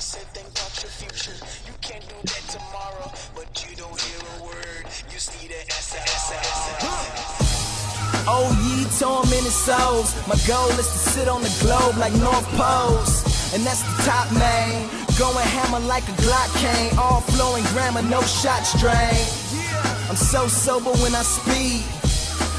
said think about your future. You can't do that tomorrow, but you don't hear a word. You see the Oh, ye tormented souls. My goal is to sit on the globe like North Poles. And that's the top, man. Going hammer like a Glock cane. All flowing grammar, no shots drained. I'm so sober when I speed.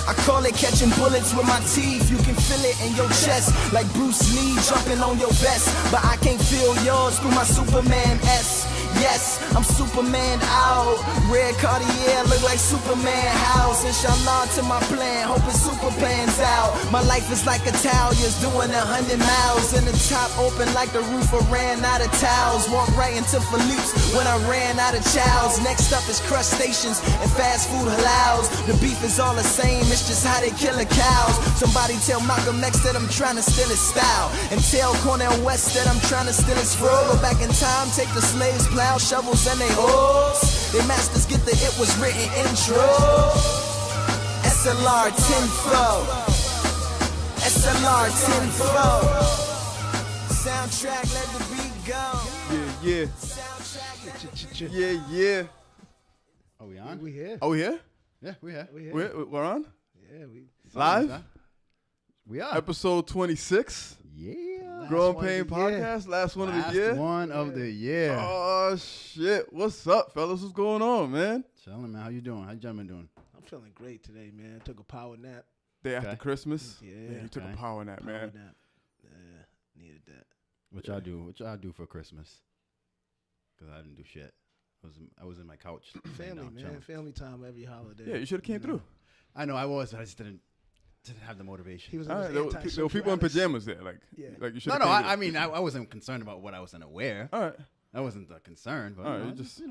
I call it catching bullets with my teeth. You can feel it in your chest like Bruce Lee jumping on your vest. But I can't feel yours through my Superman S. Yes, I'm Superman out. Red Cartier look like Superman house. Inshallah to my plan, hoping super pans out. My life is like Italians doing 100 miles. And the top open like the roof, I ran out of towels. Walked right into Philippe's when I ran out of chows. Next up is crustaceans and fast food halaals. The beef is all the same, it's just how they kill the cows. Somebody tell Malcolm X that I'm trying to steal his style. And tell Cornel West that I'm trying to steal his flow. Go back in time, take the slaves, plow shovels and they hoes. They masters get the it was written intro. SLR 10-4. SLR 10-4. Soundtrack, let the beat go. Yeah. Yeah. Are we on? We here. Oh, we here? Yeah, we here. We here. We're on? Yeah, we. Live? We are. Episode 26. Yeah. Growing one of Pain the year. Podcast. Last one of the Last year. one of the year. Oh, shit. What's up, fellas? What's going on, man? Chilling, man. How you doing? How you gentlemen doing? I'm feeling great today, man. Took a power nap. Day after Christmas. Yeah. You took Okay. a power nap, man. Power nap. Yeah, needed that. What y'all do? What y'all do for Christmas? Because I didn't do shit. I was in my couch. laying Family, down, man. chilling. Family time every holiday. Yeah, you should have came through. I know I was, but I just didn't have the motivation. He was All on right, his there were anti-social people in Alice. pajamas there. Like you should No, have I mean, I wasn't concerned about what I was gonna wear. All right. That wasn't the concern, but All right, you know, you just-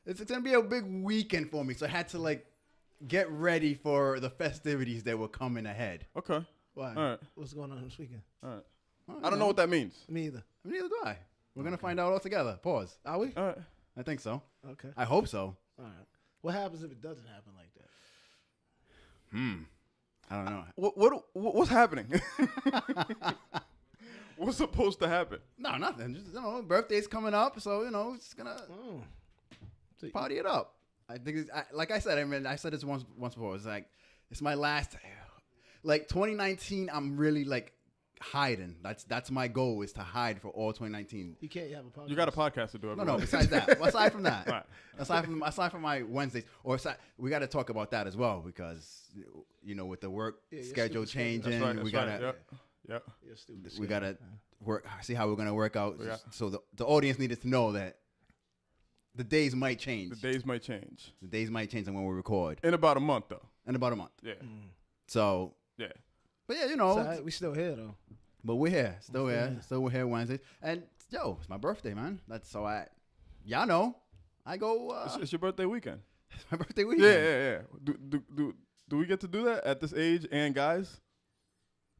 it's gonna be a big weekend for me, so I had to like get ready for the festivities that were coming ahead. Okay. Why? All right. What's going on this weekend? All right. I don't know what that means. Me either. Neither do I. We're gonna find out all together. Pause. Are we? All right. I think so. Okay. I hope so. All right. What happens if it doesn't happen like that? I don't know. What's happening? What's supposed to happen? No, nothing. Just birthday's coming up, so it's gonna party it up. I think, like I said, I said this once before. It's like it's my last, like 2019. I'm really like hiding. That's my goal, is to hide for all 2019. You can't have a podcast. You got a podcast to do. No. everyone. Besides that, aside from that, Right. aside from my Wednesdays, we got to talk about that as well, because with the work your schedule stupid schedule. changing, That's right. we That's gotta right. Yep. You're stupid. we gotta see how we're gonna work out. Yeah. So the audience needed to know that the days might change. The days might change. The days might change on when we record In about a month, though. in about a month. Yeah. So, Yeah. but yeah, So, we still here though. but we're here, still here, we're here Wednesdays, and it's my birthday, man. That's so y'all know, I go. It's your birthday weekend. It's my birthday weekend. Yeah. Do we get to do that at this age, and guys?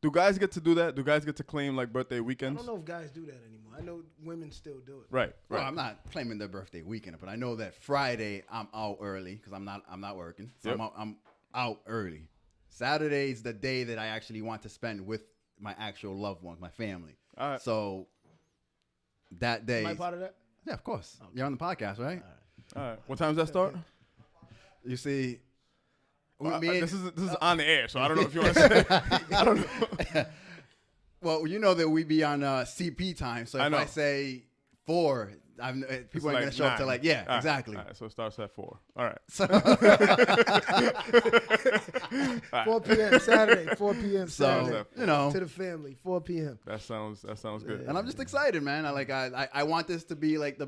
Do guys get to do that? Do guys get to claim like birthday I weekends? don't know if guys do that anymore. I know women still do it. Right. Well, I'm not claiming their birthday weekend, but I know that Friday I'm out early because I'm not working, so Yep. I'm out early. Saturday's the day that I actually want to spend with my actual loved ones, my family. All right. So that day, Am I part of that? yeah, of course, you're on the podcast, right? All right. What time does that start? You see, This is on the air, so I don't know if you want to say. I don't know. well, you know that we be on CP time, so I if know. I say 4, people ain't gonna show up to 9. yeah, All right. exactly. All right, so it starts at 4. All right. 4 p.m. Saturday. 4 p.m. So Saturday. To the family. 4 p.m. That sounds good. And I'm just excited, man. I want this to be like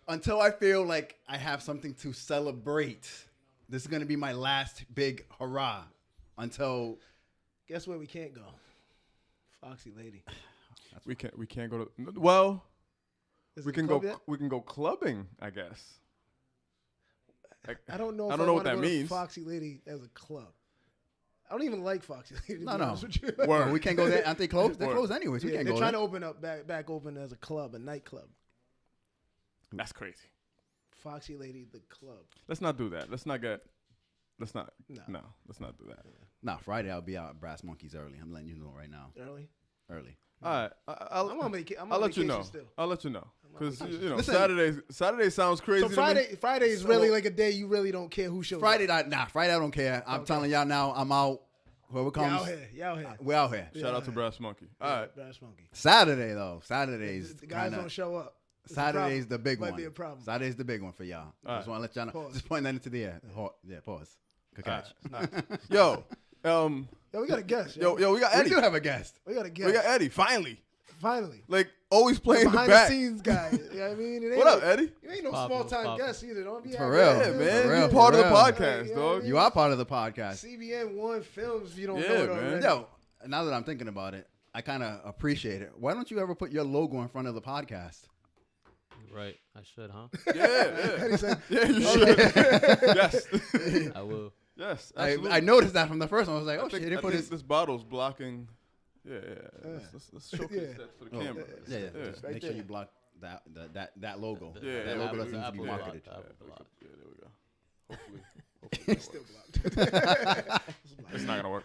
until I feel like I have something to celebrate. This is gonna be my last big hurrah until. Guess where we can't go? Foxy Lady. We can't go to. Well, Is we it can club go. yet? We can go clubbing, I guess. I don't know. If I don't know what wanna that go to means. Foxy Lady as a club. I don't even like Foxy Lady. to No, be no. honest with you. Word. We can't go there. Aren't they closed? They're Word. closed anyways. We Yeah, can't they're go trying there. to open up back open as a club, a nightclub. That's crazy. Foxy Lady, the club. Let's not do that. Let's not. No. Let's not do that. Nah, Friday I'll be out at Brass Monkeys early. I'm letting you know right now. Early. Early. All right. I'm on vacation. I'll let you know. Still. I'll let you know. I'm Because you know Listen. Saturday sounds crazy. So to me. Friday is really like a day you really don't care who shows Friday, up. Friday I don't care. I'm telling y'all now, I'm out. Whoever comes, Y'all here. we're out here. Shout out to Brass Monkey. All right. Brass Monkey. Saturday though, Saturday's The guys kinda, don't show up. It's a Saturday's problem. the big Might one. be a problem. Saturday's the big one for y'all. All Just want to let y'all know. Pause. Just point that into the air. Yeah, pause. Good catch. Yo, Yo, we got a guest. yo, we got We Eddie. do have a guest. We got a guest. We got Eddie. Finally, Finally. like always playing the Behind back. the scenes guy. You know what I mean? It ain't What up, no- Eddie? You ain't no Poppin', small time poppin'. guest either. Don't be For out real. Yeah, there. man. For real, You're part of the for real. podcast, Like, dog. You are part of the podcast. CBN One Films. If you don't Yeah, know it man. already. Yo, now that I'm thinking about it, I kind of appreciate it. Why don't you ever put your logo in front of the podcast? Right. I should, huh? Yeah. He said, Yeah, you should. Yes. I will. Yes. Absolutely. I noticed that from the first one. I was like, oh I think, shit, he I put think his. this bottle's blocking. Yeah. Let's showcase Yeah. that for the Oh, camera. yeah. Yeah. Just make sure you block that logo. Yeah, that yeah, logo we doesn't need to Apple be block, marketed. Apple block. Yeah, there we go. Hopefully. still blocked. It's not gonna work.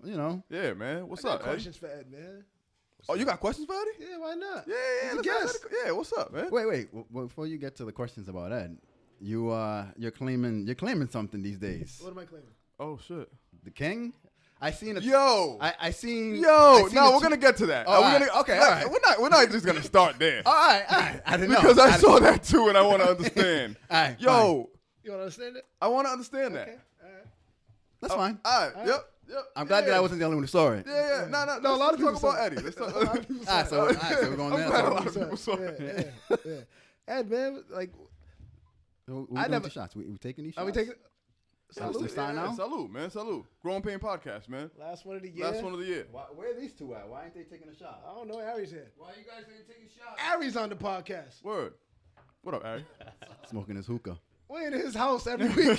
You know, Yeah, man. What's I got up, Eddie? questions for Ed, man. Oh, you got questions for Eddie? Yeah, why not? Yeah. He's a let's guest. ask Eddie- Yeah. What's up, man? wait. Before you get to the questions about Ed, you're claiming something these days. What am I claiming? Oh shit. The king. I seen it. Yo. I seen. Yo. I seen No, a we're gonna get to that. Oh, Are we all gonna? right. Okay, Look, all right. We're not just gonna start there. All right. I didn't know Because I saw that too, and I want to understand. All right, Yo, You want to understand it? I want to understand that. Okay. All right. That's fine. All right. Yep. I'm glad that I wasn't the only one who saw it. Yeah. No. No, a lot of let's people talk about saw it. Eddie. Let's talk. A lot of people All right, so we're going I'm there. glad a So lot of people saw yeah, it. yeah. Ed, man, like, we I doing never- the shots. We taking these are shots? we taking Salute. salute? Sign Yeah, out? salute, man. Salute. Growing Pain Podcast, man. Last one of the year. Last one of the year. Where are these two at? Why ain't they taking a shot? I don't know. Ari's here. Why you guys ain't taking shots? Ari's on the podcast. Word. What up, Ari? Smoking his hookah. We're in his house every week.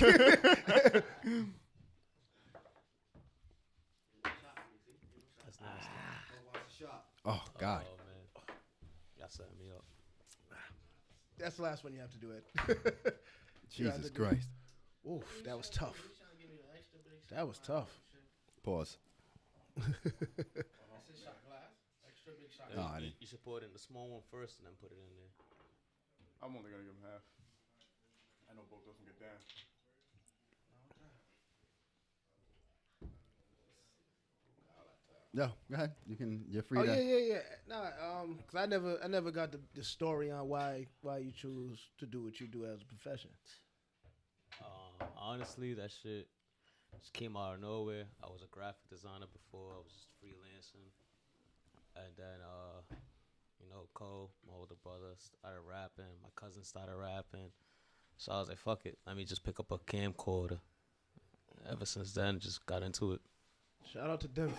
That's nasty. Oh God. Oh, man. Y'all setting me up. That's the last one you have to do it. Jesus Christ. Oof, that was tough. That was tough. Pause. No, I didn't. You should pour it in the small one first and then put it in there. I'm only gonna give him half. I know Bo doesn't get down. Yeah, go ahead. You're free Oh to. yeah. Nah, cause I never got the story on why you choose to do what you do as a profession. Honestly, that shit just came out of nowhere. I was a graphic designer before. I was just freelancing. And then, Cole, my older brother, started rapping. My cousin started rapping. So I was like, fuck it. Let me just pick up a camcorder. Ever since then, just got into it. Shout out to Denver.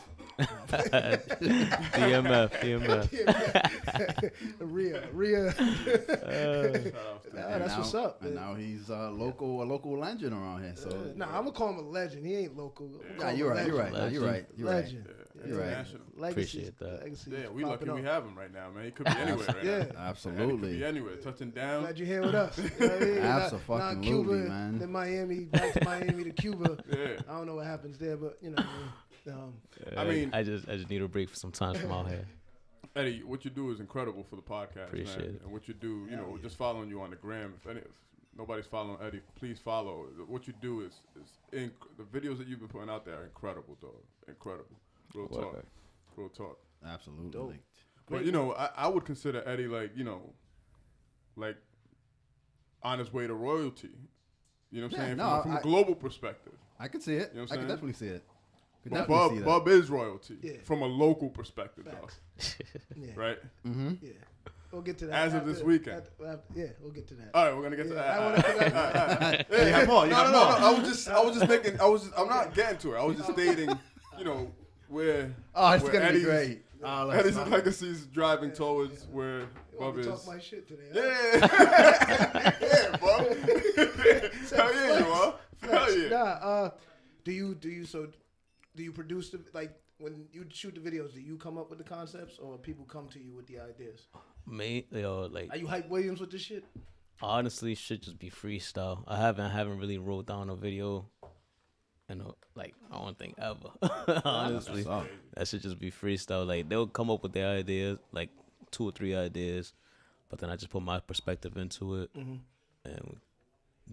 DMF. Rhea. And That's now- what's up. And man. now he's a local legend around here. So Nah, I'm gonna call him a legend. He ain't local. I'm yeah, gonna you're call right. him You're a right. Legend. You're right. You're right. Legend. You're right. International. Legacy. Appreciate that. Legacy Yeah, is we lucky popping we up. have him right now, man. He could be anywhere right Yeah. now. He could Absolutely. be anywhere, touching down. Glad you're here with us. You know what I mean? Abso-fucking-lutely, Cuba, man. then Miami, back to Miami to Cuba. Yeah. I don't know what happens there, but you know. I mean- I just need a break for some time from out here. Eddie, what you do is incredible for the podcast, Appreciate man. it. And what you do, just following you on the gram. If nobody's following Eddie, please follow. What you do is the videos that you've been putting out there are incredible, dog. Incredible. Real talk. Word. Real talk. Absolutely. Dope. But I would consider Eddie like on his way to royalty. You know what I'm Yeah, saying? no, From a global perspective. I can see it. You know what I I'm can saying? definitely see it. Could But definitely see that. Bub is royalty Yeah. from a local perspective, Facts. Yeah. though. Right? Yeah. We'll get to that. As of this weekend. Yeah, we'll get to that. All right, we're gonna get to I that. wanna- You have more. You have more. I was just making. I'm not getting to it. I was just stating. Where. Oh, it's where gonna be Eddie's- great. Oh, let's Eddie's not- legacy's driving towards where You Bub want to is. talk my shit today? Yeah. Yeah, bro. Hell yeah, you are. Hell yeah. Nah. Do you produce when you shoot the videos? Do you come up with the concepts, or people come to you with the ideas? Me, Are you Hype Williams with this shit? honestly, should just be freestyle. I haven't really wrote down a video, I don't think ever. Honestly, That's up. that should just be freestyle. Like they'll come up with their ideas, like 2 or 3 ideas. But then I just put my perspective into it and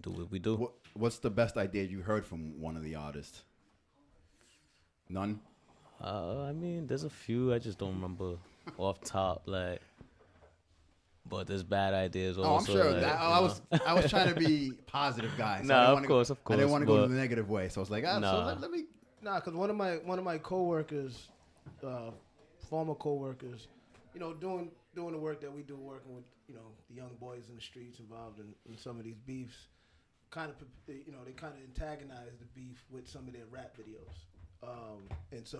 do what we do. What's the best idea you heard from one of the artists? None? I mean, there's a few. I just don't remember off top, like. But there's bad ideas also. Oh, I'm sure. Like, I was trying to be positive guy. So Nah, of course. I didn't want to go to the negative way. So I was like, so let me. Nah, because one of my coworkers, former coworkers, you know, doing the work that we do, working with, you know, the young boys in the streets involved in some of these beefs, kind of, you know, they kind of antagonize the beef with some of their rap videos, and so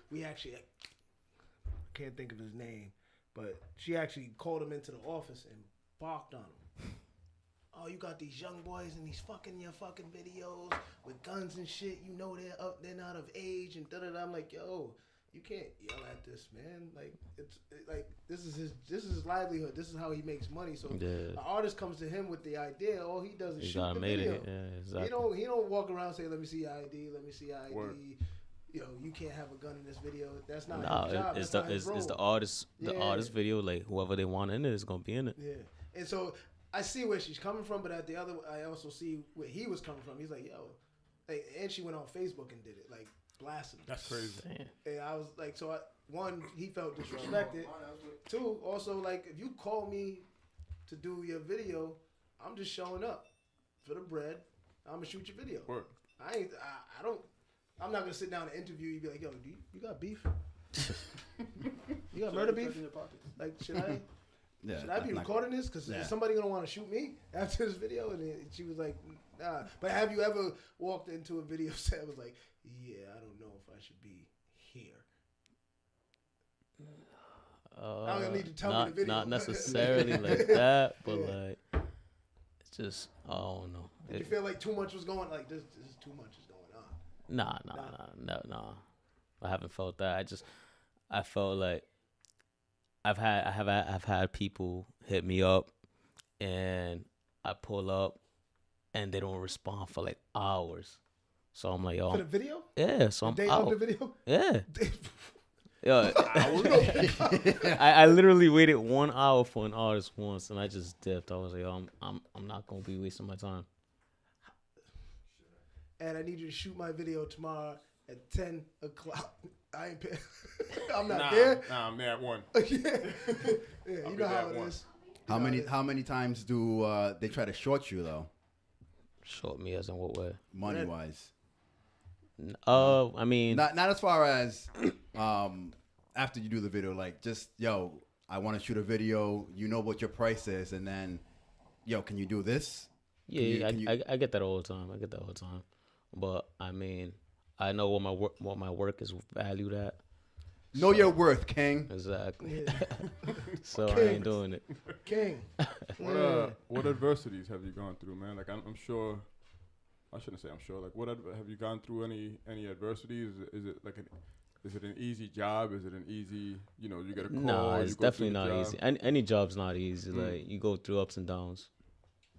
we actually, I can't think of his name, but she actually called him into the office and barked on him. Oh, you got these young boys in these your fucking videos with guns and shit. You know they're not of age and da da da. I'm like, yo, you can't yell at this man. Like this is his livelihood. This is how he makes money. So an artist comes to him with the idea. All he does is shoot the video. Yeah, exactly. He don't walk around and say, let me see your ID. Let me see your ID. Word. You know, you can't have a gun in this video. That's not his job. It's That's the artist video. Like whoever they want in it is gonna be in it. Yeah, and so I see where she's coming from, but I also see where he was coming from. He's like, yo, like, and she went on Facebook and did it, like blasted him. That's crazy. And I was like, one, he felt disrespected. Two, also like, if you call me to do your video, I'm just showing up for the bread. I'm gonna shoot your video. Word. I'm not gonna sit down and interview you. And be like, yo, you got beef? You got murder beef? Like, should I? Yeah, Should I be recording this? Because is somebody going to want to shoot me after this video? And she was like, nah. But have you ever walked into a video set and was like, yeah, I don't know if I should be here? I don't need to tell me the video. Not necessarily like that, but like, it's just, I don't know. Did you feel like too much was going, like, this is too much is going on? Nah. I haven't felt that. I felt like, I've had people hit me up, and I pull up, and they don't respond for like hours. So I'm like, yo, for the video? Yeah. So I'm out. Of the video? Yeah. Yo, I literally waited 1 hour for an artist once, and I just dipped. I was like, yo, I'm not gonna be wasting my time. And I need you to shoot my video tomorrow at 10 o'clock. I ain't paying. I'm not there. Nah, I'm there at 1. yeah, you know how it is. How many times do they try to short you though? Short me as in what way? Money wise. I mean, not as far as after you do the video, like just yo, I want to shoot a video. You know what your price is, and then yo, can you do this? Yeah, I get that all the time. But I mean, I know what my work is valued at. Know your worth, King. Exactly. Yeah. So King. I ain't doing it. King. What adversities have you gone through, man? Like I'm sure. I shouldn't say I'm sure. Like, have you gone through any adversities? Is it an easy job? Is it an easy? You know, you get a call. No, it's definitely not job. easy. Any job's not easy. Like you go through ups and downs.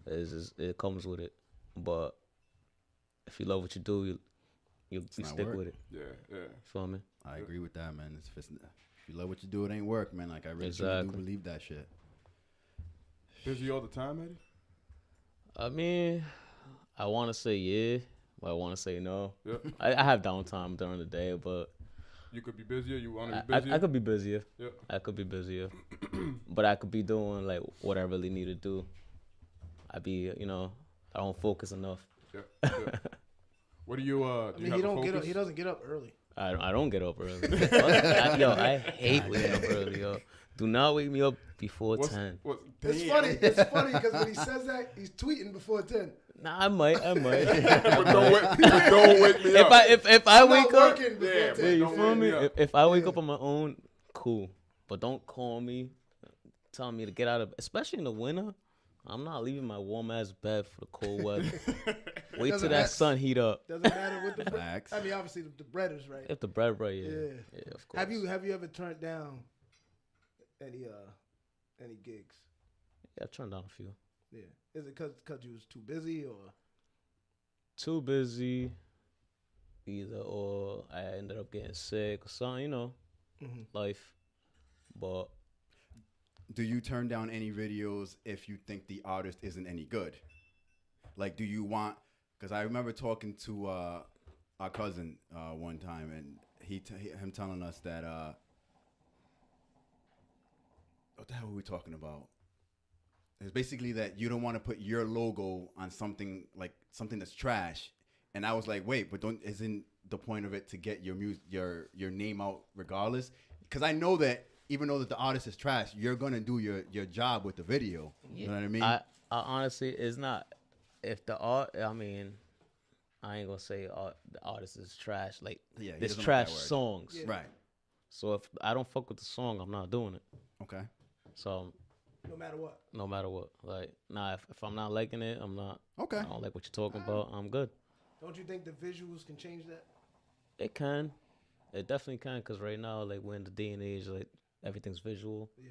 It comes with it. But if you love what you do, you stick with it. Yeah. You feel me? I agree with that, man. If you love what you do, it ain't work, man. Like I really do believe that shit. Busy all the time, Eddie? I mean, I want to say yeah, but I want to say no. Yep. I have downtime during the day, but you could be busier. You want to be busier? I could be busier. Yep. I could be busier, but I could be doing like what I really need to do. I don't focus enough. Yep. What do you? He doesn't get up early. I don't get up early. I hate waking up early, yo. Do not wake me up before 10. It's funny because when he says that, he's tweeting before 10. Nah, I might. But don't wake me up. If I wake up, you feel me? If I wake up on my own, cool. But don't call me, telling me to get out of, especially in the winter. I'm not leaving my warm ass bed for the cold weather. Wait till that sun heat up. Doesn't matter what the bread. Facts. I mean, obviously the bread is right. If the bread right, yeah, of course. Have you ever turned down any gigs? Yeah, I turned down a few. Yeah, is it because you was too busy or? Too busy, either or I ended up getting sick or something, life. But do you turn down any videos if you think the artist isn't any good? Like, do you want? Because I remember talking to our cousin one time, and him telling us that what the hell were we talking about? It's basically that you don't want to put your logo on something that's trash. And I was like, wait, but isn't the point of it to get your your name out regardless? Because I know that even though that the artist is trash, you're gonna do your job with the video. You know what I mean? I honestly, it's not. If the art, I mean, I ain't gonna say the artist is trash. Like, Yeah, he there's doesn't like trash that word. songs. Yeah. Right. So if I don't fuck with the song, I'm not doing it. Okay. So No matter what. no matter what, like, nah, if I'm not liking it, I'm not. Okay. I don't like what you're talking about. I'm good. Don't you think the visuals can change that? It can. It definitely can, because right now, like, we're in the day and age, like, everything's visual. Yeah.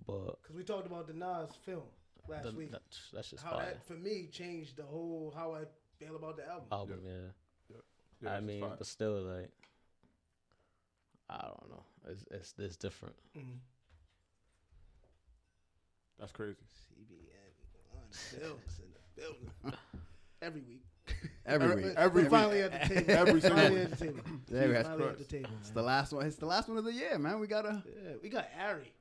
But Because we talked about the Nas film last week. that's just How fire. that, for me, changed the whole, how I feel about the album. Album, yeah. Yeah, I it's mean, fine. but still, like, I don't know. It's different. Mhm. That's crazy. CBN on the bills in the building. Every week. Every week. Every We're finally at the table. Every single finally week. at the table. There we go. Finally at the table. It's the last one. It's the last one of the year, man. We got a We got Ari.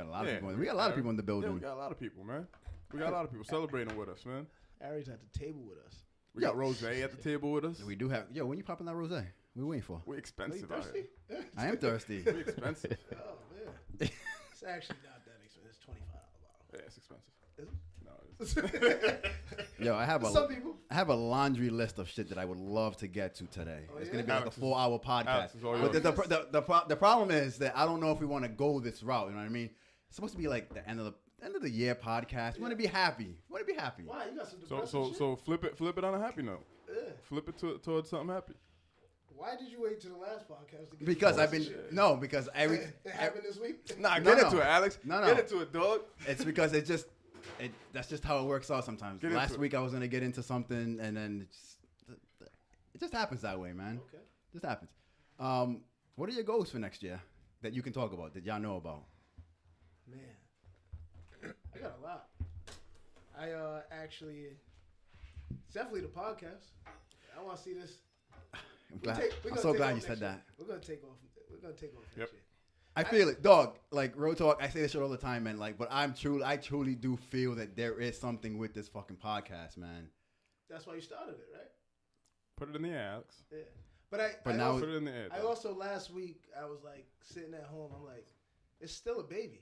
lot of people. We got a lot of people in the Yeah, building. we got a lot of people, man. We got a lot of people celebrating with us, man. Ari's at the table with us. We got Rose at the table with us. We do have. Yo, when you popping that rosé? We waiting for. We Are you expensive out thirsty? here. I am thirsty. We expensive. Oh, man. It's actually not that expensive. It's $25 bottle. Yeah, it's expensive. Is No, it's Yo, I have Some people. a laundry list of shit that I would love to get to today. Oh, It's yeah? gonna be like Alex a is- 4-hour podcast. Alex is all But yours. the problem is that I don't know if we want to go this route. You know what I mean? It's supposed to be like the end of the year podcast. We want to be happy. We want to be happy. Why? You got some so depressing shit? so flip it on a happy note. Yeah. Flip it towards something happy. Why did you wait to the last podcast to get Because some I've been depressing because shit? every It happened this week? Nah, No, get no. into it, Alex. No. Get into it, dog. it's because that's just how it works out sometimes. Get into Last it. week I was gonna get into something and then it just happens that way, man. Okay. It just happens. What are your goals for next year that you can talk about that y'all know about? Man, I got a lot. I actually, it's definitely the podcast. I want to see this. I'm glad. We're I'm gonna so take glad off you said next year. that. We're gonna take off. We're gonna take off Yep. next year. I feel it, dog. Like real talk, I say this shit all the time, man. Like, but I truly do feel that there is something with this fucking podcast, man. That's why you started it, right? Put it in the air, Alex. Yeah. But But I now- Put it in the air. I dog. also last week I was like sitting at home. I'm like, it's still a baby.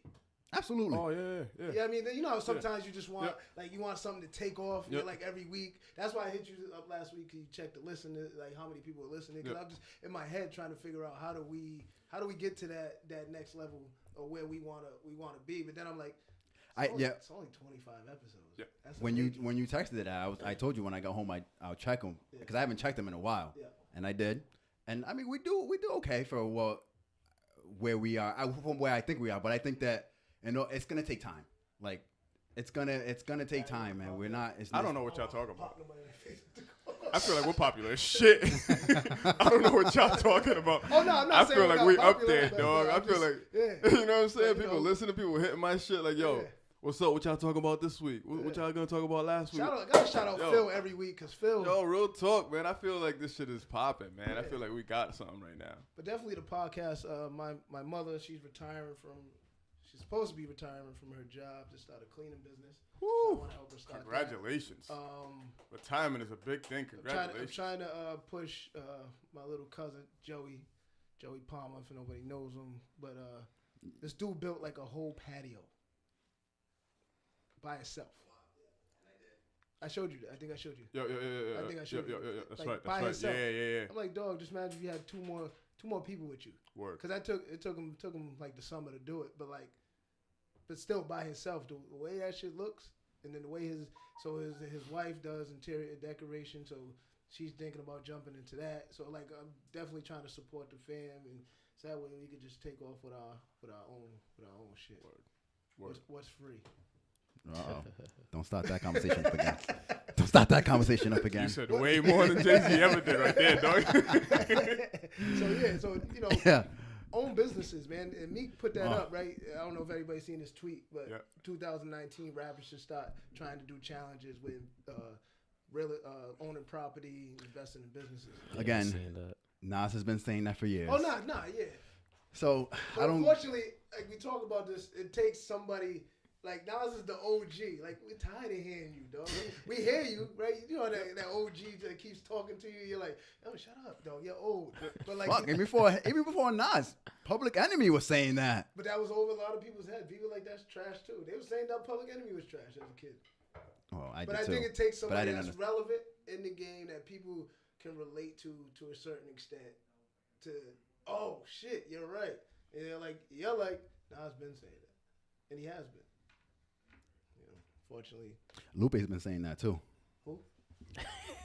Absolutely. Oh yeah. Yeah, I mean, you know how sometimes you just want Yep. like you want something to take off. Yep. You're like every week. That's why I hit you up last week. You check the listen, like how many people are listening. Because Yep. I'm just in my head trying to figure out how do we get to that next level of where we wanna be. But then I'm like, it's only 25 episodes. Yep. That's When amazing. you texted it, I told you when I got home I'll check them because I haven't checked them in a while, Yeah. and I did, and I mean we do okay for where we are from where I think we are, but I think that it's gonna take time. Like it's gonna take time, man. We're not. I don't know what y'all talking about. Pop nobody in the face. I feel like we're popular as shit. I don't know what y'all talking about. Oh, no, I'm not I saying feel we're like not we up popular, there, but, dog. I'm I feel just- like yeah. you know what I'm saying. Like, you People know. listen, people hitting my shit like, yo, Yeah. what's up? What y'all talking about this week? What y'all gonna talk about last week? Gotta shout out Yo. Phil every week because Phil. Yo, real talk, man. I feel like this shit is popping, man. I feel like we got something right now. But definitely the podcast. My mother, she's supposed to be retiring from her job to start a cleaning business. So I Woo! want to help her start Congratulations. that. Retirement is a big thing. I'm Congratulations. trying to push my little cousin Joey Palmer, if nobody knows him. But this dude built like a whole patio by himself. I showed you that. I think I showed you. Yo. I think I showed you. Yo. That's Like, right. by That's right. himself. Yeah. I'm like, dog, just imagine if you had two more people with you. Word. Because it took him like the summer to do it, but still by himself. The way that shit looks, and then the way his wife does interior decoration, so she's thinking about jumping into that. So like I'm definitely trying to support the fam, and so that way we could just take off with our own shit. Word. What's free? Uh-oh. Don't start that conversation up again. Don't start that conversation up again. You said way more than Jay-Z ever did right there, dog. So you know, Yeah. own businesses, man. And Meek put that up, right? I don't know if everybody's seen this tweet, but 2019 rappers should start trying to do challenges with owning property, investing in businesses. Again, Nas has been saying that for years. Oh, nah, yeah. So But I don't. unfortunately, like we talk about this, it takes somebody. Like, Nas is the OG. Like, we're tired of hearing you, dog. We hear you, right? You know that OG that keeps talking to you. You're like, oh, shut up, dog. You're old. But like, Fuck, even before Nas, Public Enemy was saying that. But that was over a lot of people's heads. People like that's trash too. They were saying that Public Enemy was trash as a kid. Oh, I But did I too. think it takes somebody that's understand. relevant in the game that people can relate to a certain extent. To oh shit, you're right. And they're like, Nas been saying that, and he has been. Fortunately, Lupe's been saying that too. Who?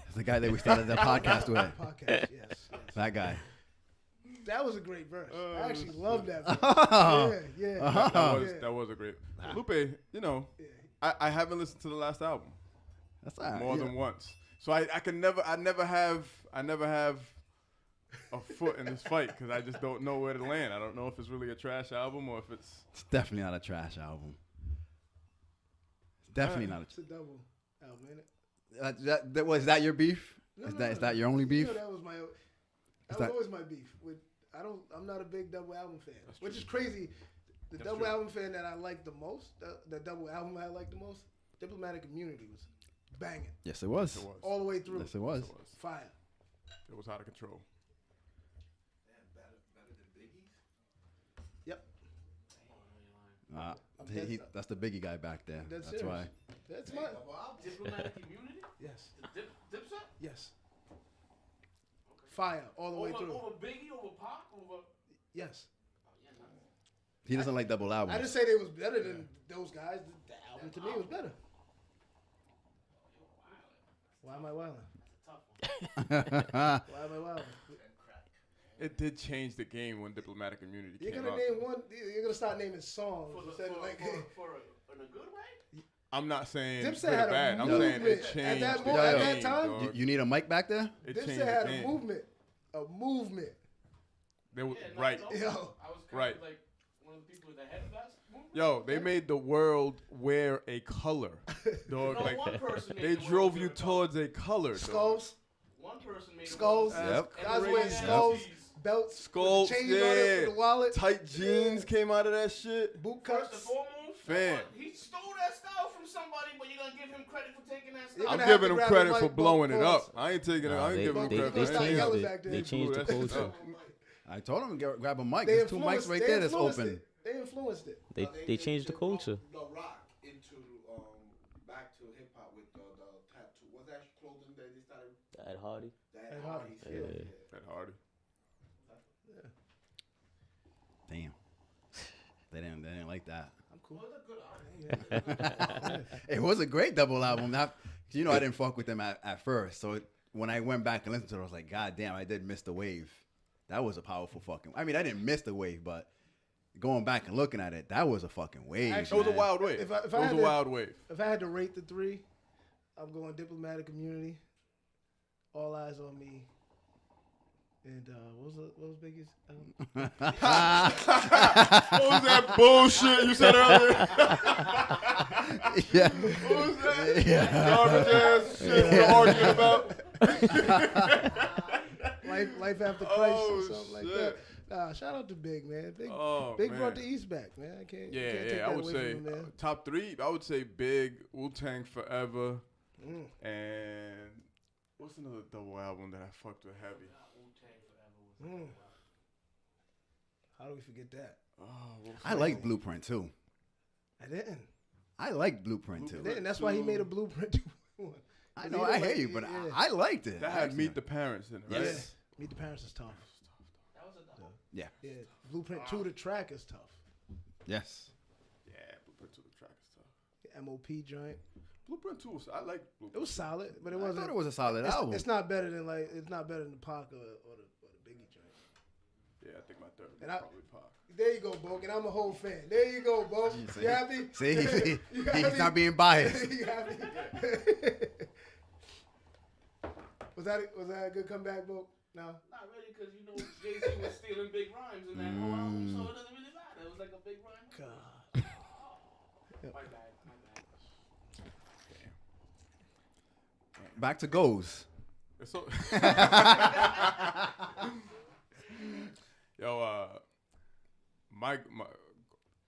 It's the guy that we started the podcast with. Podcast, yes. That guy. That was a great verse. I actually love that verse. Oh. Yeah. That was a great. Lupe, you know, I haven't listened to the last album That's all right. more than once, so I never have a foot in this fight because I just don't know where to land. I don't know if it's really a trash album or if it's. It's definitely not a trash album. Definitely not. It's a double album, ain't it? Was that your beef? No, Is that your only beef? You know, that was that- always my beef. I'm not a big double album fan, which is crazy. The double album fan that I like the most, the double album I like the most, Diplomatic Immunity was banging. Yes, it was. All the way through. Yes, it was. Fire. It was out of control. Yep. That's the Biggie guy back there. That's serious. why. That's my Diplomatic immunity? yes. Dipset? Yes. Fire all the way through. Over Biggie, over Pac, over. Yes. He doesn't like double albums. I didn't say they was better than those guys. The album to me was better. Why am I wilding? Why am I wilding? It did change the game when Diplomatic Immunity You're came gonna out. name one. You're gonna start naming songs instead of like. In a good way? I'm not saying Dipset good or had a bad. I'm saying it movement changed at that the mo- at game, that time. dog. You need a mic back there? It Dipset changed had the a game. movement. A movement. They were, Yeah, right. no, Yo. I was kind Right. of like one of the people that had that movement. Yo, they made the world wear a color, dog. No, like one person made they the world drove wear you a color. towards a color. dog. Skulls. One person made Skulls. The Yep. Guys wearing skulls. Belts. Skulls, With the chains on it. yeah. With the wallet. Tight jeans came out of that shit. Boot First and cuts. foremost, Fam. he stole that style from somebody, but you're gonna give him credit for taking that style. You're I'm gonna have giving to him grab credit the for mic, blowing it both up. I ain't taking it. Nah, I ain't giving him they- credit. they for start anything. yelling changed back it. there. They changed the Blew that shit culture. up. I told him to grab a mic. They There's two mics influenced- right they there that's influenced open. it. They influenced it. They changed the culture. The rock into back to hip hop with the tattoo. What's that clothing that they started? Ed Hardy. Ed Hardy. Yeah. That Hardy. Damn. They didn't like that. I'm cool. It was a great double album. I didn't fuck with them at first. So when I went back and listened to it, I was like, God damn, I did miss the wave. That was a powerful fucking. I mean, I didn't miss the wave, but going back and looking at it, that was a fucking wave. It was a man. wild wave. If I It was had a to- wild wave. If I had to rate the three, I'm going Diplomatic Immunity, All Eyes on Me, and what was Biggie's? What was that bullshit you said earlier? Yeah. What was that? Yeah. Garbage ass shit you're arguing about? Life After Christ Oh, or something like shit. that. Nah, shout out to Big, man. Big, Oh, Big man. brought the East back, man. I can't Yeah, take yeah. that I would away say from him, man. top three. I would say Big, Wu-Tang Forever, Mm. and what's another double album that I fucked with heavy? Mm. How do we forget that? Oh, what was I that like one? Blueprint too. I didn't. I like Blueprint too. And that's why he made a Blueprint 2.1. I know, I hear you, but I liked it. That had Meet the Parents in it, right? Yes. Meet the Parents is tough. That was a double. Yeah. Yeah, Blueprint 2, the track is tough. Yes. Yeah, Blueprint 2, the track is tough. The MOP joint. Blueprint 2, I like Blueprint. It was solid, but it I wasn't. thought it was a solid it's, album. It's not better than the Pac or the Biggie joint. Yeah, I think my third would be And I- probably Pac. There you go, Bo, and I'm a whole fan. There you go, Bo. See? You happy? See, You he's happy? not being biased. You happy? Was that a good comeback, Bo? No. Not really, because you know Jay-Z was stealing big rhymes in that whole album, so it doesn't really matter. It was like a big rhyme. God. My bad. Back to goals. It's so Yo, my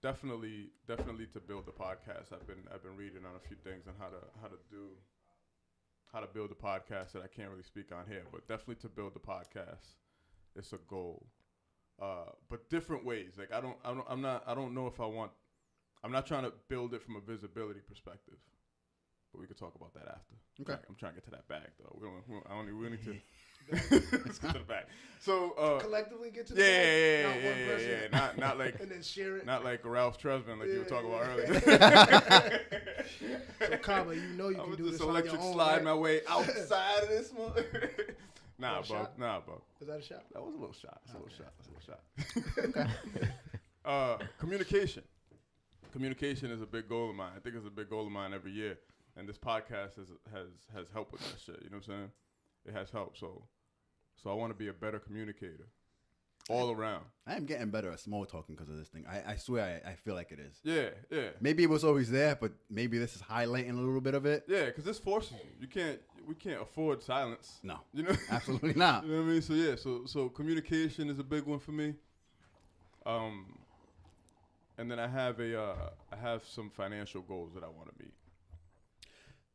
definitely to build the podcast. I've been reading on a few things on how to build a podcast that I can't really speak on here, but definitely to build the podcast, it's a goal. But different ways. Like I don't know if I want. I'm not trying to build it from a visibility perspective, but we could talk about that after. Okay. I'm trying to get to that bag though. We need to. Let's get to the back. So Collectively get to the bag? Not one person. yeah. Not like and then share it. not like Ralph Tresvant like you were talking about earlier. So Kaba, you know you I'm can do just this on electric your own, slide right? my way outside of this one. Nah, Is that a bro. shot? Nah, bro. Is that a shot? That was a little shot. That's a little shot. Communication. Communication is a big goal of mine. I think it's a big goal of mine every year. And this podcast has helped with that shit. You know what I'm saying? It has helped. So I want to be a better communicator all around. I am getting better at small talking because of this thing. I swear I feel like it is. Yeah. Maybe it was always there, but maybe this is highlighting a little bit of it. Yeah, because this forces you. We can't afford silence. No. You know? Absolutely not. You know what I mean? So yeah, so communication is a big one for me. And then I have some financial goals that I want to meet.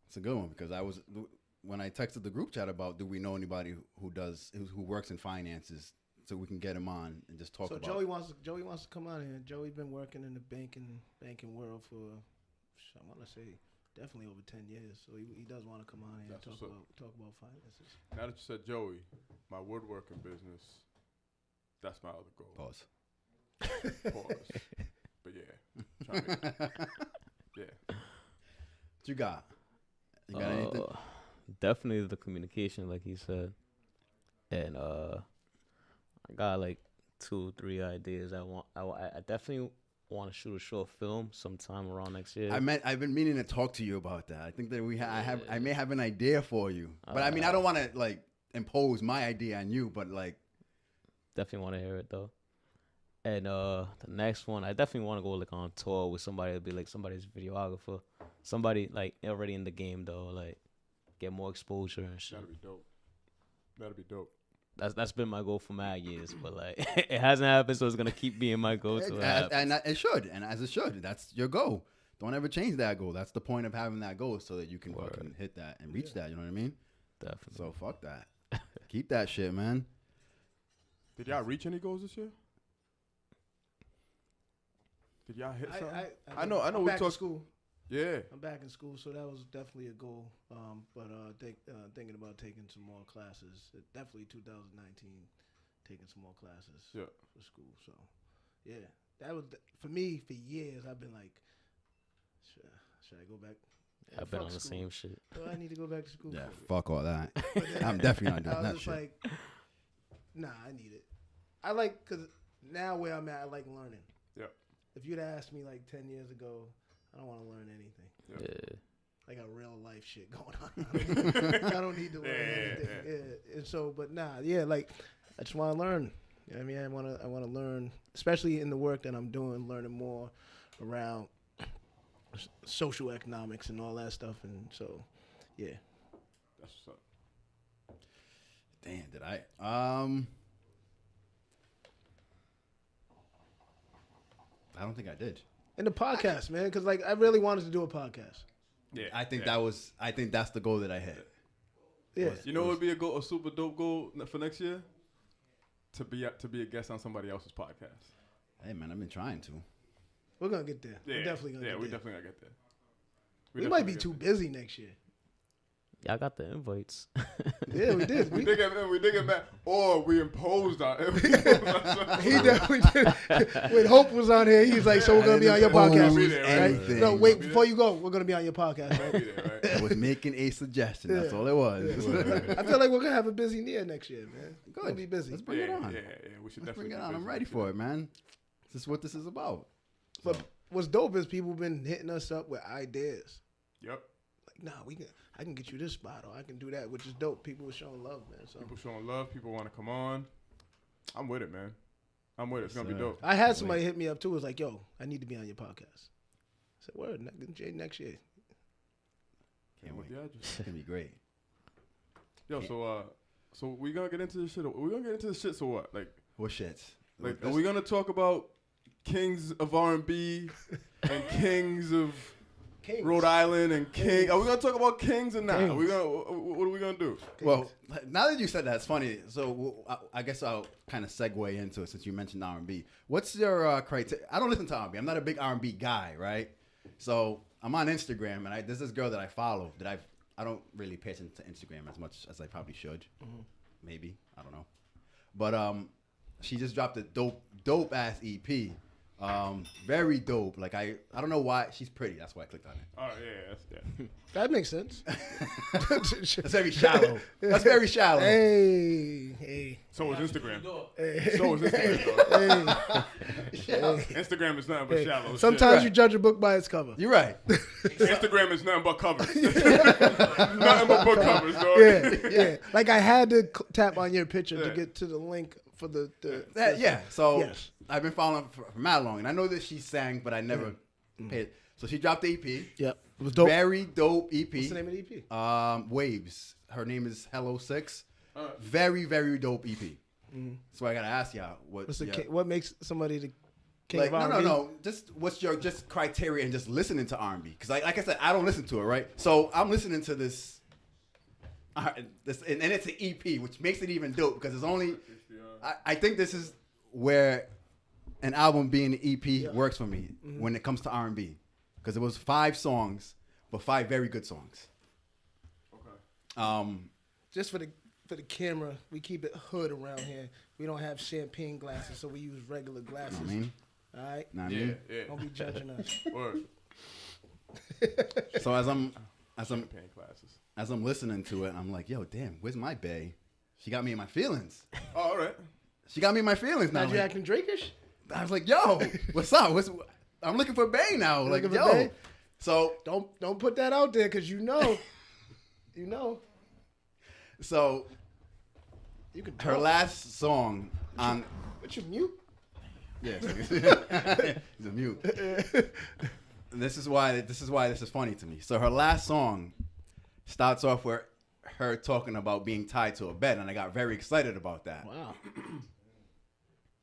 It's a good one because when I texted the group chat about do we know anybody who works in finances so we can get him on and just talk about. Joey wants to come on here. Joey's been working in the banking world for I want to say definitely over 10 years. So he does want to come on here and talk about finances. Now that you said Joey, my woodworking business, that's my other goal. Pause. But yeah. Yeah. What you got? You got anything? Definitely the communication, like he said. And I got like 2-3 ideas. I definitely want to shoot a short film sometime around next year. I've been meaning to talk to you about that. I think that I may have an idea for you, but I mean I don't want to like impose my idea on you, but like definitely want to hear it though. And the next one, I definitely want to go like on tour with somebody to be like somebody's videographer, somebody like already in the game though, like get more exposure and shit. That'd be dope. That's been my goal for mad years, but like it hasn't happened, so it's gonna keep being my goal. And it should, and as it should. That's your goal. Don't ever change that goal. That's the point of having that goal, so that you can fucking hit that and reach that. You know what I mean? Definitely. So fuck that. Keep that shit, man. Did y'all reach any goals this year? Did y'all hit something? I know. I'm we back talked in school. Yeah. I'm back in school, so that was definitely a goal. But thinking about taking some more classes. Definitely 2019, taking some more classes for school. So, yeah, that was for me for years. I've been like, should I go back? Yeah, I've been on the school. same shit. So I need to go back to school. Yeah, fuck all that. I'm definitely not doing I was that just shit. like, nah, I need it. I like because now where I'm at, I like learning. Yeah. If you'd asked me like 10 years ago, I don't want to learn anything. Yeah. I got real life shit going on. I don't need to learn anything. Yeah. And so, but nah, yeah, like I just want to learn. You know what I mean? I want to learn, especially in the work that I'm doing, learning more around social economics and all that stuff. And so, yeah. That's what's up. Damn, did I? I don't think I did. In the podcast, man, because like I really wanted to do a podcast. Yeah. I think that's the goal that I hit. Yeah. You know what would be a super dope goal for next year? To be a guest on somebody else's podcast. Hey man, I've been trying to. We're gonna get there. Yeah. We're definitely gonna get there. We definitely gotta get there. We might be too busy next year. Y'all got the invites. Yeah, we did. We did get back, or we imposed on. He definitely did. When Hope was on here, he's like, "So we're gonna be on your podcast, right?" No, wait. Before you go, we're gonna be on your podcast, right? I was making a suggestion. That's all it was. I feel like we're gonna have a busy year next year, man. Good. We'll be busy. Let's bring it on. Yeah. We should Let's definitely bring it be on. I'm busy. ready for it, man. This is what this is about. But what's dope is people been hitting us up with ideas. Yep. Like, nah, I can get you this spot, or I can do that, which is dope. People were showing love, man. So People showing love. People want to come on. I'm with it, man. I'm with it. It's gonna be dope. I had somebody hit me up too. Was like, "Yo, I need to be on your podcast." I said, "Word, next year." Can't wait. Yeah, It's gonna be great. Yo, so we gonna get into this shit. We gonna get into this shit. So what? Like, What shits? like, are we gonna talk about kings of R&B and kings of Rhode Island and king? Are we gonna talk about kings or not? Are we gonna? What are we gonna do? Well, now that you said that, it's funny. So I guess I'll kind of segue into it since you mentioned R&B. What's your criteria? I don't listen to R&B. I'm not a big R&B guy, right? So I'm on Instagram, and there's this girl that I follow that I don't really pay attention to Instagram as much as I probably should. Maybe, I don't know. But she just dropped a dope ass EP. Very dope. Like I don't know why she's pretty. That's why I clicked on it. Oh yeah. That makes sense. That's very shallow. That's very shallow. Hey. So is Instagram. Hey. So is Instagram. Though. Hey. Instagram is nothing but shallow. Sometimes shit. you judge a book by its cover. You're right. Instagram is nothing but covers. Nothing but book covers, dog. Yeah. Like I had to tap on your picture to get to the link for the Yeah. So Yes. I've been following her for mad long, and I know that she sang, but I never paid. So she dropped the EP. Yep. It was dope. Very dope EP. What's the name of the EP? Waves. Her name is Hello 6. Very, very dope EP. So I gotta ask y'all What makes somebody the king like, of R&B? no. Just what's your criteria and just listening to R&B? Because like I said, I don't listen to it, right? So I'm listening to this, and it's an EP, which makes it even dope because it's only. I think this is where an album being an EP works for me when it comes to R&B, because it was 5 songs, but 5 very good songs. Okay. Just for the camera, we keep it hood around here. We don't have champagne glasses, so we use regular glasses. All right? Yeah. Don't be judging us. Word. So as I'm Champagne classes. as I'm listening to it, I'm like, yo, damn, where's my bae? She got me in my feelings. Oh, all right. She got me in my feelings now. Now you acting Drake-ish? I was like, yo, what's up? I'm looking for bae now. Like, looking for yo. bae? So Don't put that out there because you know. So You can her talk. last song on But you mute? yeah, he's a mute. This is why this is funny to me. So her last song starts off with her talking about being tied to a bed, and I got very excited about that. Wow.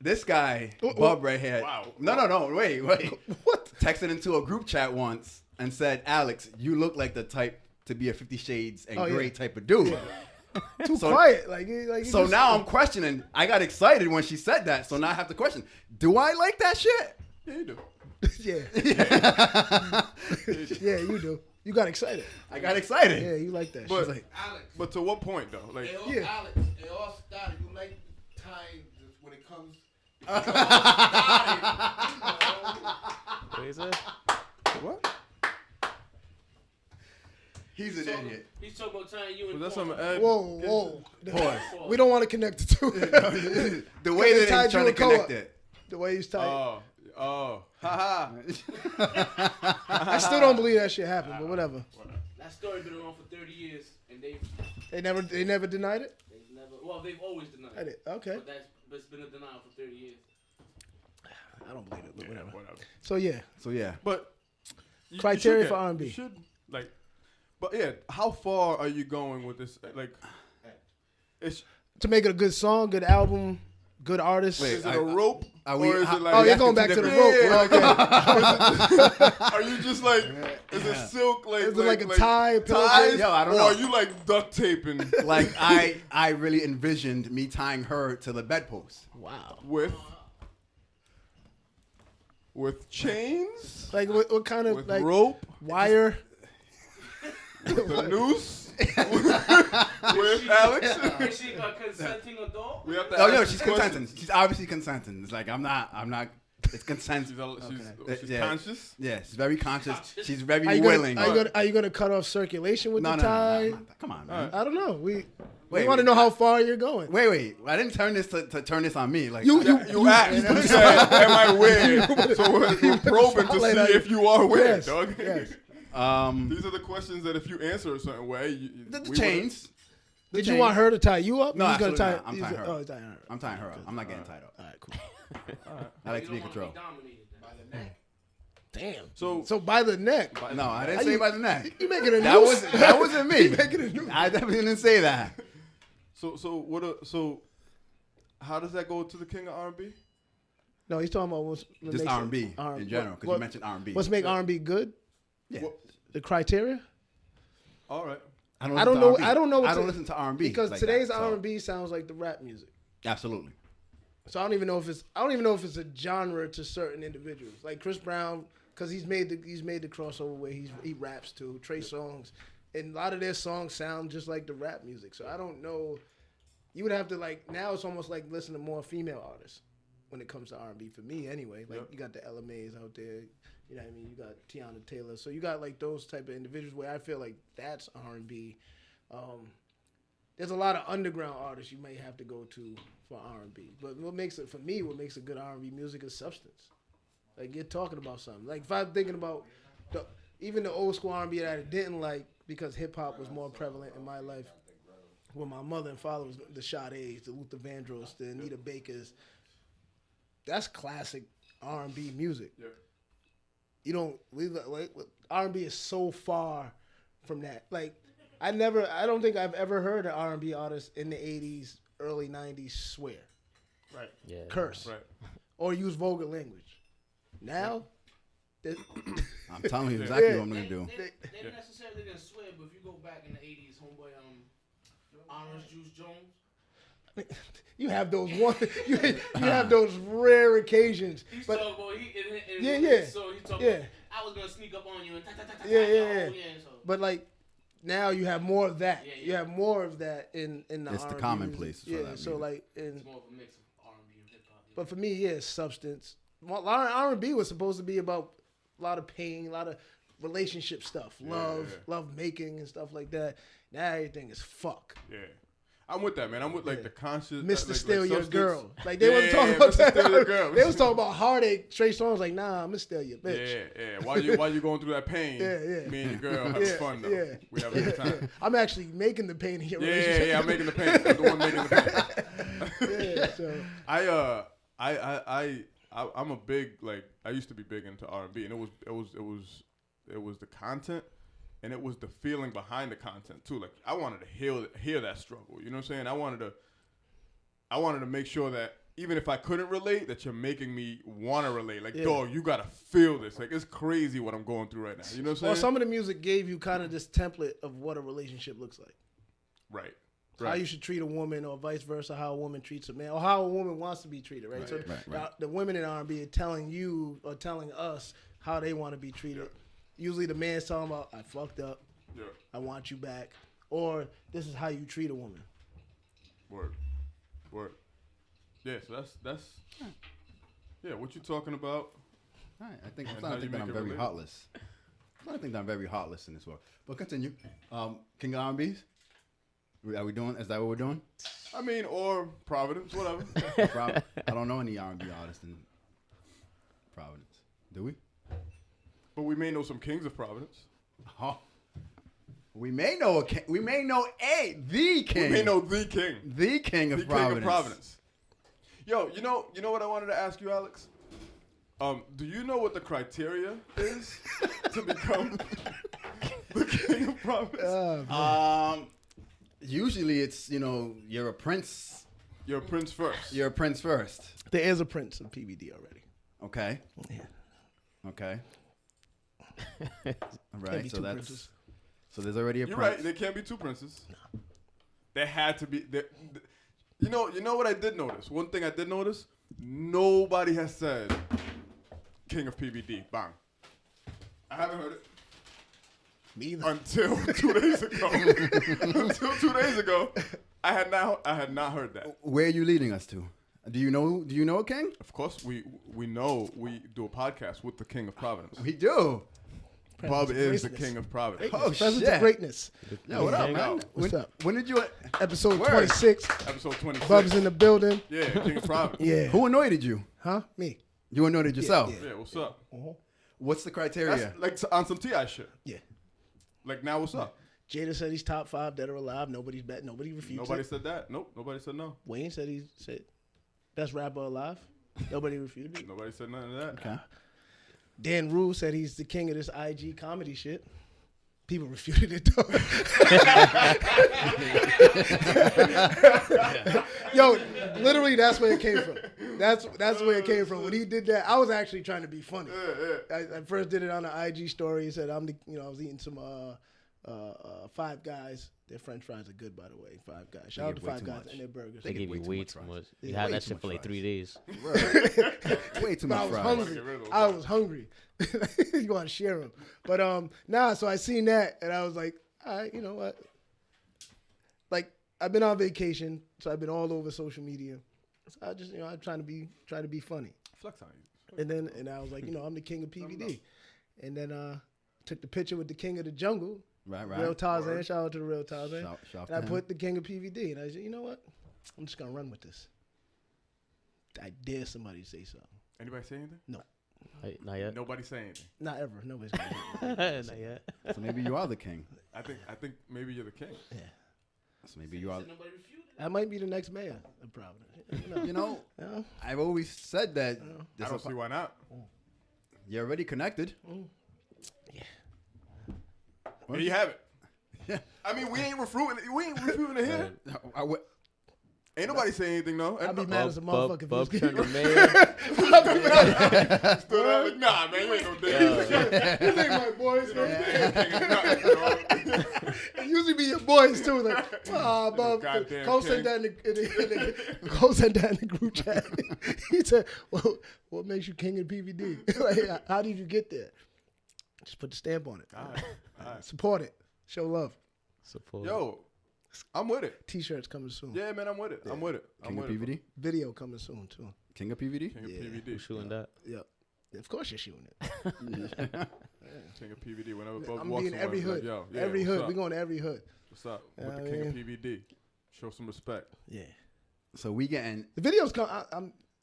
This guy, Bub right here. Wow. No, wait. What? Texted into a group chat once and said, Alex, you look like the type to be a 50 Shades and Grey type of dude. Too quiet. Like So just- now I'm questioning. I got excited when she said that, so now I have to question. Do I like that shit? Yeah, you do. Yeah, you do. You got excited. I got excited. Yeah, you like that. But, shit. like, Alex, but to what point though? Like, Alex, it all started. You like time when it comes. What is it? what? he's an idiot. He's talking about tying you in. Was that corner. something? Ed? Whoa. Pause. We don't want to connect the two. The way that tied he's trying you to a connect co-op. it. The way he's tight. Oh, haha. I still don't believe that shit happened, but whatever. That story been around for 30 years, and they've They never denied it? never. Well, they've always denied I did. it. Okay. But it's been a denial for 30 years. I don't believe it, but whatever. Whatever. So yeah. So yeah. But Criteria should for get- R&B. you should like, but yeah, how far are you going with this? Like, it's To make it a good song, good album, good artist. Wait, is it a rope are we- or is how- it like? Oh, you're asking going two back to the different- rope. Yeah, Okay. Are you just like, is it silk? Like, Is it like a tie, ties? Yo, I don't or know. are you like duct taping Like I really envisioned me tying her to the bedpost. Wow. with chains, Like what kind of with like rope, wire? with a noose, with Alex? Is she a consenting adult? We have to Oh, ask no, these she's questions. consenting. She's obviously consenting. It's like I'm not. It's consent. She's Yeah. conscious. Yeah, she's very conscious. She's very Are you willing. gonna cut off circulation with No, the no, tie? no. Come on, man. I don't know. We Wait, want to wait. know how far you're going. Wait. I didn't turn this to turn this on me. Like You asked. You said, "Am I weird?" So we're probing to Spotlight on see you. if you are weird, Yes, dog. yes. These are the questions that if you answer a certain way, The we chains. The Did you chains. want her to tie you up? No, He's gonna absolutely tie. not. I'm he's tying gonna- her. Oh, he's tying her. I'm tying her up. I'm not getting tied up. All right, cool. I like to be You in don't wanna control. dominated then. By the neck. Damn. So- So by the neck. No, I didn't How say you- by the neck. You making a That noose? wasn't me. making a noose. I definitely didn't say that. So how does that go to the king of R&B? No, he's talking about what's what Just makes it- R&B in general, because you mentioned R&B. What's make R&B good? Yeah. The criteria? All right. I don't know. I don't know. I don't listen to R&B because like today's that, so- R&B sounds like the rap music. Absolutely. So I don't even know if it's a genre to certain individuals. Like Chris Brown, because he's made the crossover where he raps too. Trey Songz, and a lot of their songs sound just like the rap music. So I don't know. You would have to now it's almost like listen to more female artists when it comes to R&B for me anyway. Like you got the Ella Mays out there, you know what I mean? You got Tiana Taylor. So you got like those type of individuals where I feel like that's R&B. There's a lot of underground artists you may have to go to for R&B. But what makes it a good R&B music is substance. Like you're talking about something. Like if I'm thinking about even the old school R&B that I didn't like because hip hop was more prevalent in my life. When my mother and father was the Sade's, the Luther Vandross, the Anita Bakers. That's classic R&B music. Yeah. You don't R&B is so far from that. Like I don't think I've ever heard an R&B artist in the 80s, early 90s swear. Right. Yeah. Curse. Right. Or use vulgar language. Now, I'm telling you exactly what I'm gonna do. They necessarily didn't swear, but if you go back in the 80s, homeboy, Orange Juice Jones. you have those you have those rare occasions. He's But talking about Yeah. So he talking Yeah. about, I was gonna sneak up on you and Yeah. So. But like now you have more of that. Yeah. You have more of that in the It's the R&B commonplace music. for that So music. like It's more of a mix of R&B and hip hop. Yeah. but for me, yeah, it's substance. R&B was supposed to be about a lot of pain, a lot of relationship stuff, love making and stuff like that. Now everything is fuck. Yeah. I'm with that, man. I'm with the conscious. Mr. Steal Your substance. Girl. Like they wasn't talking Yeah, about Mr. that. Steal Your Girl. They was talking about heartache. Trey Songz like, nah, I'm gonna steal your bitch. Yeah. While you going through that pain, Yeah. me and your girl having fun though. Yeah. We having a good time. I'm actually making the pain in your relationship. Yeah. I'm making the pain. I'm the one making the pain. Yeah, so I'm a big I used to be big into R&B, and it was the content, and it was the feeling behind the content too. Like I wanted to hear that struggle. You know what I'm saying? I wanted to make sure that even if I couldn't relate, that you're making me want to relate. Like, dog, you gotta feel this. Like it's crazy what I'm going through right now. You know what I'm saying? Well, some of the music gave you kind of this template of what a relationship looks like. Right. How you should treat a woman, or vice versa, how a woman treats a man, or how a woman wants to be treated, right? So the women in R&B are telling you or telling us how they want to be treated. Usually the man's talking about, I fucked up, I want you back, or this is how you treat a woman. Word. Yeah, so that's what you talking about? All right, I think I'm And starting how to think you that I'm make it very relatable. heartless. I'm starting to think that I'm very heartless in this world. But continue. King of R&B's? Are we doing? Is that what we're doing? I mean, or Providence, whatever. I don't know any R&B artists in Providence. Do we? But we may know some kings of Providence. Oh. We may know the king. We may know the king. The king of The Providence. king of Providence. Yo, you know what I wanted to ask you, Alex? Do you know what the criteria is to become the king of Providence? Usually it's, you're a prince. You're a prince first. You're a prince first. There is a prince in PVD already. Okay. Yeah. Okay. All Can't right. be So two that's princes. so there's already a You're prince. right. There can't be two princes. No. There had to be. You know what I did notice? One thing I did notice. Nobody has said king of PVD. Bang. I haven't heard it. Me either. Until 2 days ago. Until 2 days ago, I had not heard that. Where are you leading us to? Do you know a king? Of course, we know we do a podcast with the king of Providence. We do. Bub is the Greatness. king of Providence. Oh Presence shit! of greatness. Yo, what up, man? What's up? When did you? Episode Word. 26. Episode 26. Bub's in the building. Yeah, king of Providence. Yeah. Who anointed you? Huh? Me. You anointed yourself. yeah. Yeah, what's up? What's the criteria? That's like on some T.I. shit. Yeah. Like now, what's up? Jada said he's top 5 dead or alive. Nobody's bet. Nobody refused Nobody it. said that. Nope. Nobody said no. Wayne said best rapper alive. Nobody refuted it. Nobody said none of that. Okay. Dan Rule said he's the king of this IG comedy shit. People refuted it though. Yo, literally, that's where it came from. That's where it came from. When he did that, I was actually trying to be funny. I first did it on the IG story. He said, I was eating some Five Guys. Their French fries are good, by the way. Five Guys. Shout out to give way Five too Guys much. and their burgers. They give you way too much. You had Way that too shit for much like fries. 3 days. Way too But much I was fries. hungry. Get rid of those I guys. was hungry. You want to share them. But so I seen that and I was like, all right, you know what? Like, I've been on vacation, so I've been all over social media. So I just, I'm trying to be funny. Flex on you. And I was like, I'm the king of PVD. And then took the picture with the king of the jungle. Right. Real Tarzan. Shout out to the real Tarzan. Shout And I to put the king of PVD. And I said, you know what? I'm just going to run with this. I dare somebody to say something. Anybody say anything? No. Hey, not yet. Nobody say anything. Not ever. Nobody's going to. Not yet. So maybe you are the king. I think maybe you're the king. Yeah. So maybe you are. Nobody refuted it. I might be the next mayor of Providence. You know, Yeah. I've always said that I this don't see why not. you're already connected. There you have it. Yeah. I mean, we ain't refuting it here. Ain't nobody say anything though. I'd be mad as a motherfucker if Bub you was turned getting the mayor. Stood out like, nah, man, you ain't no damn. This ain't my boys, man. Nothing, It usually be your boys too. Like, Bob, goddamn go send that go send that in the group chat. He said, well, what makes you king of PVD? Like, how did you get there? Just put the stamp on it. All right. Support it. Show love. Support. Yo, I'm with it. T-shirts coming soon. Yeah, man, I'm with it. I'm with it. King of PVD. Video coming soon too. King of PVD. King of Yeah. PVD. Who's shooting that? Yep. Of course you're shooting it. King of PVD. Whenever Bub I'm walks being every somewhere, hood. it's like, yo, Every what's hood. up? We're going to every hood. What's up? Yeah, With the I King of mean- PVD. Show some respect. Yeah. So we getting. The videos come.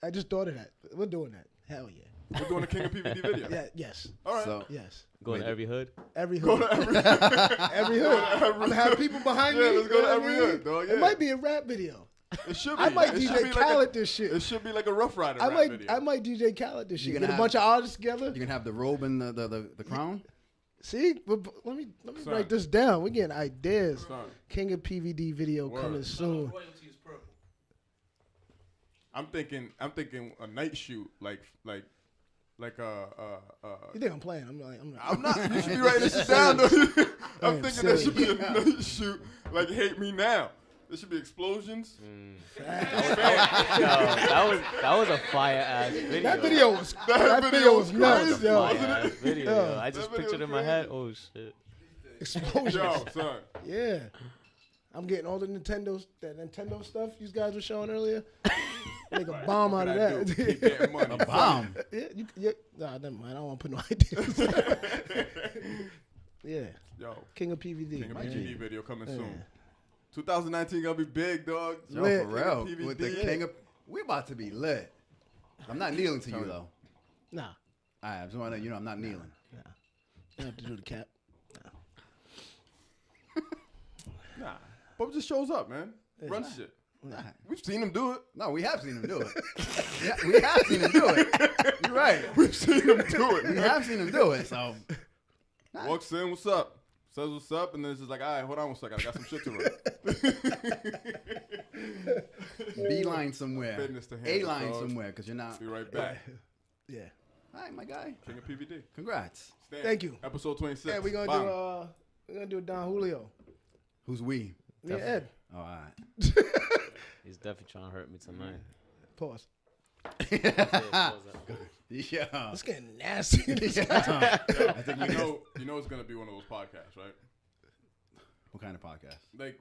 I just thought of that. We're doing that. Hell yeah. We're doing a King of PVD video. Yeah. Yes. All right. So Yes. Going to every hood? Every hood. Every hood. I'm gonna have people behind me. Yeah, let's go you to know every what I mean? hood, dog. It Yeah. might be a rap video. It should be. I might It should DJ be Khaled this shit. It should be like a Rough Rider I rap might video. I might DJ Khaled this shit. You're Get gonna a bunch of artists together. You're gonna have the robe and the crown. See, but let me Son. write this down. We're getting ideas. Son. King of PVD video Word. coming soon. Royalty is purple. I'm thinking a night shoot like You think I'm playing? I'm not. You should be writing this shit down, though. I'm Damn, thinking that silly. should be a night shoot like Hate Me Now. There should be explosions. Yo, that was a fire ass video. That video was That video was nuts, crazy. yo. Fire ass video. Yo. Yo. I just That video pictured in was my head. crazy. Oh shit. Explosions. Yo, son. Yeah. I'm getting all the Nintendo stuff you guys were showing earlier. Make a bomb out of What I do? Keep that. getting money. Bomb. Nah, never mind. I don't want to put no ideas. Yeah. Yo, King of PVD. King of my PVD G. video coming Yeah. soon. 2019 gonna be big, dog. Yo, Lit. for real. PVD. With the king of. We about to be lit. I'm not kneeling to you though. Nah. I just want to, I'm not kneeling. You don't have to do the cap. Nah, Bub just shows up, man. Run shit. We've seen him do it. No, we have seen him do it. Yeah, we have seen him do it. You're right. We've seen him do it. We have seen him do it. So Walks in, what's up? Says what's up, and then it's just like, all right, hold on one second. I got some shit to run. beeline somewhere. Business to handle, A line dog. somewhere, because you're not. Be right back. Yeah. All right, my guy. King of PVD. Congrats. Stan, Thank you. Episode 26. Yeah, we're gonna do a Don Julio. Who's we? Me and Ed. Oh, all right. He's definitely trying to hurt me tonight. Pause. Yeah. It's getting nasty. Yeah. I think You know it's gonna be one of those podcasts, right? What kind of podcast? Like.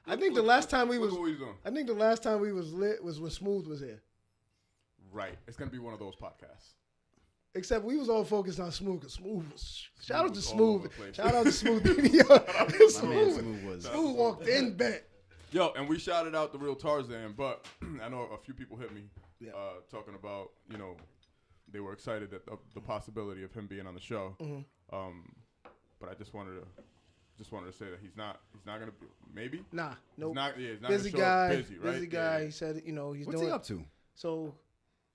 I think the last time we look was- what he's doing. I think the last time we was lit was when Smooth was here. Right. It's gonna be one of those podcasts. Except we was all focused on Smooth. Cause Smooth was, shout out to was all Smooth. over the place. Shout out to Smooth. My man Smooth. Smooth was. Smooth walked in bent. Yo, and we shouted out the real Tarzan, but I know a few people hit me Yeah. talking about, they were excited at the possibility of him being on the show. But I just wanted to say that he's not gonna be, maybe. Nah, nope. He's not, he's not Busy gonna show up guy. busy, right? Busy guy. He said, you know, he's What's doing. he up to? So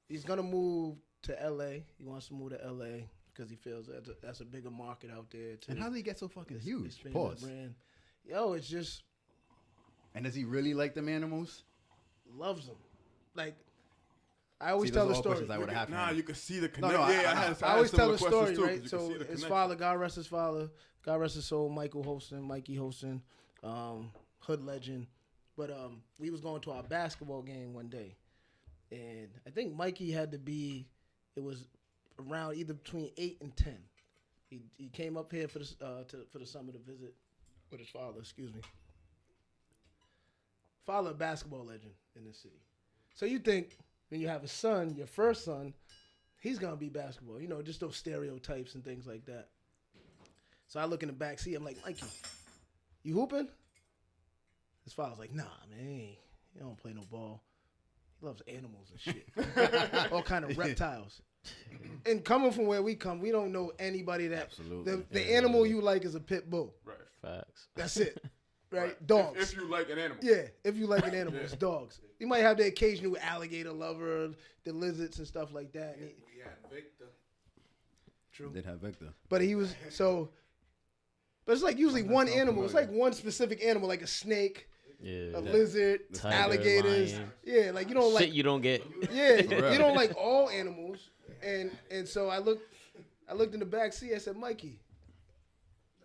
he's gonna move to L.A. He wants to move to L.A. because he feels that's a bigger market out there. And how did he get so fucking huge? expand Pause. his brand. Yo, it's just And does he really like them animals? loves them. Like I always See, tell those the are all story. questions I would have. Nah, you can see the No, connection. no, I always tell the similar story, questions, too, 'cause right? you can So see the his connection. father, God rest his father, God rest his soul, Mikey Holston, hood legend. But we was going to our basketball game one day, and I think Mikey had to be. It was around either between 8 and 10. He came up here for the summer to visit with his father. Excuse me. Father, a basketball legend in this city. So you think when you have a son, your first son, he's gonna be basketball. You know, just those stereotypes and things like that. So I look in the back seat. I'm like, Mikey, you hooping? His father's like, nah, man, he don't play no ball. He loves animals and shit, all kind of reptiles. And coming from where we come, we don't know anybody that Absolutely. the animal you like is a pit bull. Right. Facts. That's it. Right? Dogs. If you like an animal. Yeah, if you like an animal, it's dogs. You might have the occasional alligator lover, the lizards and stuff like that. And We had Victor. true. Did have Victor. But he was but it's like usually one animal. It's like one specific animal, like a snake, Yeah. a lizard, Tiger, alligators. lion. Yeah, like you don't like Shit you don't get. yeah, you don't like all animals. And so I looked in the back seat. I said, Mikey,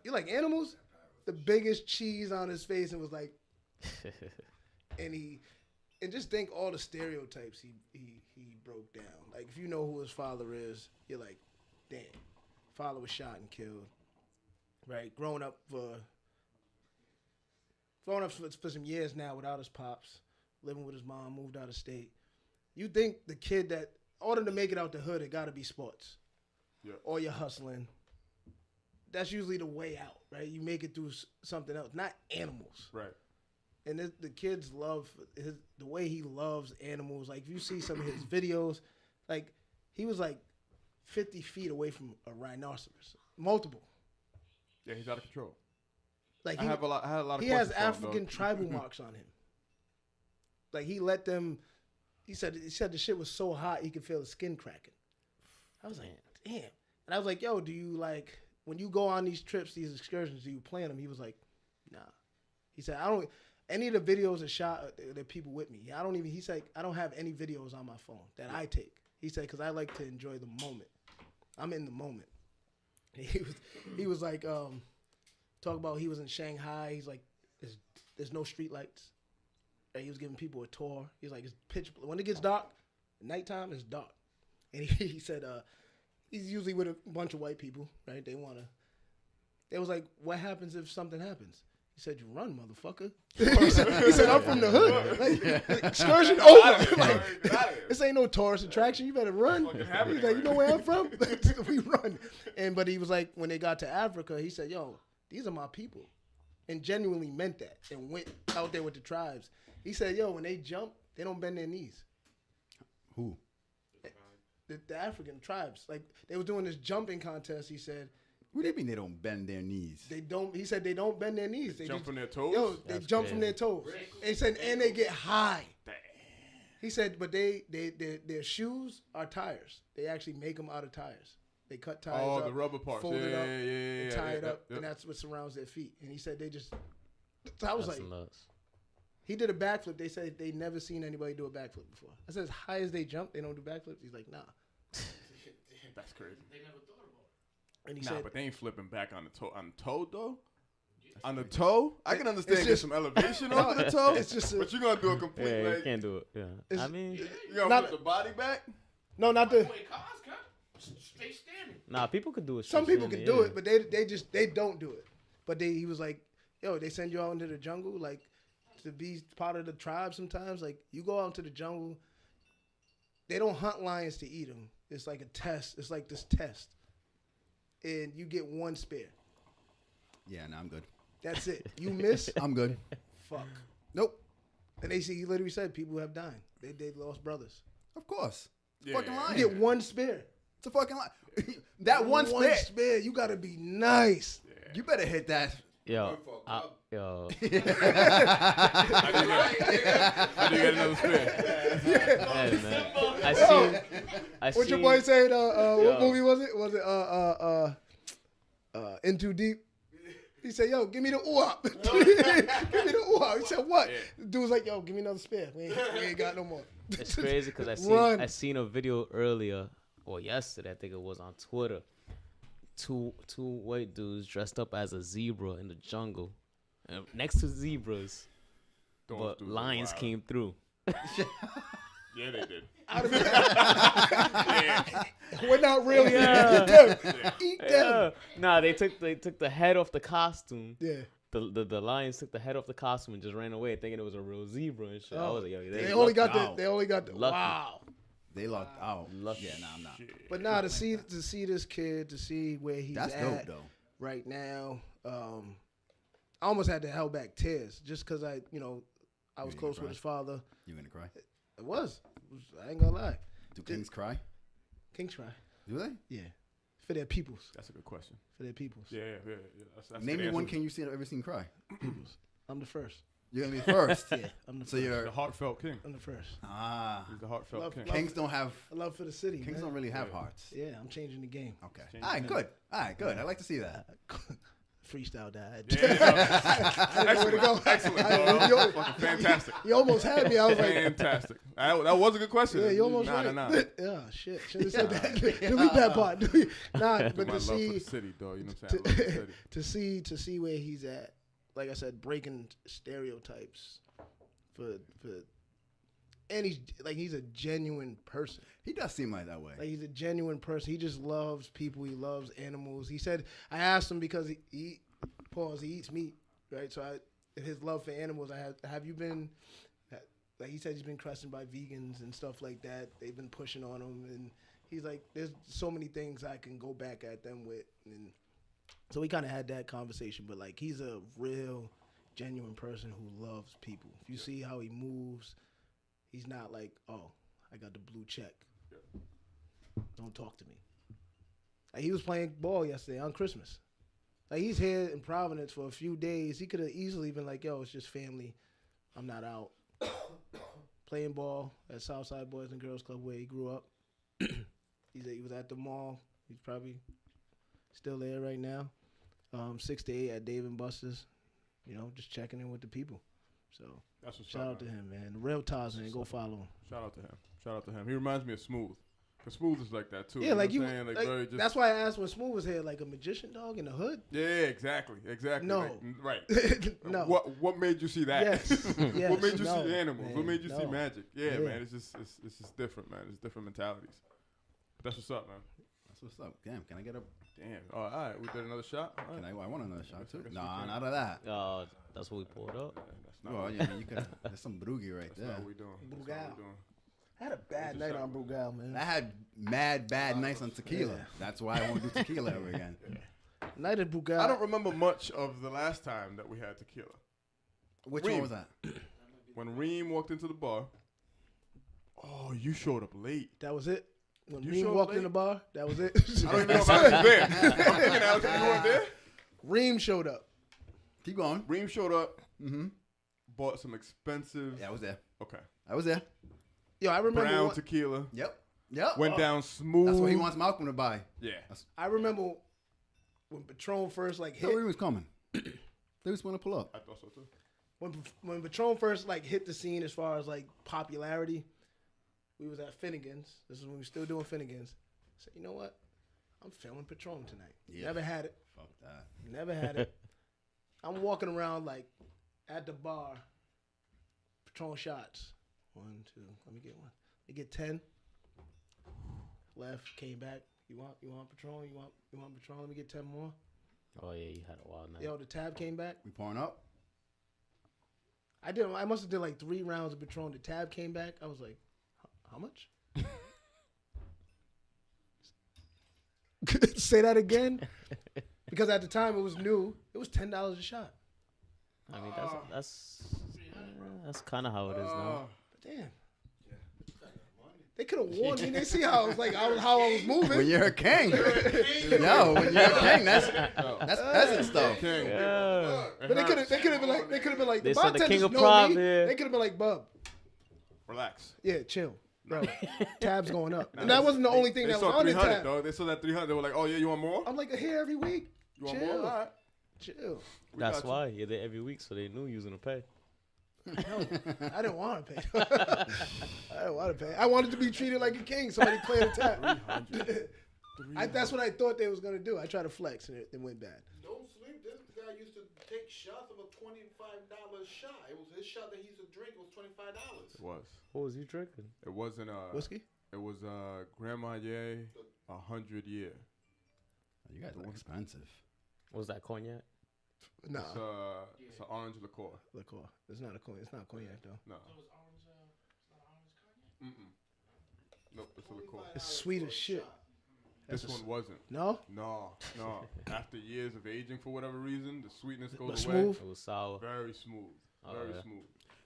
you like animals? The biggest cheese on his face and was like, and just think all the stereotypes he broke down. Like if you know who his father is, you're like, damn, father was shot and killed. Right, growing up for some years now without his pops, living with his mom, moved out of state. You think the kid that, in order to make it out the hood, it got to be sports. Yeah. Or you're hustling. That's usually the way out, right? You make it through something else, not animals. Right. And the kids love the way he loves animals. Like, if you see some of his videos, like, he was like 50 feet away from a rhinoceros. Multiple. Yeah, he's out of control. Like I had a lot of he questions has for him, African dog. tribal marks on him. Like he let them. He said the shit was so hot he could feel the skin cracking. I was like, damn. And I was like, yo, do you like when you go on these trips, these excursions, do you plan them? He was like, nah. He said, I don't. Any of the videos are shot. There are people with me. I don't even. He's like, I don't have any videos on my phone that I take. He said, because I like to enjoy the moment. I'm in the moment. He was like, talk about he was in Shanghai. He's like, there's no street lights. And he was giving people a tour. He's like, it's pitch. When it gets dark, at nighttime it's dark. And he said, he's usually with a bunch of white people, right? They was like, what happens if something happens? He said, you run, motherfucker. he said, I'm from the hood. Like, excursion over. Like, this ain't no tourist attraction. You better run. He's like, you know where I'm from? We run. But he was like, when they got to Africa, he said, yo, these are my people. And genuinely meant that and went out there with the tribes. He said, yo, when they jump, they don't bend their knees. Who? The African tribes. Like, they were doing this jumping contest, he said. What do you mean they don't bend their knees? They don't. He said they don't bend their knees. They Jump just, from their toes? Yo, they That's jump from their crazy. toes. And he said, and they get high. He said, but their shoes are tires. They actually make them out of tires. They cut tires Oh, up, the rubber parts. fold it Yeah, up, yeah, yeah, and yeah, tie it yeah, up, yeah. and that's what surrounds their feet. And he said they just. So I was That's like, nuts. he did a backflip. They said they never seen anybody do a backflip before. I said, as high as they jump, they don't do backflips. He's like, nah. That's crazy. They never thought about it. And he Nah, said, but they ain't flipping back on the toe. On the toe, though? On the toe? I can understand just- get some elevation over the toe. it's just but you're going to do a complete, Yeah, you like, can't do it. Yeah. It's- I mean, you going to Not- flip the body back? no, not the. Wait, cars, cut. Stay standing. nah, people could do it. Some people standing, can do yeah. it, but they don't do it. But he was like, yo, they send you out into the jungle, like, to be part of the tribe sometimes. Like, you go out into the jungle, they don't hunt lions to eat them. It's like a test. It's like this test. And you get one spear. Yeah, no, I'm good. That's it. You miss, I'm good. fuck. Nope. And he literally said people have died. They lost brothers. Of course. Yeah. Fucking You lying. get one spear. It's a fucking lie. That one spit. spit, you gotta be nice. You better hit that. Yo, yo. How do you get another spin? Hey, man. I What seen. your boy saying? What Yo. movie was it? Was it In Too Deep? He said, "Yo, give me the ooh-up." Give me the ooh-up. He said, "What?" The dude was like, "Yo, give me another spin. We ain't got no more." It's crazy because I seen a video earlier or yesterday. I think it was on Twitter. Two white dudes dressed up as a zebra in the jungle, and next to zebras, but lions came through. Yeah, they did. We're not really. Yeah. Eat them. Eat them. Yeah. Nah, they took the head off the costume. Yeah. The lions took the head off the costume and just ran away, thinking it was a real zebra and shit. I was like, yo, They only got out. They only got the. Lucky. Wow. They locked out. Lucky. Yeah, nah, I'm not. But now to see this kid, to see where he's That's at dope, though. right now, I almost had to hold back tears just because I was You close gonna with his father. You gonna cry? It was. I ain't gonna lie. Do kings cry? Kings cry. Do they? Yeah. For their peoples. That's a good question. For their peoples. Yeah. That's Name a me good one answer. king you've ever seen cry. I'm the first. You're gonna be first. Yeah. I'm the So first. you're The heartfelt king. I'm the first. He's the heartfelt Love- king. love- kings don't have. I love for the city. Kings man. don't really have hearts. Yeah, I'm changing the game. Okay. All right. Good. All right. Good. I like to see that. Freestyle died. Excellent. Excellent. dog. Fucking fantastic. You almost had me. I was like, Fantastic. That was a good question. yeah, you almost nah, right. Nah. Yeah, shit. Should have said that. Delete that part. Nah, but My to love for see the city, dog. You know what I'm saying? I love the city. to see where he's at, like I said, breaking stereotypes and he's a genuine person. He does seem like that way. Like he's a genuine person. He just loves people. He loves animals. He said, I asked him because he eats meat, right? So his love for animals. Have you been? Like he said, he's been questioned by vegans and stuff like that. They've been pushing on him, and he's like, there's so many things I can go back at them with, and so we kind of had that conversation. But like, he's a real, genuine person who loves people. If you see how he moves, he's not like, oh, I got the blue check. Don't talk to me. Like he was playing ball yesterday on Christmas. Like he's here in Providence for a few days. He could have easily been like, yo, it's just family. I'm not out. Playing ball at Southside Boys and Girls Club where he grew up. He was at the mall. He's probably still there right now. 6 to 8 at Dave and Buster's. Just checking in with the people. So That's what's shout up, out to man. him, man. The real Tarzan, go follow him. Shout out to him. He reminds me of Smooth. Cause Smooth is like that too. Yeah, like know you. what I'm saying? Like, very just, that's why I asked when Smooth was here, like a magician dog in the hood. Yeah, exactly. No. Like, right. No. What made you see that? Yes. Yes. What made you No, see animals? man, What made you see no. magic? Yeah, Yeah. man. It's just different, man. It's different mentalities. But that's what's up, man. That's what's up. Damn. Can I get a? Damn. All right. We did another shot. All right. I want another shot too. guess we Nah, can. not of that. That's what we pulled up. That's not Well, what, yeah, you could. There's some broogie right that's there. not what we doing. That's not what Brugal. we doing. I had a bad night on Brugal, man. I had bad nights on tequila. Yeah. That's why I won't do tequila ever again. Night at Brugal. I don't remember much of the last time that we had tequila. Which Reem. one was that? When Reem walked into the bar. Oh, you showed up late. That was it. When You Reem showed walked late? in the bar, that was it. I don't even know if I was there. I'm thinking, Alex, you weren't there. Reem showed up. Keep going. Reem showed up. Mm-hmm. Bought some expensive. Yeah, I was there. Okay. I was there. Yo, I remember. Brown one- tequila. Yep. Went down smooth. That's what he wants Malcolm to buy. Yeah. I remember when Patron first Yo, hit. he was coming. They was going to pull up. I thought so too. When Patron first hit the scene as far as popularity, we was at Finnegan's. This is when we were still doing Finnegan's. I said, you know what? I'm filming Patron tonight. Yeah. Never had it. Fuck that. Never had it. I'm walking around at the bar. Patron shots. 1, 2. Let me get one. Let me get 10. Left. Came back. You want Patron? You want Patron? Let me get 10 more. Oh yeah, you had a wild night. Yo, the tab came back. We pouring up? I must have did 3 rounds of Patron. The tab came back. I was like, how much? Say that again. Because at the time it was new. It was $10 a shot. I mean, that's kind of how it is now. But damn. They could have warned me. They see how I was moving. When you're a king, yo, when you're a king, that's peasant stuff. King. Yeah. But they could have been like They the said the king bartenders of know prop me. here. They could have been like, Bub, Relax. yeah, chill, bro. Tabs going up, and that wasn't the only thing They that was saw on the 300, tab. dog. They saw that 300. They were like, oh, yeah, you want more? I'm like here every week. You want chill. more? All right. Chill. That's got you. why you're there every week, so they knew you was gonna pay. No, I didn't want to pay. I didn't want to pay. I wanted to be treated like a king. Somebody clear the tab. That's what I thought they was gonna do. I tried to flex and it went bad. Don't sleep. This guy used to take shots of a $25 shot. It was his shot that he used to drink. It was $25. It was. What was you drinking? It wasn't Whiskey? It was Grand Marnier 100 year. You guys are expensive. What was that cognac? Nah, It's an orange liqueur. liqueur. It's not a cognac. It's not cognac though. No. So it's orange. It's not orange cognac. Nope, it's a liqueur. It's sweet as shit. This one wasn't. No, No. After years of aging, for whatever reason, the sweetness goes but away. smooth. It was sour. Very smooth. Very yeah. smooth.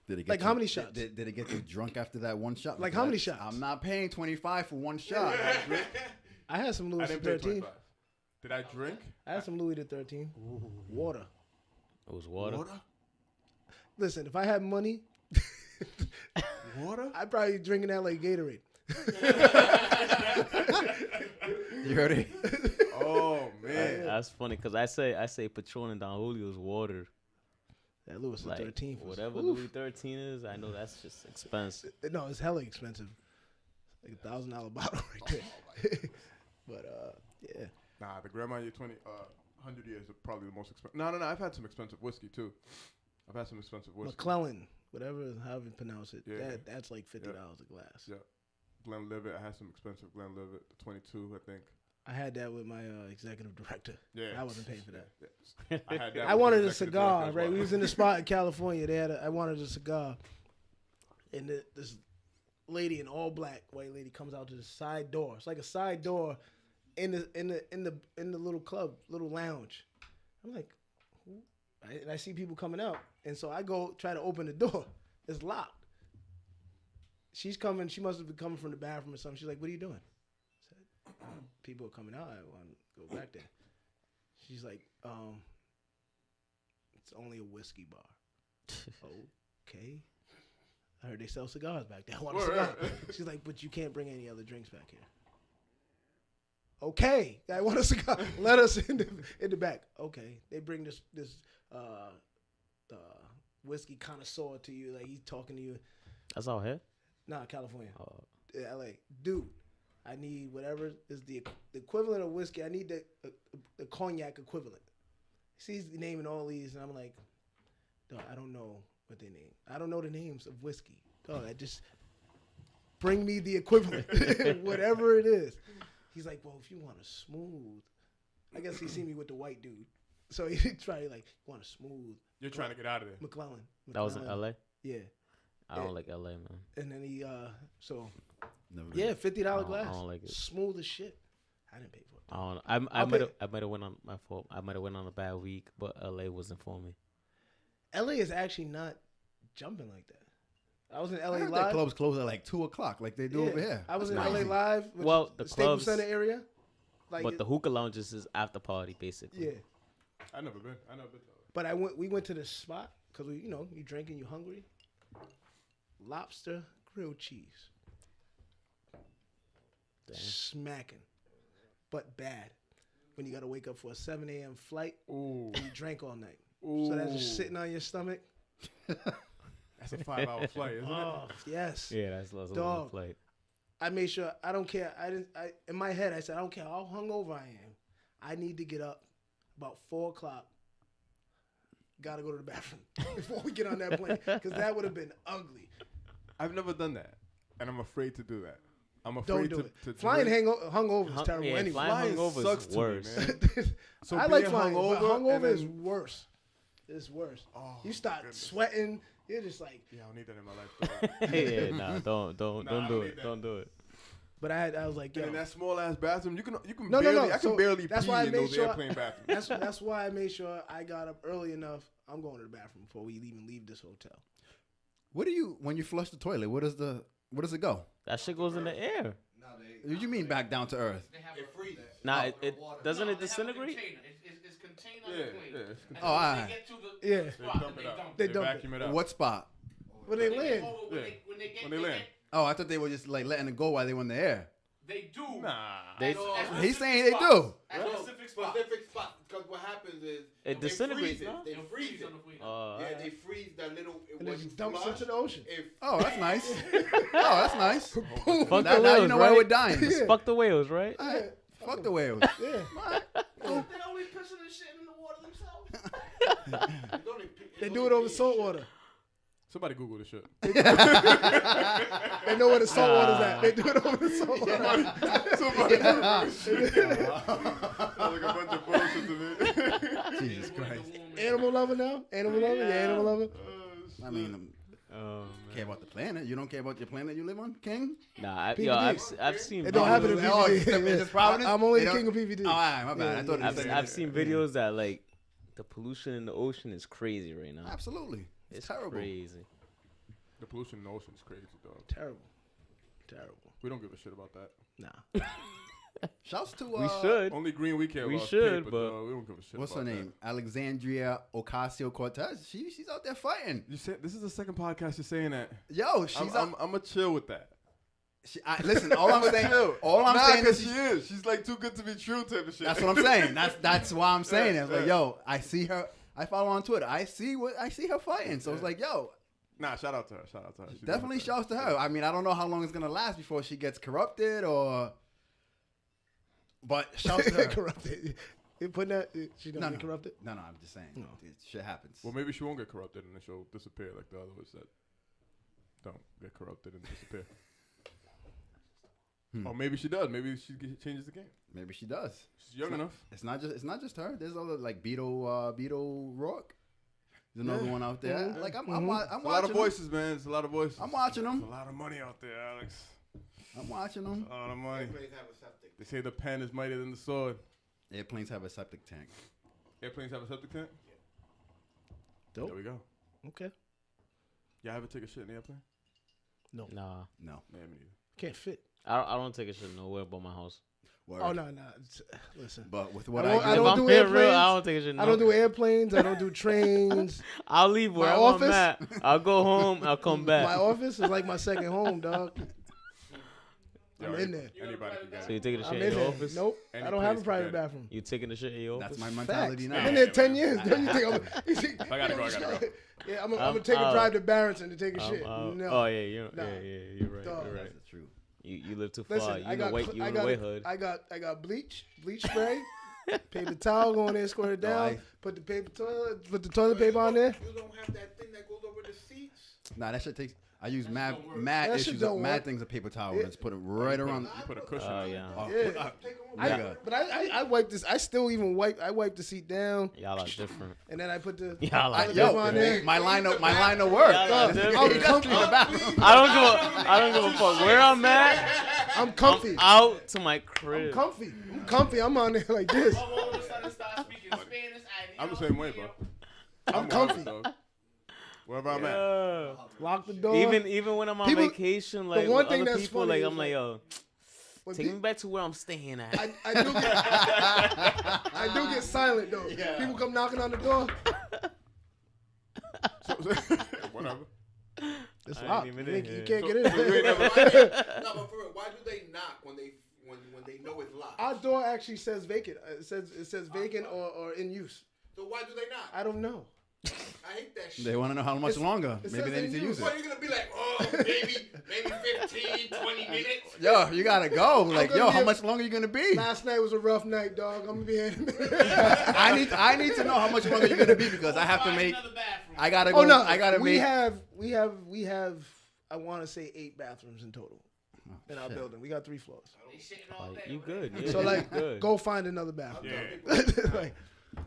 Did it get Like you- how many shots? Did it get you drunk after that one shot? Like how many shots? I'm not paying $25 for one shot. I had some I Louis didn't the pay 13. 25. Did I drink? I had some Louis the 13. Water. It was water. Listen, if I had money, Water? I'd probably be drinking that like Gatorade. You heard it? Oh, man. That's funny because I say Patron and Don Julio's water. That Louis the Like 13. was- whatever oof. Louis 13 is, I know that's just expensive. No, it's hella expensive. Like $1,000 bottle right there. But yeah. Nah, the Grand Marnier 100 years is probably the most expensive. No. I've had some expensive whiskey, too. I've had some expensive whiskey. McClellan, however you pronounce it. Yeah. That's like $50 a glass. Yeah. Glenlivet. I had some expensive Glenlivet. The 22, I think. I had that with my executive director. Yeah. I wasn't paying for that. Yeah. I had that. I with wanted the a executive cigar, director as right? well. We was in the spot in California. I wanted a cigar, and this lady in all black, white lady, comes out to the side door. It's like a side door in the little club, little lounge. I'm like, who? And I see people coming out, and so I go try to open the door. It's locked. She's coming. She must have been coming from the bathroom or something. She's like, "What are you doing?" I said, "People are coming out. I want to go back there." She's like, "It's only a whiskey bar." Okay. I heard they sell cigars back there. I want a cigar. She's like, "But you can't bring any other drinks back here." Okay, I want a cigar. Let us in the back. Okay, they bring this whiskey connoisseur to you, like he's talking to you. That's all here. Nah, California, Oh, L.A. Dude, I need whatever is the equivalent of whiskey. I need the cognac equivalent. He's naming all these, and I'm like, dog, I don't know what they name. I don't know the names of whiskey. Dog, I just bring me the equivalent, whatever it is. He's like, well, if you want a smooth, I guess he see me with the white dude, so he try like, want a smooth. You're trying to get out of there. McClellan. that was in LA. Yeah, I don't like LA, man. and then he so Never been. yeah, $50 glass, I don't like it. smooth as shit. I didn't pay for it. I don't. I I'll might pay- have went on my fault. I might have went on a bad week, but LA wasn't for me. LA is actually not jumping like that. I was in I LA heard that Live. clubs close at like 2:00, like they do over here. I was in That's LA crazy. Live. Which Well, is the Staples clubs- Center area. Like But the hookah lounges is after party, basically. yeah. I never been. I never been to But we went to the spot because you drinking, you hungry. Lobster grilled cheese. Damn. Smacking, but bad. When you got to wake up for a 7 a.m. flight Ooh. and you drank all night. So that's just sitting on your stomach. That's a 5-hour flight, isn't it? Oh, yes. Yeah, that's a long Dog. flight. I made sure, I don't care. In my head, I said, I don't care how hungover I am. I need to get up about 4 o'clock. Got to go to the bathroom before we get on that plane because that would have been ugly. I've never done that, and I'm afraid to do that. I'm Don't afraid do to, it. to Flying drink. hungover is terrible Yeah, anyway. flying Flying hungover sucks is to me, worse. man. So I like being flying, but hungover and hungover is then- worse. It's worse. Oh, You start goodness. sweating. You're just like. Yeah, I don't need that in my life. Though. Yeah, nah, don't Nah, I do don't it. need that. Don't do it. But I was like, yo. And in that small ass bathroom, you can No, barely. no. I So can barely that's pee why I in made those sure- airplane bathrooms. That's why I made sure I got up early enough. I'm going to the bathroom before we even leave this hotel. What do you when you flush the toilet? What does the Where does it go? That shit goes in the air. What do you mean back down to earth? They have It a- freezes. Nah, No, it doesn't no, it they have a disintegrate? container. It's contained on Yeah, the plane. yeah. And Oh, when alright. they get to the Yeah. spot, They dump then it out. They They dump vacuum it out. What spot? When they land. When Yeah. they get When they land. Oh, I thought they were just like letting it go while they were in the air. They do. Nah. They- At He's specific saying they spots. do. At No, specific spots. specific spot. Because what happens is It they disintegrates, freeze it. no? They It'll freeze freeze it. on the plane. Yeah, they freeze that little. And when then you dumps flush, into the ocean. If Oh, that's nice. Oh, that's nice. Fuck Now, the now whales, you know why right? we're dying. Yeah. Fuck the whales, right? Alright, fuck the whales. Yeah. They always pissing and shit in the water themselves. it's only pe- it's They do only it over pee salt shit. water. Somebody Google this shit. They know where the salt water's at. They do it over the salt water. Somebody Google this shit. Sounds like a bunch of bullshit to me. Jesus Christ. Animal lover now? Animal lover? Yeah, animal lover. I mean, Oh, care about the planet. You don't care about your planet you live on, King? nah, PVD. I've seen It don't happen in Oh, PVD. it's just Providence? I'm only They the don't- king of PVD. Oh, all right, my bad. I thought it was I've seen videos that like the pollution in the ocean is crazy right now. Absolutely. It's terrible. Crazy. The pollution in the ocean is crazy, dog. Terrible. Terrible. We don't give a shit about that. Nah. Shouts to We should. Only green we care We about. should, paper, but- dog. We don't give a shit What's her about name? Alexandria Ocasio-Cortez. She's out there fighting. You said this is the second podcast you're saying that. Yo, she's I'm gonna chill with that. listen, all I'm saying, all I'm saying is she is. She's like too good to be true type of shit. that's what I'm saying. That's why I'm saying it. It's like, Yeah. yo, I see her. I follow her on Twitter. I see her fighting. So it's like, yo, Nah, shout out to her. Shout out to her. She's definitely doing shouts to her. I mean, I don't know how long it's gonna last before she gets corrupted or. But shouts to her. Corrupted. You putting that? She don't No, get no. corrupted? No, I'm just saying. No. Shit happens. Well, maybe she won't get corrupted and then she'll disappear like the other ones that don't get corrupted and disappear. Or maybe she does. Maybe she changes the game. Maybe she does. She's young enough. It's not just her. There's other like Beto Rourke. There's another one out there. Mhm. Like I'm It's a lot watching of them. voices, man. It's a lot of voices. I'm watching There's them. a lot of money out there, Alex. I'm watching them. A lot of money. Airplanes have a septic. They say the pen is mightier than the sword. Airplanes have a septic tank. Airplanes have a septic tank? Dope. There we go. Okay. Y'all ever take a shit in the airplane? Nah, No. Yeah, me neither. Can't fit. I don't take a shit nowhere but my house. Word. Oh, no. Listen. But with what I I, don't- do, I If don't I'm do being airplanes. real, I don't take a shit. I don't do nowhere. airplanes. I don't do trains. I'll leave My wherever office? I'm at. I'll go home. I'll come back. My office is like my second home, dog. I'm Yo, in there. Anybody can get So you it. taking a I'm shit in in your there. office? Nope. Any I don't have a place private can get it. bathroom. You taking the shit in your office? that's my Facts. mentality I've now. been there 10 years. Don't you think I'm I gotta go. Yeah, I'm I'm gonna take a out. drive to Barrington to take a I'm shit. out. No. Oh yeah, you're Nah. you're right. Dog. You're right. That's the truth. You live too far. Listen, You I in got the white, you in the white hood. I got bleach spray, paper towel, go in there, squirt it down, put the toilet paper on there. You don't have that thing that goes over the seats. Nah, that shit takes. I use mad That shit issues, don't mad work. things of paper towel Yeah. and just put it right around. You put a cushion Oh on it. yeah. Oh, Yeah. nigga. But I wipe this. I still even wipe. I wipe the seat down, Y'all are different. and then I put the Y'all are toilet Yo, paper on there. my line of work. Y'all are I'm different. comfy. I don't give a fuck where I'm at. I'm comfy. Out to my crib. I'm comfy. I'm on there like this. All of a sudden start speaking Spanish. I'm the same way, bro. I'm comfy. Dog. Wherever I'm at. Yeah. Lock the door. Even when I'm on People- vacation, like one with thing other that's people, funny like is, I'm like, yo, When take pe- me back to where I'm staying at. I do get silent though. Yeah. People come knocking on the door. Whatever. It's I ain't locked. even You in can't here. get in. So you ain't never- No, but for real, why do they knock when they know it's locked? Our door actually says vacant. It says vacant or in use. So why do they knock? I don't know. I hate that shit. They want to know how much longer. it Maybe says they need to they use use Why it. are you gonna be like, oh, maybe 15, 20 minutes? Yo, you gotta go. Like, gonna yo, be how a- much longer you gonna be? Last night was a rough night, dog. I'm gonna be in. I need to know how much longer you're gonna be because I have to Find make. another bathroom. I gotta go. Oh no, I gotta we make. have. I want to say 8 bathrooms in total in our shit. building. We got 3 floors. They shitting all Like, day. you good? Yeah, So you like, good. go find another bathroom. Yeah. Like,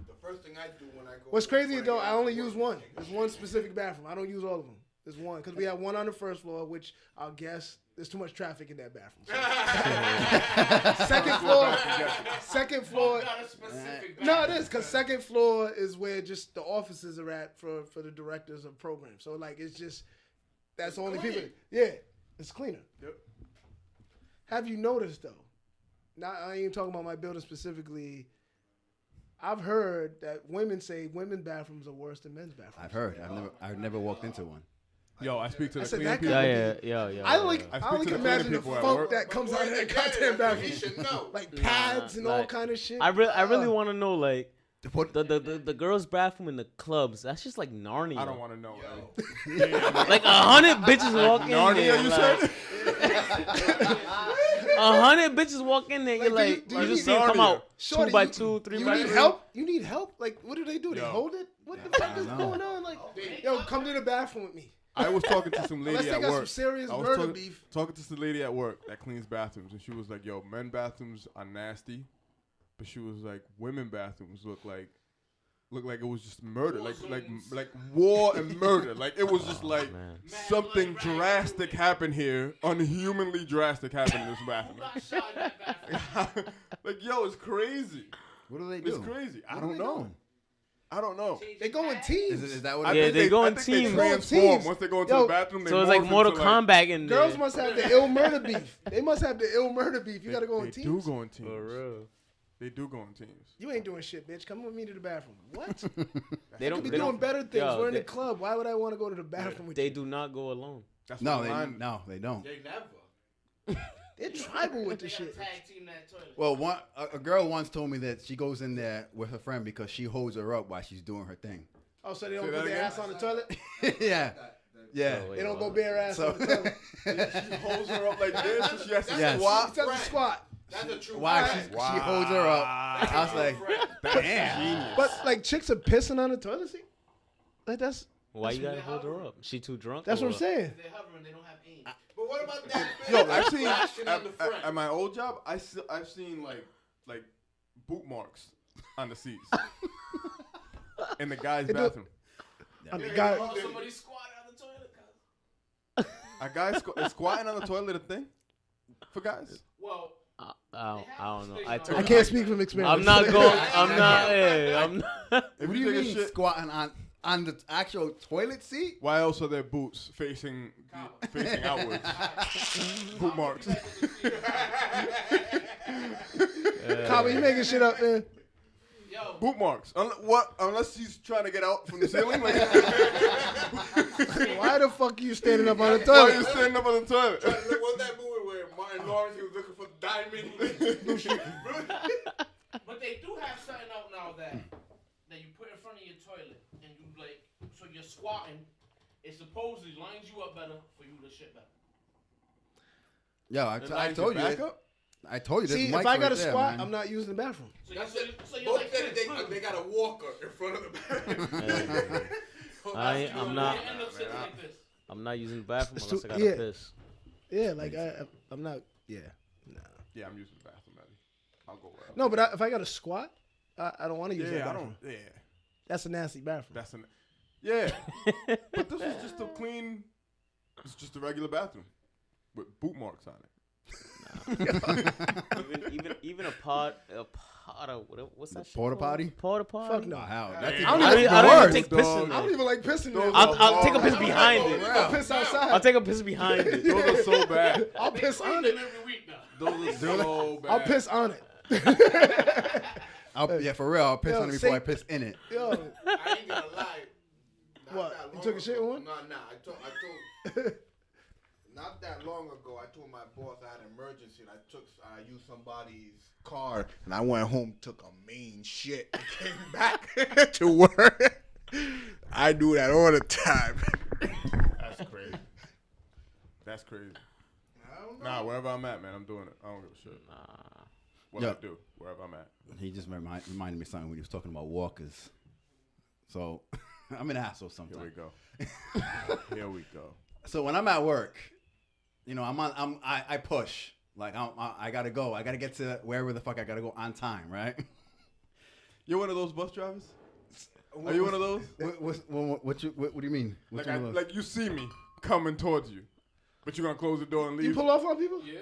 The first thing I do when I go. what's crazy when though, get I out only to use work, one. There's one specific bathroom. I don't use all of them. There's one because we have one on the first floor, which I'll guess there's too much traffic in that bathroom. So- second floor. Got a specific No, it is because second floor is where just the offices are at for the directors of programs. So like it's just that's the only people. Yeah, It's cleaner. Yep. Have you noticed though? Now I ain't even talking about my building specifically. I've heard that women say women bathrooms are worse than men's bathrooms. I've heard. I've never walked into one. Yo, I speak to the said cleaning that people. guy- I only I can speak to the imagine the cleaning people at funk work. that comes out of that goddamn He bathroom. should know. Like pads and all like, kind of shit. I really want to know like What? the girls' bathroom in the clubs. That's just like Narnia. I don't want to know. Like 100 bitches walk in Narnia, there. you Like, said? 100 bitches walk in there. You're Like, do like, you you need- just see them come Narnia. out Shorty, 2 by you- 2, 3 You by need 3. help? You need help? Like, what do? They Yo. hold it? What the fuck is going on? Like, yo, come to the bathroom with me. I was talking to some Unless lady they at got work. some serious I was murder talking, beef. talking to some lady at work that cleans bathrooms, and she was like, "Yo, men bathrooms are nasty," but she was like, "Women bathrooms look like it was just murder, like war and murder. Like it was just like man. something drastic happened here, unhumanly drastic happened in this bathroom. Got shot in that bathroom. Like yo, it's crazy. What do they do? It's crazy. I What don't are they know. doing? I don't know. They go in teams. Is that what? I it Yeah, think they go I in think teams. They Go in transform teams. once they go into Yo, the bathroom. They So it's like morph Mortal into, like, Kombat in there. Girls must have the ill murder beef. They must have the ill murder beef. You got to go in They teams. do go in teams. For real. They do go in teams. You ain't doing shit, bitch. Come with me to the bathroom. What? They I don't could be they doing don't- better things. Yo, We're in the they- club. Why would I want to go to the bathroom with They you? do not go alone. That's No, what they mine- don't. They never. They're tribal with They the gotta shit. tag team that toilet. Well, a girl once told me that she goes in there with her friend because she holds her up while she's doing her thing. Oh, so they don't Say put that their again? ass on the toilet? Yeah, yeah. Oh, wait, They don't go what? bare ass So on the toilet. She holds her up like this, and she has to Yes. squat. It doesn't squat. That's a true Why friend. she holds her up? I was like, damn. But like chicks are pissing on the toilet seat? Like that's Why you gotta hold her up? She too drunk? what or I'm saying. They're hovering. They don't have aim. But what about that? Yo, bitch I've seen flashing on the front? at my old job. I've seen like boot marks on the seats in the guy's It do- bathroom. I mean, God, Oh, somebody squatted on the toilet. Cause A guy is squatting on the toilet. A thing for guys. well, I don't know. I can't speak from experience. I'm not going. I'm not. Hey, I'm not. If What do you you take a mean shit, squatting on the actual toilet seat? why else are there boots facing outwards? Boot marks. Kaba, you making shit up, man. yo, Boot marks. Unless he's trying to get out from the ceiling. Like, Why the fuck are you standing up on the why are you toilet? standing up on the toilet? Look, what's that movie where Martin Lawrence he was looking for diamond? but they do have something out now that you put in front of your toilet and you like, so you're squatting. It supposedly lines you up better for you to shit better. Yo, I told you. Back up? I told you. See, this if I got to squat, I'm not using the bathroom. So That's you're, it. so you're Both like said this. they got a walker in front of the bathroom. I'm not. You end up sitting like this. I'm not using the bathroom It's unless too- I gotta yeah. piss. Yeah, like I'm not. Yeah, nah. Yeah, I'm using the bathroom, Eddie. I'll go wherever. No, but if I got to squat, I don't want to use that Yeah, I bathroom. don't. Yeah, That's a nasty bathroom. that's an. Yeah, but this is just a clean. It's just a regular bathroom with boot marks on it. even a pot of what's that? shit Porta called? potty? Porta potty. Fuck no. Wow, I that's don't I even- don't, the I don't even worst. take piss in I don't there. even like pissing there. I'll take a piss behind it. I'll piss outside. I'll take a piss behind it. Those are so bad. I'll They piss clean on them it. every week now. Those are so bad. I'll piss on it. yeah, for real. I'll piss Yo, on it before say- I piss in it. Yo, I ain't gonna lie. Not What? that You long took a shit in ago- one? No, I told. Not that long ago, I told my boss I had an emergency. And I used somebody's car, and I went home, took a mean shit, and came back to work. I do that all the time. That's crazy. That's crazy. I don't know. Nah, wherever I'm at, man, I'm doing it. I don't give a shit. What Yeah. I do, wherever I'm at. He just reminded me of something when he was talking about walkers. So I'm an asshole Here sometimes. we go. Here we go. So when I'm at work, you know, I push. Like I gotta go. I gotta get to wherever the fuck I gotta go on time, right? You're one of those bus drivers? Are you one of those? What do you mean? Which Like, one of those? like you see me coming towards you, but you're gonna close the door and leave. you pull off on people? Yeah.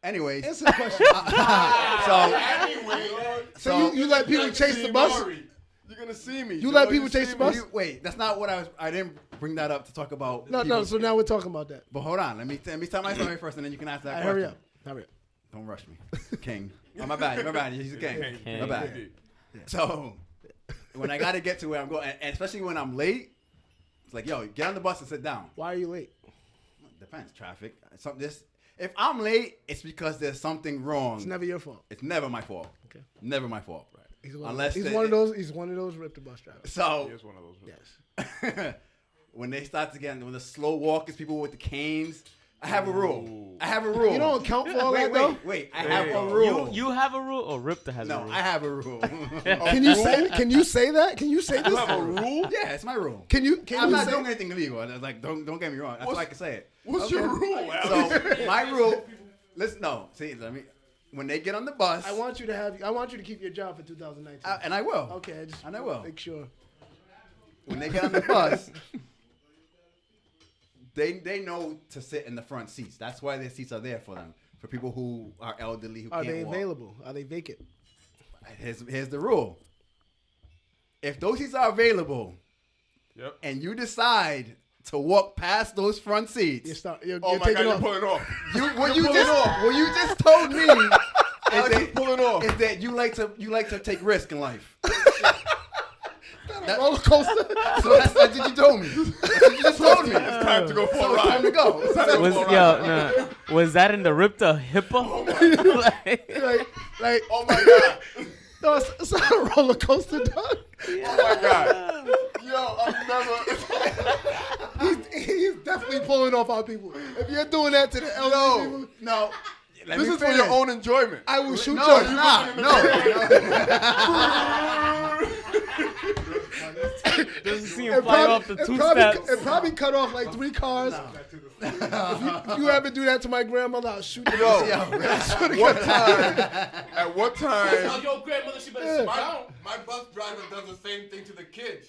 Anyways, Answer the question. so Anyway, So you let people chase the bus? You're gonna see me. You let people take see the bus? me. Wait, that's not what I didn't bring that up to talk about. No. people- So now we're talking about that. But hold on, let me tell my story first, and then you can ask that question. Hurry up. Don't rush me, King. Oh, my bad. He's a king. King. My bad. So when I got to get to where I'm going, and especially when I'm late, it's like, yo, get on the bus and sit down. Why are you late? Depends, traffic. If I'm late, it's because there's something wrong. It's never your fault. It's never my fault. Okay. Never my fault. Right. He's one Unless he's the- one of those. He's one of those rip the bus drivers. So Here's one of those. Yes. when they start to get when the slow walkers, people with the canes, I have a rule. I have a rule. You don't account for all wait, that though. wait. I have a rule. You have a rule, or Ripta has a No, rule? I have a rule. Can you say? Can you say that? Can you say this? Have a rule? Yeah, it's my rule. Can you I'm not say? doing anything illegal. It's like, don't get me wrong. That's why I can say it. What's your rule, Alex? So my rule. Listen, no. See, let me. When they get on the bus, I want you to keep your job for 2019. and I will. Okay, I just And I will. make sure. When they get on the bus, they know to sit in the front seats. That's why their seats are there for them. For people who are elderly who Are can't they walk. available? Are they vacant? Here's the rule. If those seats are available, Yep. and you decide to walk past those front seats, You're Oh my taking God, you're off. pulling off. what you pulling just told me is Alex is pulling off. that you like to take risk in life. Roller coaster. So that's what you told me. That's what you just told me. It's time to go for So a it's time ride. to go. Was that in the Ripta HIPAA? like, Oh my God. no, it's not a roller coaster, dog. Oh my God. Yo, I'm never. He's definitely pulling off our people. If you're doing that to the elderly people, No. Let This me is for your finish. own enjoyment. I will shoot No, you. it's not. No. Doesn't see him fly off the two steps. It probably cut off like 3 cars. If you ever do that to my grandmother, I'll shoot you. Yo, what time? At what Tell time? your grandmother she better sit down. My bus driver does the same thing to the kids.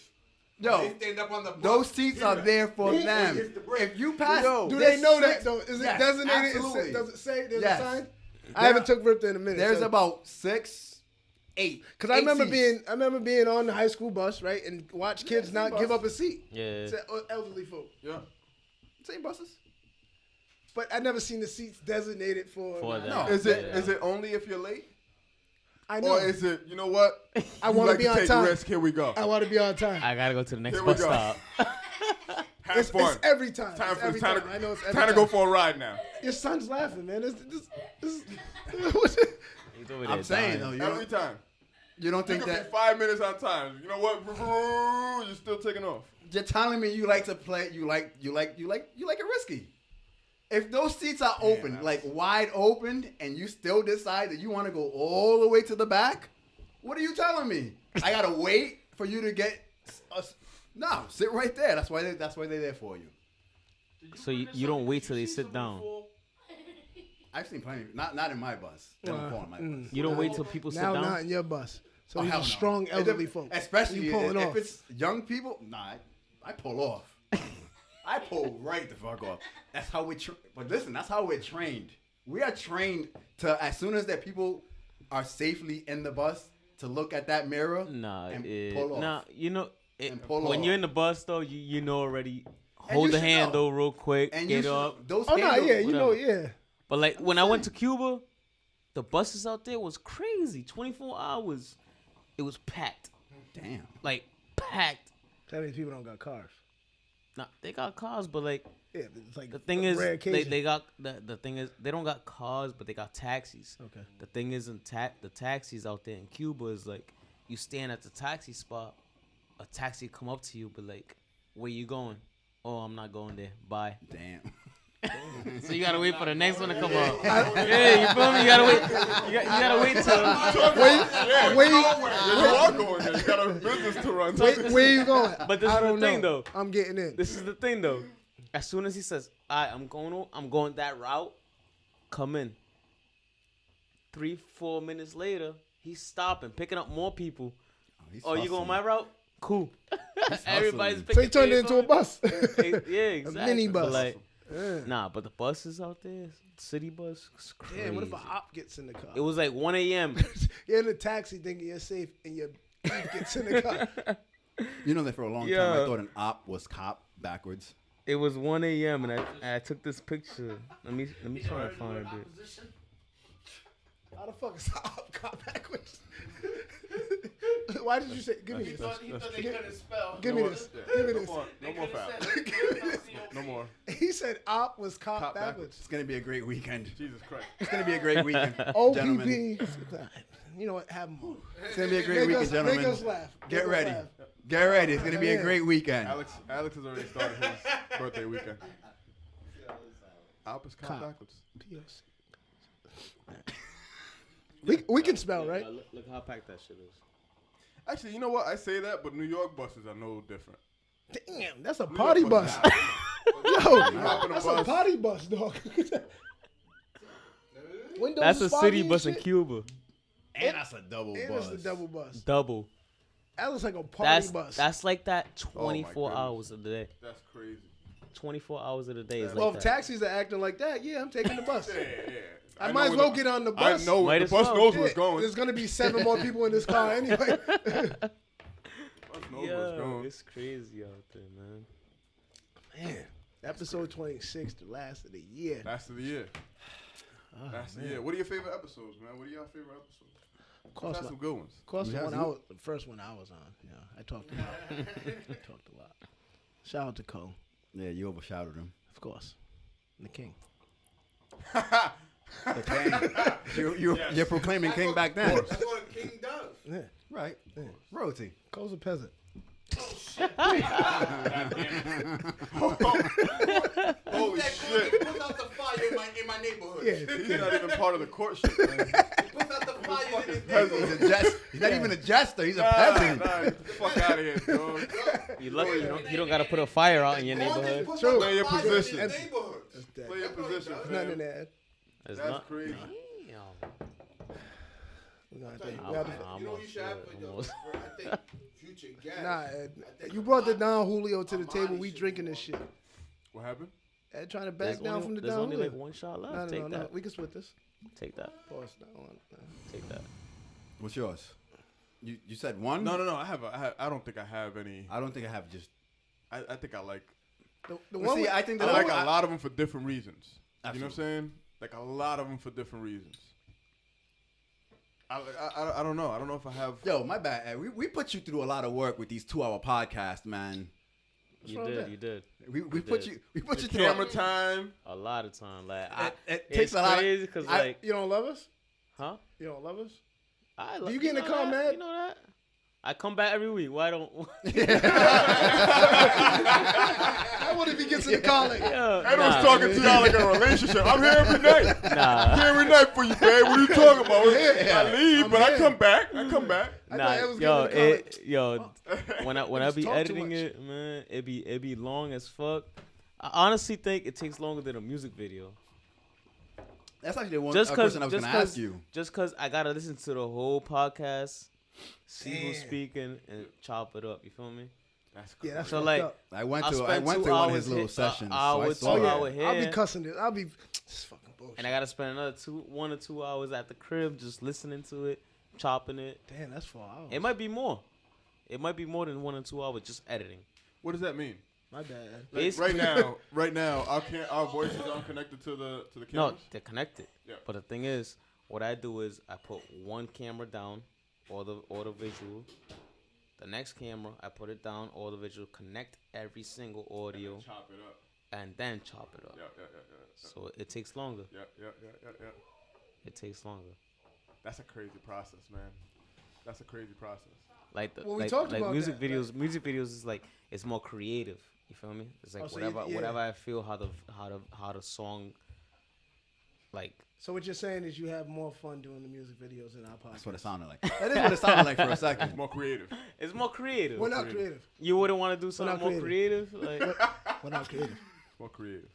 Yo, They stand up on the bus. those seats are there for He them. hits the brake. If you pass, Do they know that though? Is it Yes, designated? absolutely. Does it say there's Yes. a sign? I haven't took Ripta in a minute. There's so- about 6, 8. Cause I remember seats. being on the high school bus, right, and watch kids not same give bus. up a seat Yeah. to elderly folk. Yeah. Same buses. But I never seen the seats designated for. For them. No. Is it Yeah. is it only if you're late? I know. Or is it, you know what? I You want like to be on take time. risk, here we go. I want to be on time. I gotta go to the next Here we bus go. stop. Have It's fun. every time. Time It's for, every time time. to, I know it's every time to go for a ride now. Your son's laughing, man. This He's over I'm there saying dying. though, Every time. you don't You think could that be 5 minutes on time. You know what? You're still taking off. you're telling me you like to play. You like it risky. If those seats are open, like wide open, and you still decide that you want to go all the way to the back, what are you telling me? I gotta wait for you to get us. No, sit right there. That's why they're there for you. So you don't wait till they sit down. I've seen plenty. Not in my bus. Never before in my bus. You don't wait till people sit now down. not in your bus. So Oh, these hell are no. strong elderly folk. Especially You pulling if off. it's young people. Nah, I pull off. I pull right the fuck off. That's how we. But listen, that's how we're trained. We are trained to as soon as that people are safely in the bus to look at that mirror Nah, and pull off. nah. You know, And pull when off. you're in the bus though, you know already. And Hold you the should handle know. real quick. And you Get should- up. Those Oh no, handles, yeah, you know, whatever. yeah. But like when I went to Cuba, the buses out there was crazy. 24 hours, it was packed. Damn. Like packed. That means people don't got cars. Nah, they got cars, but like Yeah, it's like the thing a is, rare they occasion. got the thing is they don't got cars, but they got taxis. Okay. The thing is, the taxis out there in Cuba is like you stand at the taxi spot, a taxi come up to you, but like, where you going? Oh, I'm not going there. Bye. Damn. So you gotta wait for the next one to come up. Yeah, you feel me? You gotta wait. You gotta wait till. Where you, You are going there. You got a business to run. where you going? But this I is the don't thing, know. though. I'm getting in. This is the thing, though. As soon as he says, "Alright, I'm going that route," come in. 3-4 minutes later, he's stopping, picking up more people. Oh, you going my route? Cool. Everybody's So picking. he turned it into a bus. Yeah, exactly. mini bus. But like, Yeah. nah, but the buses out there, city bus, it's crazy. Damn, what if an op gets in the car? It was like 1 a.m. You're in a taxi thinking you're safe, and Beef gets in the car. You know that for a long time Yeah. I thought an op was cop backwards. It was 1 a.m. and I took this picture. Let me try to find it. Opposition. How the fuck is op cop backwards? Why did you say? Give me He this. thought they couldn't spell. Give me this. Give me this. No more facts. No more. He said op was cop Cop backwards. It's gonna be a great weekend. Jesus Christ. It's gonna be a great weekend, gentlemen. OPP. You know what? Have them on. It's gonna be a great Make weekend, us gentlemen. laugh. Get Make us ready. laugh. Get ready. It's gonna be a Yeah. great weekend. Alex has already started his birthday weekend. Op is cop Cop. backwards. POC. We can spell, right? Look how packed that shit is. Actually, you know what? I say that, but New York buses are no different. Damn, that's a New party York bus. buses- Yo, You hop in a that's bus. a party bus, dog. Windows That's a foggy city and bus in shit. Cuba. And that's a double And bus. it's the double bus. Double. That looks like a party bus. That's like that Oh my 24 goodness. hours of the day. That's crazy. 24 hours of the day is well, like if that. taxis are acting like that, yeah, I'm taking the bus. Yeah, yeah. I know might as where well the- get on the I bus. know Might the as bus well. knows where Yeah, it's going. there's gonna be 7 more people in this car anyway. Bus knows where it's Yo, going. it's crazy out there, man. Man, episode 26, the last of the year. Last of the year. Last of the year. What are your favorite episodes, man? What are your favorite episodes? Of course, That's some good ones. of course, We the have one you. the first one I was on. Yeah, I talked a lot. Talked a lot. Shout out to Cole, Yeah, you overshadowed him. of course, the king. The king. You're proclaiming king back then. That's what a king does. Yeah, Right. Royalty. Cole's a peasant. Holy shit. He puts out the fire in my neighborhood. Yeah, He's not even part of the courtship, man. He puts out the fire in his neighborhood. He's not even a jester. He's a peasant. Nah, get the fuck out of here, dog. You lucky you don't gotta put a fire out in your He neighborhood. puts True. out the Play your fire position. in his neighborhood. that's that. Play your position, There's nothing in man. there. It's That's not. crazy. Damn. We're gonna Tell you, we have to- you know what you should have for Almost. I think future gas. Nah, Ed, you brought the Don Julio to the table. We drinking this shit. What happened? Ed trying to There's back down only, from the there's Don only Julio. like one shot left. No, Take no, no, that. we can split this. Take that. Pause. No, Take that. What's yours? You said one? No. I don't think I have any. I don't think I have just. I think I like. The Well, one see, with- I think I that like a lot of them for different reasons. You know what I'm Absolutely. saying? Like a lot of them for different reasons. I don't know. I don't know if I have. Yo, my bad. Ed. We put you through a lot of work with these 2-hour podcasts, man. You wrong with did. that? You did. We put you The through camera time. A lot of time. Like It it's takes a lot. crazy because I- like, You don't love us? huh? You don't love us? I you get in the know car that? mad? You know that? I come back every week. Why don't? I wonder if he gets in the car like, Yeah, I was talking to y'all like a relationship. I'm here every night. Nah, Here every night for you, babe. What are you talking about? I leave, I'm but I here. come back. I come back. I nah, thought I was yo, getting in the car yo, when I just be talk too editing much. it, man, it be long as fuck. I honestly think it takes longer than a music video. That's actually the one Just question I was because, going to ask you. just because I gotta listen to the whole podcast, see who's Damn. speaking, and chop it up. You feel me? That's yeah, that's So, fucked like, up. I went I'll to spend one 2 of hours his little hit- sessions. hour, so I 2 saw that. hour I'll be here. cussing it. I'll be, it's fucking bullshit. And I gotta spend another 1 or 2 hours at the crib just listening to it, chopping it. Damn, that's 4 hours. It might be more. It might be more than 1 or 2 hours just editing. What does that mean? My bad. Like, Basically- right now, our voices aren't connected to the No, cameras. they're connected. Yeah. But the thing is, what I do is I put one camera down, or the visual. The next camera, I put it down, or the visual. Connect every single audio, Chop it up. and then chop it up. Yeah. So it takes longer. Yeah. It takes longer. That's a crazy process, man. That's a crazy process. Like the Well, we like, talked like about music that, videos. Music videos is like it's more creative. You feel me? It's like Oh, so you- yeah. whatever I feel how the song like. So what you're saying is you have more fun doing the music videos than our podcast. That's what it sounded like. That is what it sounded like for a second. More creative. It's more creative. We're not creative. You wouldn't want to do something not more creative, like We're not creative. More creative.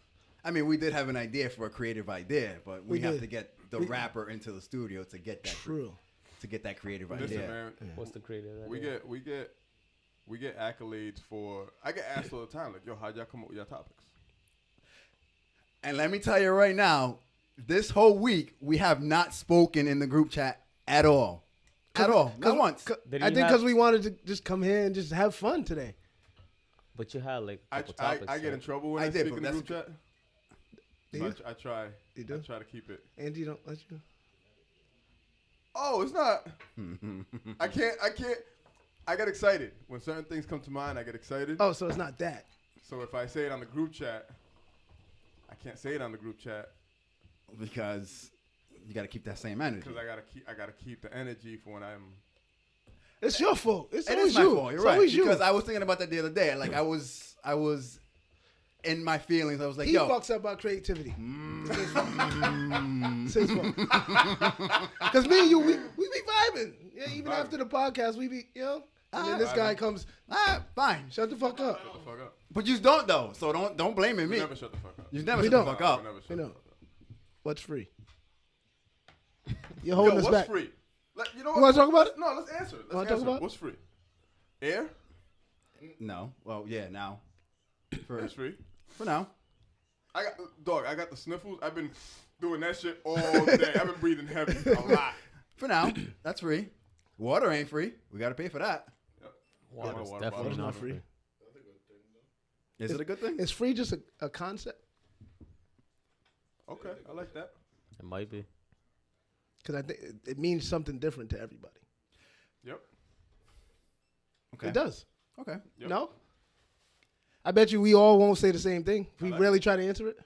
I mean, we did have an idea for a creative idea, but we We have did. to get the rapper into the studio to get that True. creative Listen, idea. man. what's the creative? We idea? get accolades for. I get asked all the time, like, "Yo, how'd y'all come up with your topics?" And let me tell you right now, this whole week we have not spoken in the group chat at all. At all. Not once. Did I you think have- because we wanted to just come here and just have fun today. But you had like a I couple topics. get in trouble when I I did, speak but in the that's group chat. Do So you? I try. You do? I try to keep it. Angie don't let you. Oh, it's not. I can't. I get excited when certain things come to mind. I get excited. Oh, so it's not that. So if I say it on the group chat, I can't say it on the group chat Because you got to keep that same energy. because I gotta keep the energy for when I'm. It's your fault. It's It always is my you. fault. You're It's right. always you. Because I was thinking about that the other day. Like I was in my feelings. I was like, He yo. fucks up our creativity. It's his fault. Because me and you, we be vibing. Yeah, even after the podcast, we be, you know. And then this guy comes, Fine. shut the fuck up. Shut the fuck up. But you don't though. So don't blame You me. never shut the fuck up. You never We shut the don't. fuck up. You never shut You the know. fuck up. What's free? You're holding Yo, us what's back. free? You know You wanna talk about it? No, let's answer it. Wanna Let's talk answer about it. it? What's free? Air? No. Well, yeah. Now. That's free. For now. I got the sniffles. I've been doing that shit all day. I've been breathing heavy a lot. For now. That's free. Water ain't free. We got to pay for that. Water's Water definitely bottle's not not free. free. Is it a good thing? Is free just a concept? Okay, I like that. It might be. Because I think it means something different to everybody. Yep. Okay. It does. Okay. Yep. No? I bet you we all won't say the same thing. If we like really try to answer it.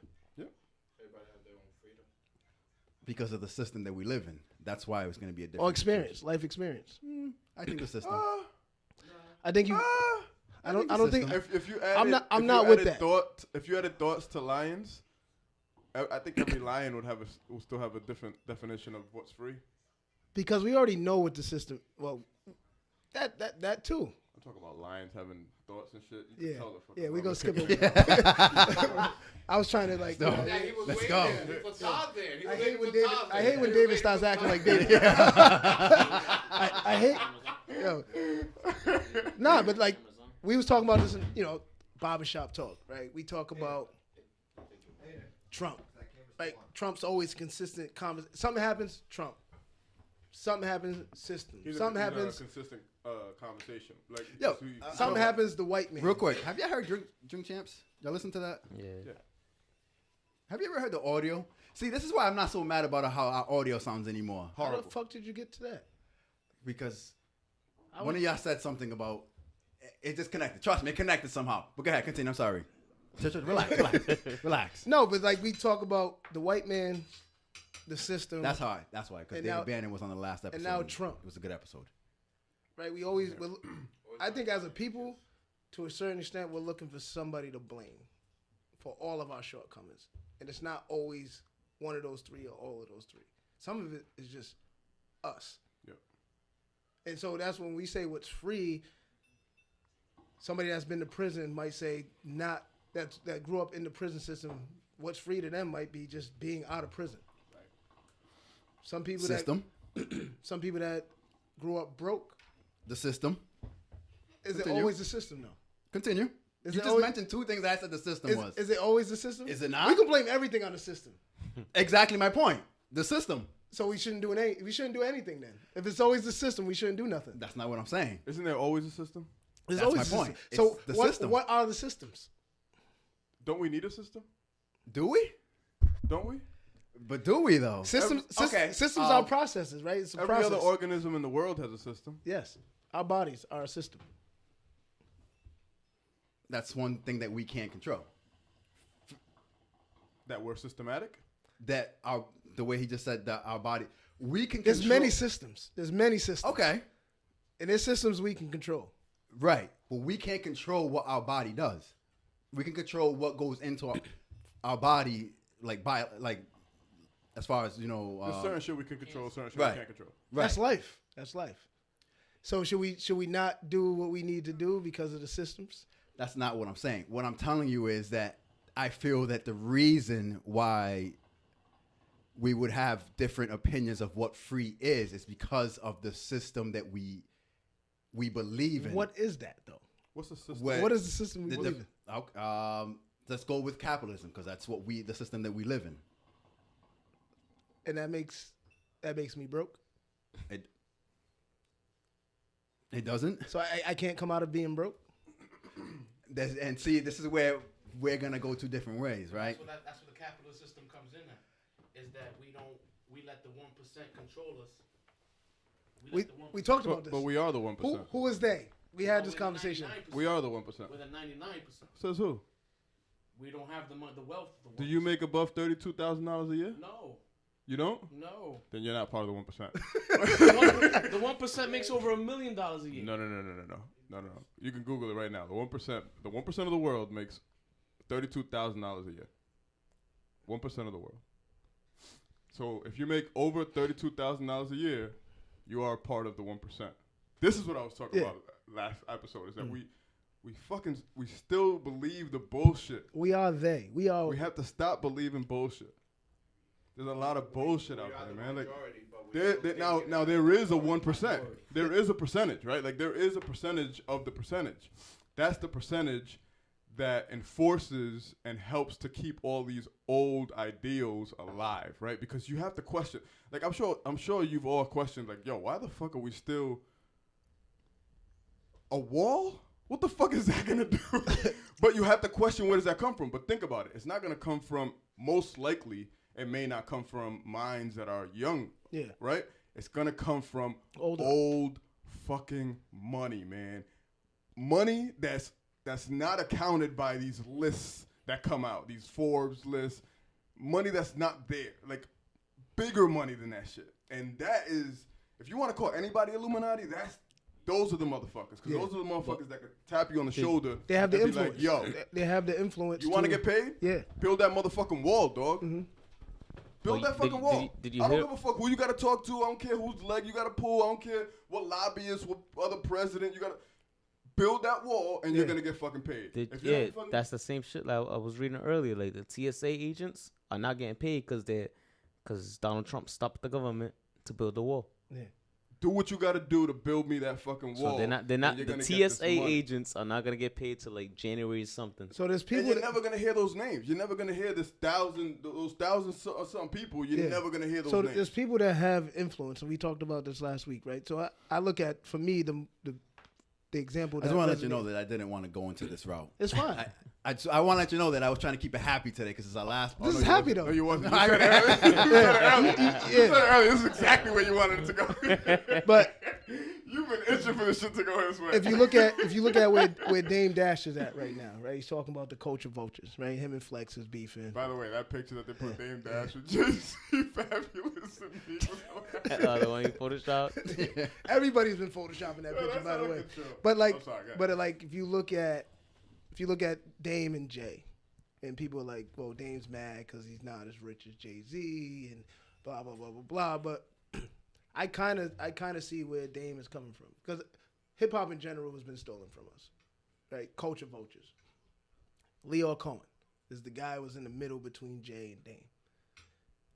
Because of the system that we live in. That's why it's going to be a different Or experience, life experience. I think the system. I think you. I don't think. If you added, I'm if not you with added that. If you added thoughts to lions, I think every lion will still have a different definition of what's free. Because we already know what the system. Well, that too. I'm talking about lions having thoughts and shit. You Yeah, can tell the fuck yeah, we about gonna it. skip over. I was trying to like. No. Yeah, he was Let's waiting go. there. He was Todd there. He I was hate waiting when for David. Todd I there. hate when He was David waiting starts for acting Todd like there. David. I hate. Yo. Nah, but like we was talking about this in barbershop talk, right? We talk about Trump. Like Trump's always consistent. Something happens, Trump. Something happens, system. Something he's happens. a consistent conversation. Like Yo, Something happens, the white man. Real quick. Have you heard Drink Champs? Y'all listen to that? Yeah. Have you ever heard the audio? See, this is why I'm not so mad about how our audio sounds anymore. How the fuck did you get to that? Because one of y'all said something about it disconnected. Trust me, it connected somehow. But go ahead, continue. I'm sorry. Just relax. No, but like we talk about the white man, the system. That's why. Because And David now- Bannon was on the last episode. and now Trump. It was a good episode. Right? We always, I think as a people, to a certain extent, we're looking for somebody to blame for all of our shortcomings. And it's not always one of those three or all of those three. Some of it is just us. Yep. And so that's when we say what's free, somebody that's been to prison might say that grew up in the prison system, what's free to them might be just being out of prison. Right. Some people some people that grew up broke. The system. Is Continue. it always the system though? Continue. You it just always- mentioned two things I said the system was. Is it always the system? Is it not? We can blame everything on the system. Exactly my point. The system. So we shouldn't do anything then. If it's always the system, we shouldn't do nothing. That's not what I'm saying. Isn't there always a system? There's That's always my a system. point. So It's the what, system. what are the systems? Don't we need a system? Do we? Don't we? But do we though? Systems okay. are processes, right? It's a Every process. other organism in the world has a system. Yes. Our bodies are a system. That's one thing that we can't control. That we're systematic. That the way he just said that our body, we can. There's control. many systems. There's many systems. Okay. And there's systems we can control. Right, but we can't control what our body does. We can control what goes into our body, as far as There's certain shit we can control, certain shit right. we can't control. Right. That's life. That's life. So should we not do what we need to do because of the systems? That's not what I'm saying. What I'm telling you is that I feel that the reason why we would have different opinions of what free is because of the system that we believe in. What is that though? What's the system? What is the system we believe in? Let's go with capitalism because that's what the system that we live in. And that makes me broke. It doesn't. So I can't come out of being broke. And see, this is where we're gonna go two different ways, right? That's where the capitalist system comes in at. Is that we let the 1% control us. We talked about this. But we are the 1%. Who is they? We had this conversation. We are the 1%. We're the 99%. Says who? We don't have the wealth. Of the 1%. Do you make above $32,000 a year? No. You don't? No. Then you're not part of the 1%. The 1% makes over $1 million a year. No. You can Google it right now. The 1% of the world makes $32,000 a year. 1% of the world. So if you make over $32,000 a year, you are part of the 1%. This is what I was talking about last episode. Is that we still believe the bullshit. We are they. We have to stop believing bullshit. There's a lot of bullshit out there, man. Like now there is a 1%. There is a percentage, right? Like there is a percentage of the percentage. That's the percentage that enforces and helps to keep all these old ideals alive, right? Because you have to question. Like I'm sure you've all questioned, like, yo, why the fuck are we still a wall? What the fuck is that gonna do? But you have to question, where does that come from? But think about it. It's not gonna come from, most likely, it may not come from minds that are young. Yeah. Right? It's gonna come from old fucking money, man. Money that's not accounted by these lists that come out, these Forbes lists. Money that's not there. Like bigger money than that shit. And that is, if you want to call anybody Illuminati, those are the motherfuckers. Because those are the motherfuckers that could tap you on the shoulder. They have the and influence. Be like, yo, they have the influence. You want to get paid? Yeah. Build that motherfucking wall, dog. Mm-hmm. Build that fucking wall. Did you I don't hear? give a fuck who you got to talk to. I don't care whose leg you got to pull. I don't care what lobbyist, what other president you got to. Build that wall and you're going to get fucking paid. That's the same shit like I was reading earlier. Like the TSA agents are not getting paid because Donald Trump stopped the government to build the wall. Yeah. Do what you got to do to build me that fucking wall. So they're not the TSA agents are not gonna get paid till like January something. So there's people. And you're never gonna hear those names. You're never gonna hear those thousand or some people. You're never gonna hear those names. So there's people that have influence, and we talked about this last week, right? So I look at, for me, the example. I just want to let you know that I didn't want to go into this route. It's fine. I want to let you know that I was trying to keep it happy today because it's our last. This is happy though. No, you wasn't. You said it earlier. This is exactly where you wanted it to go. But you've been itching for this shit to go this way. If you look at where Dame Dash is at right now, right? He's talking about the coach of vultures, right? Him and Flex is beefing. By the way, that picture that they put Dame Dash with JC Fabulous and me. The one you photoshopped. Everybody's been photoshopping that picture, by the way. But if you look at Dame and Jay, and people are like, well, Dame's mad because he's not as rich as Jay-Z and blah blah blah blah blah. But I kind of see where Dame is coming from, because hip hop in general has been stolen from us, right? Culture vultures. Leo Cohen is the guy who was in the middle between Jay and Dame,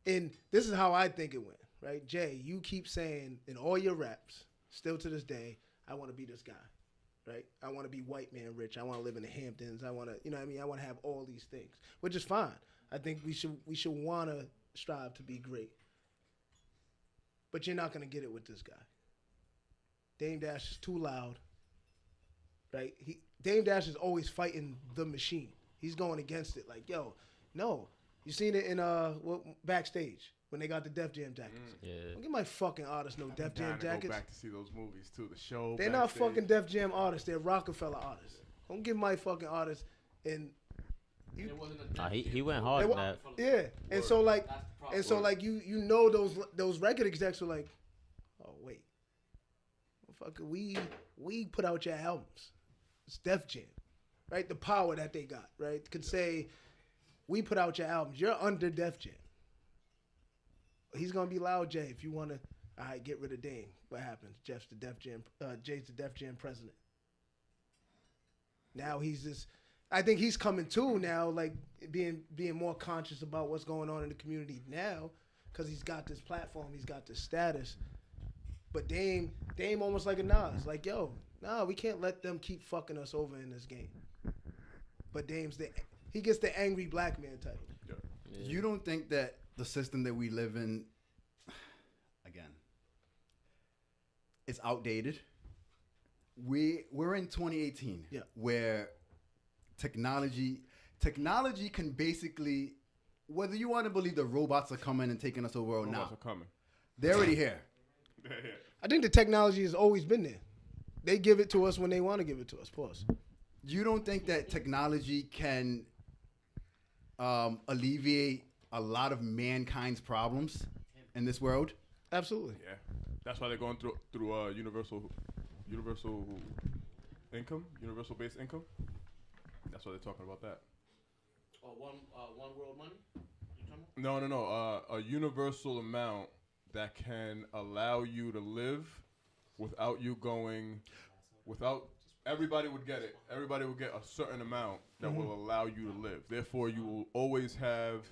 and this is how I think it went, right? Jay, you keep saying in all your raps, still to this day, I want to be this guy. Right? I want to be white man rich. I want to live in the Hamptons. I want to, you know what I mean? I want to have all these things, which is fine. I think we should want to strive to be great. But you're not going to get it with this guy. Dame Dash is too loud. Right? Dame Dash is always fighting the machine. He's going against it like, yo, no. You seen it in backstage when they got the Def Jam jackets. Yeah. Don't give my fucking artists no Def Jam jackets. Go back to see those movies too. The show. They're not fucking Def Jam artists. They're Rockefeller artists. Don't give my fucking artists and. He went hard on that. Yeah, and so like you know those record execs were like, oh wait, motherfucker, we put out your albums. It's Def Jam, right? The power that they got, right? Could say, we put out your albums. You're under Def Jam. He's gonna be loud, Jay. If you wanna, all right, get rid of Dame. What happens? Jay's the Def Jam president. Now he's just. I think he's coming to now, like being more conscious about what's going on in the community now, because he's got this platform, he's got this status. But Dame almost like a Nas, like, yo, nah, we can't let them keep fucking us over in this game. But he gets the angry black man title. Yeah. You don't think that the system that we live in, again, it's outdated? we're in 2018, where technology can basically, whether you want to believe the robots are coming and taking us over or not, Robots are coming. they're already here. I think the technology has always been there. They give it to us when they want to give it to us. Pause. You don't think that technology can alleviate a lot of mankind's problems in this world? Absolutely. Yeah, that's why they're going through universal income, universal base income. That's why they're talking about that. Oh, one world money? You talking about? No. A universal amount that can allow you to live without you going, without everybody would get it. Everybody would get a certain amount that will allow you to live. Therefore, you will always have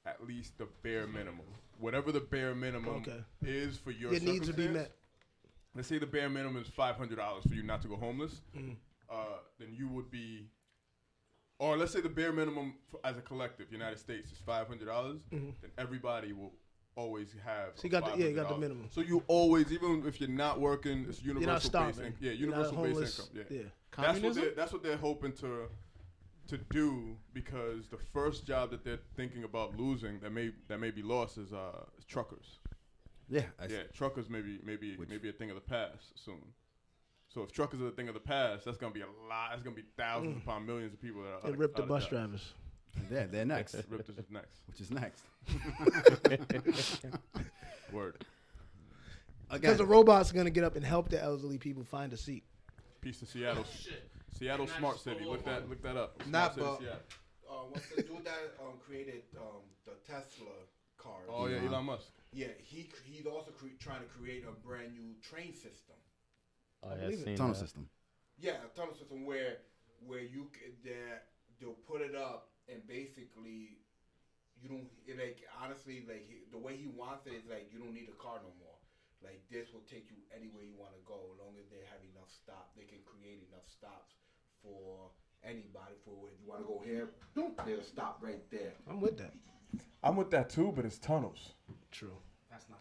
at least the bare minimum. Whatever the bare minimum is for your needs to be met. Let's say the bare minimum is $500 for you not to go homeless. Then you would be, or let's say the bare minimum as a collective, United States, is $500. Then everybody will always have. So you got you got the minimum. So you always, even if you're not working, it's universal base income. Yeah, universal base income. Yeah. That's what they're hoping to do, because the first job that they're thinking about losing that may be lost is truckers. Truckers may be a thing of the past soon. So if truckers are a thing of the past, that's gonna be a lot. It's gonna be thousands upon millions of people that are. They rip the bus drivers. They're next. Ripped is next. Which is next. Word. Because the robots are gonna get up and help the elderly people find a seat. Peace to Seattle. Seattle Smart City. Look that up. Not but what's the dude that created the Tesla car? Oh yeah, Elon Musk. Yeah, he's also trying to create a brand new train system. Oh, yeah, tunnel system. Yeah, a tunnel system where you they'll put it up and basically you don't honestly the way he wants it is you don't need a car no more. This will take you anywhere you want to go, as long as they have enough stops. They can create enough stops for anybody. For if you want to go here, they'll stop right there. I'm with that. I'm with that too, but it's tunnels. True. That's not.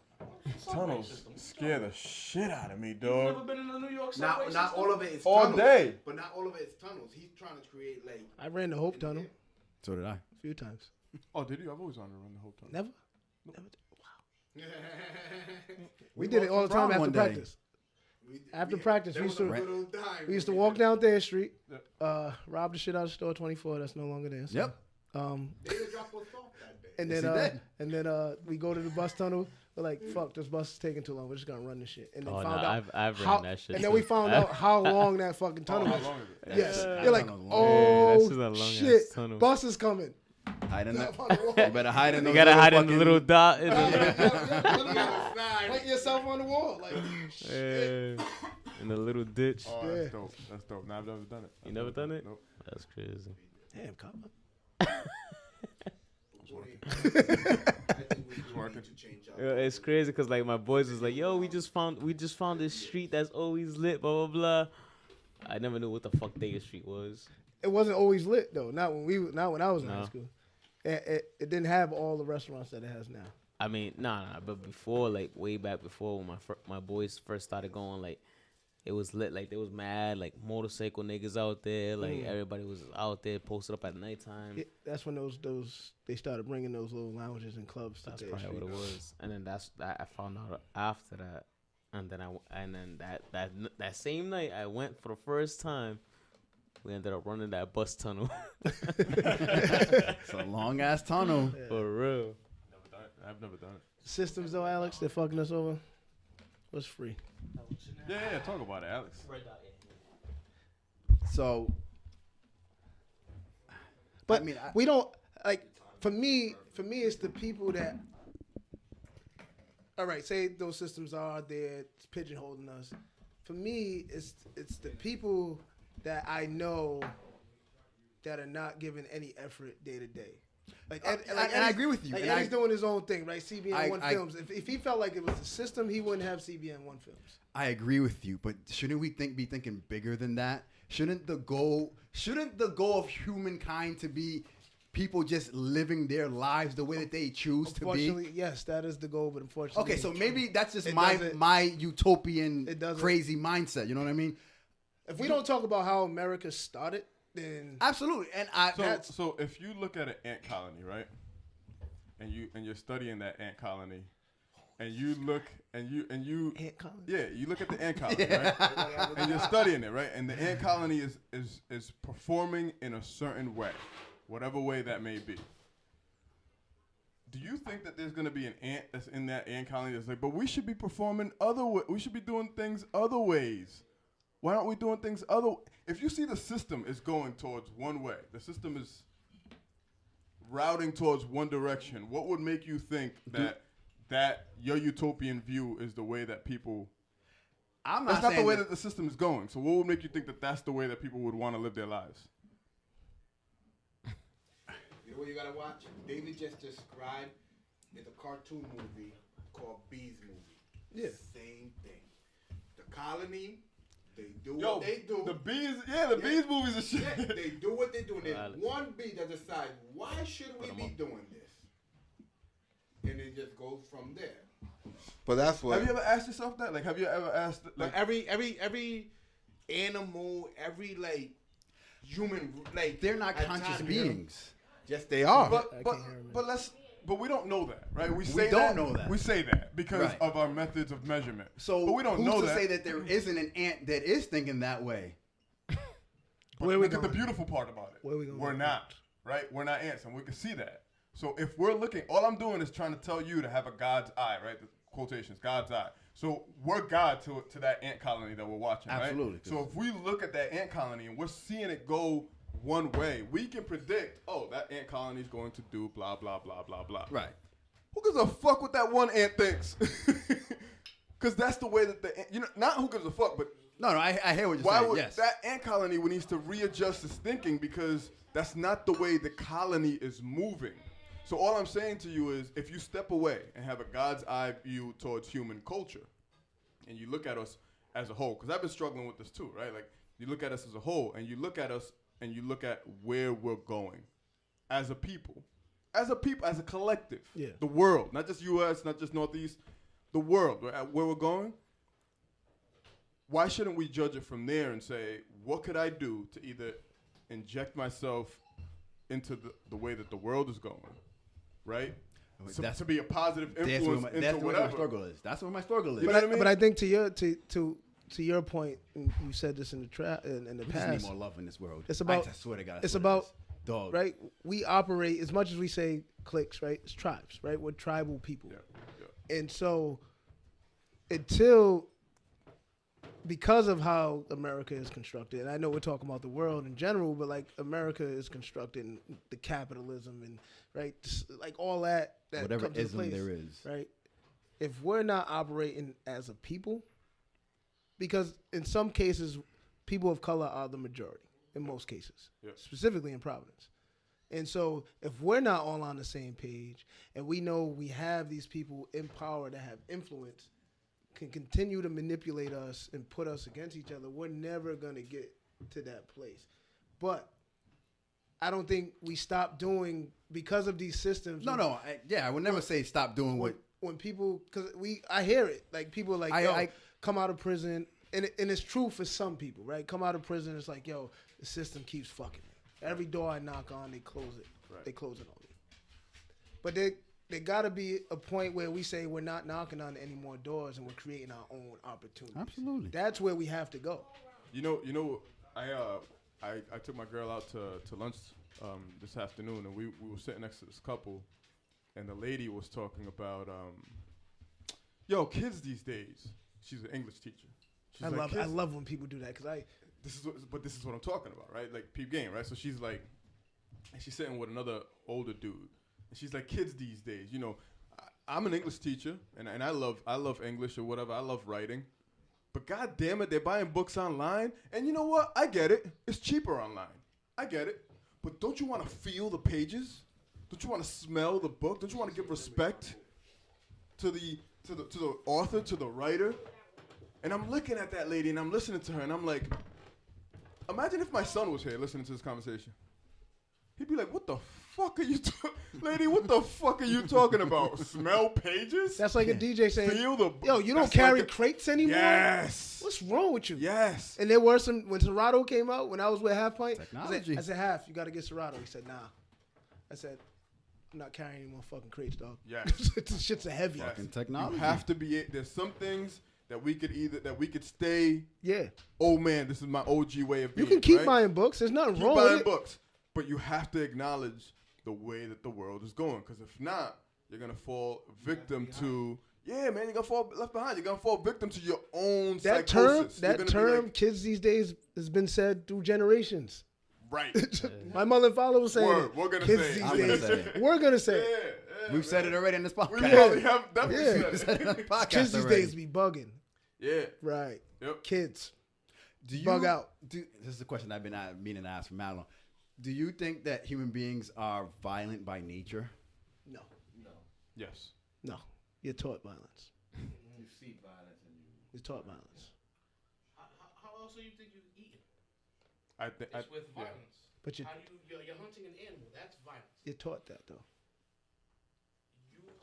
Tunnels scare the shit out of me, You've dog. never been in a New York subway system? Not all of it is all tunnels, day. but not all of it is tunnels. He's trying to create I ran the Hope Tunnel So did I. a few times. Oh, did you? I've always wanted to run the whole tunnel. Never. Nope. Never. Wow. We did it all the time after practice. After practice, we used to walk down Thayer Street, rob the shit out of store 24. That's no longer there. So, Yep. They would drop us off that day. And then we go to the bus tunnel. We're like, fuck, this bus is taking too long. We're just gonna run this shit. And then I've ran that shit. And then we found out how long that fucking tunnel was. How long is it? Yes. Yeah. You're like, oh shit, bus is coming. Hide in that. You better hide in. You gotta hide in the little dot. Put yourself on the wall, like shit. In the little ditch. Oh, that's dope. That's dope. Nah, I've never done it. You never done it? Nope. That's crazy. Damn, cop. It's crazy because my boys was like, yo, we just found this street that's always lit, blah blah blah. I never knew what the fuck Thayer Street was. It wasn't always lit though. Not when I was in high school. It didn't have all the restaurants that it has now. I mean, nah. But before, way back before, when my boys first started going, it was lit. There was mad motorcycle niggas out there. Everybody was out there posted up at nighttime. Yeah, that's when those they started bringing those little lounges and clubs. That's probably what it was. And then I found out after that. And then that same night I went for the first time. We ended up running that bus tunnel. It's a long ass tunnel. Yeah. For real. Never done it. I've never done it. Systems though, Alex, they're fucking us over. What's free? Yeah, talk about it, Alex. So, but I mean, we don't For me, it's the people that. All right, say those systems are there, pigeonholing us. For me, it's the people that I know that are not giving any effort day to day. And I agree with you. Eddie's doing his own thing, right? CBN One Films. If he felt like it was a system, he wouldn't have CBN One Films. I agree with you, but shouldn't we be thinking bigger than that? Shouldn't the goal of humankind to be people just living their lives the way that they choose to be? Unfortunately, yes, that is the goal, but unfortunately. Okay, so maybe that's just my utopian crazy mindset. You know what I mean? If we don't talk about how America started, then Absolutely, and So if you look at an ant colony, right, and you're studying that ant colony, and you look and you ant colony. yeah, you look at the ant colony, right, and you're studying it, right, and the ant colony is performing in a certain way, whatever way that may be. Do you think that there's gonna be an ant that's in that ant colony that's like, but we should be performing we should be doing things other ways? Why aren't we doing things other? If you see the system is going towards one way, the system is routing towards one direction, what would make you think that your utopian view is the way that people? That's not the way that the system is going. So what would make you think that that's the way that people would want to live their lives? You know what you gotta watch? David just described it's a cartoon movie called Bees Movie. Yeah. Same thing. The colony, they do Yo, what they do. the bees, the bees movies are shit. Yeah, they do what they do. And there's one bee that decides, why should we be doing this? And it just goes from there. But that's what. Have you ever asked yourself that? Like, have you ever asked? Like every animal, every like human, like they're not conscious beings. Yes, they are. But we don't know that, right? We don't know that. We say that because of our methods of measurement. So but we don't know who's to that. say that there isn't an ant that is thinking that way? But look at the beautiful part about it. We're not, right? We're not ants, and we can see that. So if we're looking, all I'm doing is trying to tell you to have a God's eye, right? The quotations, God's eye. So we're God to that ant colony that we're watching, Absolutely. right? So if we look at that ant colony and we're seeing it go one way, we can predict, oh, that ant colony is going to do blah, blah, blah, blah, blah. Right. Who gives a fuck what that one ant thinks? Because that's the way that not who gives a fuck, but No, I hear what you're why saying. would Yes. that ant colony needs to readjust its thinking because that's not the way the colony is moving. So all I'm saying to you is if you step away and have a God's eye view towards human culture and you look at us as a whole, because I've been struggling with this too, right? Like you look at us as a whole and you look at us and you look at where we're going as a people, as a collective, the world, not just U.S., not just Northeast, the world, where we're going. Why shouldn't we judge it from there and say, what could I do to either inject myself into the way that the world is going, right? So, to be a positive influence into whatever. Where my struggle is. That's where my struggle is. You know what I mean? But I think to your point, and you said this in the We past. just need more love in this world. It's about. I swear to God. It's about dog. Right? We operate as much as we say cliques, right? It's tribes, right? We're tribal people, and so because of how America is constructed, and I know we're talking about the world in general, but like America is constructed, and the capitalism and right, like all that whatever comes into ism place, there is, right? If we're not operating as a people, because in some cases, people of color are the majority in most cases, specifically in Providence. And so if we're not all on the same page and we know we have these people in power that have influence, can continue to manipulate us and put us against each other, we're never going to get to that place. But I don't think we stop doing because of these systems. I would never say stop doing when people, because I hear it, like people like, I come out of prison, and it's true for some people, right? Come out of prison, it's like, yo, the system keeps fucking me. Every door I knock on, they close it. Right. They close it on me. But there got to be a point where we say we're not knocking on any more doors and we're creating our own opportunities. Absolutely. That's where we have to go. You know, I took my girl out to lunch this afternoon, and we were sitting next to this couple, and the lady was talking about, kids these days. She's an English teacher. I love when people do that because this is what I'm talking about, right? Like peep game, right? So she's like, and she's sitting with another older dude, and she's like, kids these days, I'm an English teacher, and I love English or whatever. I love writing, but god damn it, they're buying books online, and you know what? I get it. It's cheaper online. I get it, but don't you want to feel the pages? Don't you want to smell the book? Don't you want to give respect to the author, to the writer? And I'm looking at that lady, and I'm listening to her, and I'm like, imagine if my son was here listening to this conversation. He'd be like, "What the fuck are you, lady? What the fuck are you talking about? Smell pages? That's like a DJ saying, Feel the "Yo, you don't that's carry like crates anymore." Yes. What's wrong with you? Yes. And there were some when Serato came out. When I was with Half Pint, Technology. I said Half, you got to get Serato. He said, Nah. I said, I'm not carrying any more fucking crates, dog. Yes. This shit's a heavy. Yes. Fucking technology. You have to be. There's some things that we could stay. Yeah. Oh man, this is my OG way of You being. can keep right? buying books. There's nothing Keep wrong buying with it. books, but you have to acknowledge the way that the world is going. Because if not, you're gonna fall victim to. Yeah, man, you're gonna fall left behind. You're gonna fall victim to your own That psychosis. term, kids these days, has been said through generations. Right. My mother and father was saying Word, it. we're gonna Kids say it. these I'm gonna days. say it. We're gonna say Yeah, it. yeah, We've said it already in this We podcast. probably have definitely Yeah. said We it. said it on the podcast Kids these already. days be bugging. Yeah. Right. Yep. Kids. Do you, Bug out. This is a question I've been meaning to ask for Madeline. Do you think that human beings are violent by nature? No. Yes. No. You're taught violence. You see violence and you. You're taught violence. How else do you think you're eating? I think. It's with violence. But How do you're hunting an animal? That's violence. you're taught that though.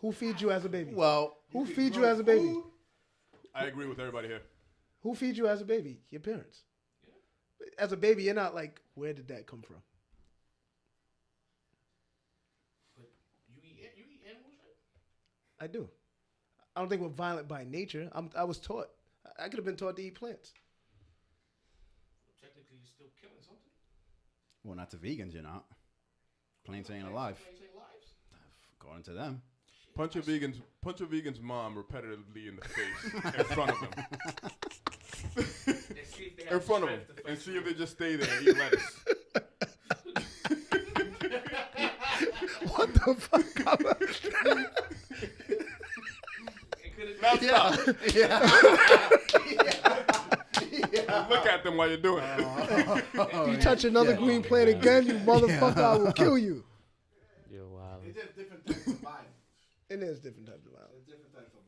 Who feeds you as a baby? Well, Who feeds you as a baby? I agree with everybody here. Who feeds you as a baby? Your parents. As a baby, you're not like, where did that come from? But you eat animals, right? I do. I don't think we're violent by nature. I was taught. I could have been taught to eat plants. Technically, you're still killing something. well, not to vegans, you're not. Plants ain't alive, Plants ain't lives. according to them. Punch a vegan's mom repetitively in the face in front of him. And see if they have In front of the him. strength to And fight see you. if they just stay there and eat lettuce. What the fuck? It could've- Now stop. Yeah. Look at them while you're doing it. You touch another green plant again, you motherfucker, I will kill you. You're wild. It's just different types of violence. And there's different types of violence. There's different types of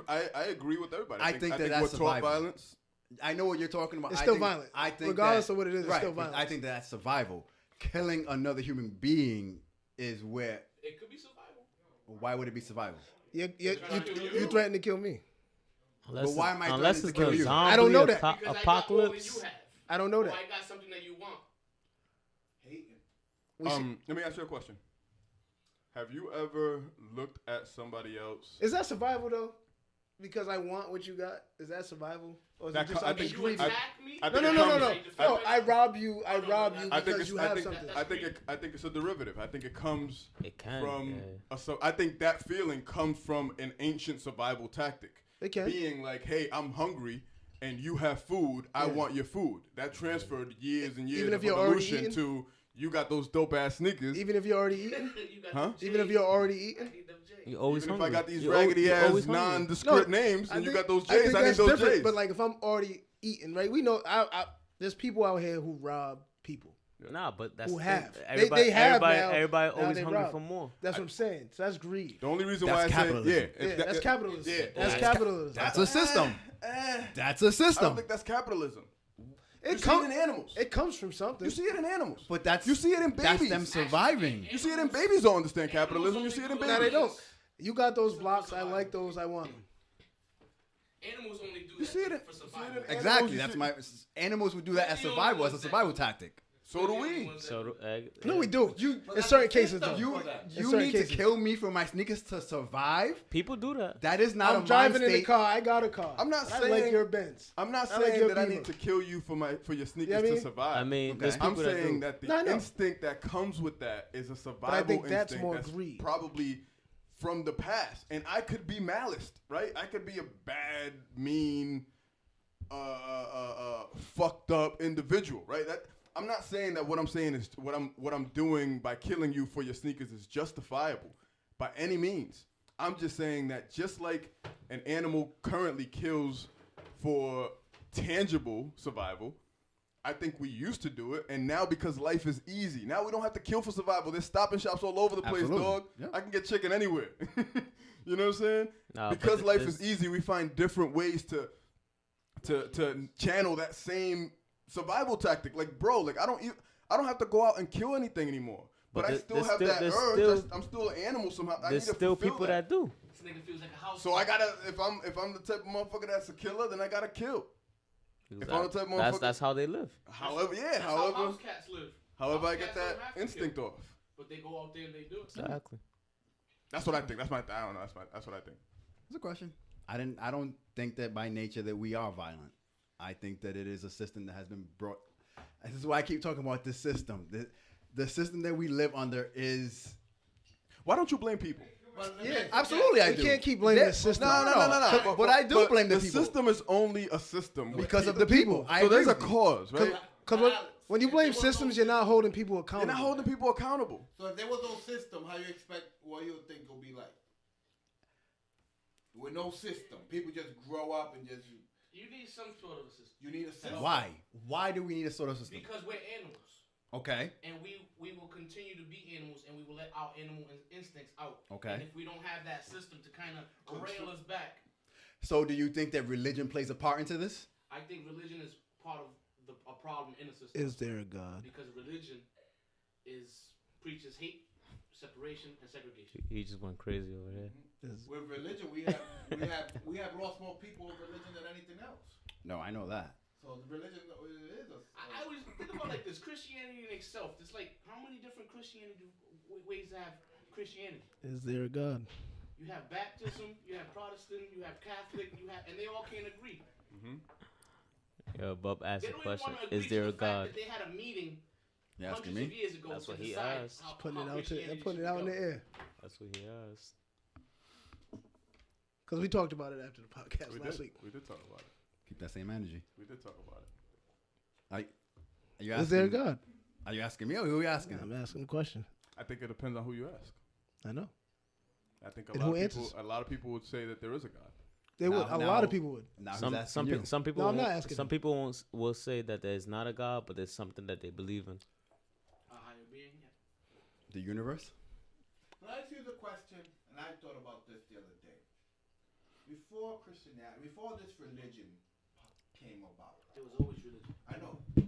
violence. I agree with everybody. I think that that's we're taught survival. violence. I know what you're talking about. It's I still think- violent. I think Regardless that- of what it is, it's right, still but violence. I think that's survival. Killing another human being is where. It could be survival. Why would it be survival? You threatened to kill me. Unless But why am I unless threatening it's to kill the you? zombie I don't know that. Because I got more than apocalypse. you have. I don't know Or that. I got something that you want. Hating. Let me ask you a question. Have you ever looked at somebody else? Is that survival though? Because I want what you got. Is that survival? Or is That it just co- I I'm think just You greedy? attack me? I No, think no, it no, no, comes- no. No, I rob you. I rob you I think because it's, you I have think, something. I think it's a derivative. I think it comes It can. from yeah. so I think that feeling comes from an ancient survival tactic. It can. Being like, hey, I'm hungry and you have food. I want your food. That transferred years and years Even if of you're already evolution eating? to you got those dope ass sneakers. Even if you're already eating. You got Huh? them Even if J's. you're already eating. I need them J's. You always Even if hungry. I got these You raggedy you're ass always hungry. nondescript names I and you think- got those I J's, think I need that's those different. J's. But like if I'm already eating, right? We know there's people out here who rob people. Nah, but that's Who the have. thing. They Everybody, have everybody, now. everybody Now always they hungry rob. for more. That's what I'm saying. So that's greed. The only reason That's why I capitalism. say Yeah, that's capitalism. Yeah, That's capitalism. That's a system. That's a I don't system. think that's capitalism. It You see comes it in animals. It comes from something. You see it in animals. But that's You see it in That's babies. them surviving. You see it in babies don't understand capitalism. You see it in babies. Now they don't. You got those blocks. I like those. I want them. Animals only do You that see it in, for you see survival. it in Exactly. animals, you That's see- my animals would do that as survival, as a survival tactic. So do we. So No, we do. In certain cases, though. You In you certain need cases. to kill me for my sneakers to survive. people do that. That is not I'm a driving mind in the state. car. I got a car. I'm not I like saying- your Benz. I'm not I like saying your that I Beamer. need to kill you for your sneakers You know what I to mean? survive. I mean, Okay. there's I'm people that saying do. that the No, I know. instinct that comes with that is a survival I think that's instinct more that's greed. probably from the past. And I could be maliced, right? I could be a bad, mean, fucked up individual, right? That I'm not saying that what I'm saying is what I'm doing by killing you for your sneakers is justifiable by any means. I'm just saying that just like an animal currently kills for tangible survival, I think we used to do it, and now because life is easy, now we don't have to kill for survival. There's stop and shops all over the place, Absolutely. dog. Yeah. I can get chicken anywhere. You know what I'm saying? Nah, but Because life there's- is easy, we find different ways to I don't have to go out and kill anything anymore. But I still have that urge. I'm still an animal somehow. I need There's to still fulfill people that do. This nigga feels like a house. So I gotta, if I'm the type of motherfucker that's a killer, then I gotta kill. If I'm the type of motherfucker, That's how they live. However, That's how house cats live. However, I House get cats don't that have to instinct kill. off. But they go out there and they do it. Exactly. That's what I think. I don't know. That's what I think. It's a question. I don't think that by nature that we are violent. I think that it is a system that has been brought. This is why I keep talking about this system. The system that we live under is. Why don't you blame people? Yeah, absolutely. I do. You can't keep blaming the system. No. But I do blame the people. The system is only a system because of the people. So there's a cause, right? Because when you blame systems, you're not holding people accountable. You're not holding people accountable. So if there was no system, how you expect what you think it'll be like? With no system, people just grow up and just. You need some sort of a system. You need a system. Why? Why do we need a sort of system? Because we're animals. Okay. And we will continue to be animals, and we will let our animal instincts out. Okay. And if we don't have that system to kind of rail us back. So do you think that religion plays a part into this? I think religion is part of a problem in the system. Is there a God? Because religion preaches hate, separation, and segregation. He just went crazy over there. With religion, we have lost more people with religion than anything else. No, I know that. So the religion is a. I always think about like this Christianity in itself. It's like how many different ways to have Christianity? Is there a God? You have baptism, you have Protestant, you have Catholic, and they all can't agree. Mm-hmm. Yo, Bub asked They a don't even question. want to agree Is there to a the fact God? that they had a meeting You asking hundreds of me? years ago That's to what he decide asked. how Putting it out Christianity putting it should out in go. the air. That's what he asked. Because we talked about it after the podcast last week. We did talk about it. Keep that same energy. We did talk about it. Are you asking, Is there a God? Are you asking me or who are you asking? I'm asking the question. I think it depends on who you ask. I know. I think And who answers? a lot of people would say that there is a God. They would. A lot of people would. Now who's Some asking you? some people No, I'm not won't- asking some him. people will say that there's not a God, but there's something that they believe in. A higher being, yeah. The universe? Can I ask you the question? And I thought about this the other day. Before Christianity, before this religion came about, There was always religion. I know. Yeah.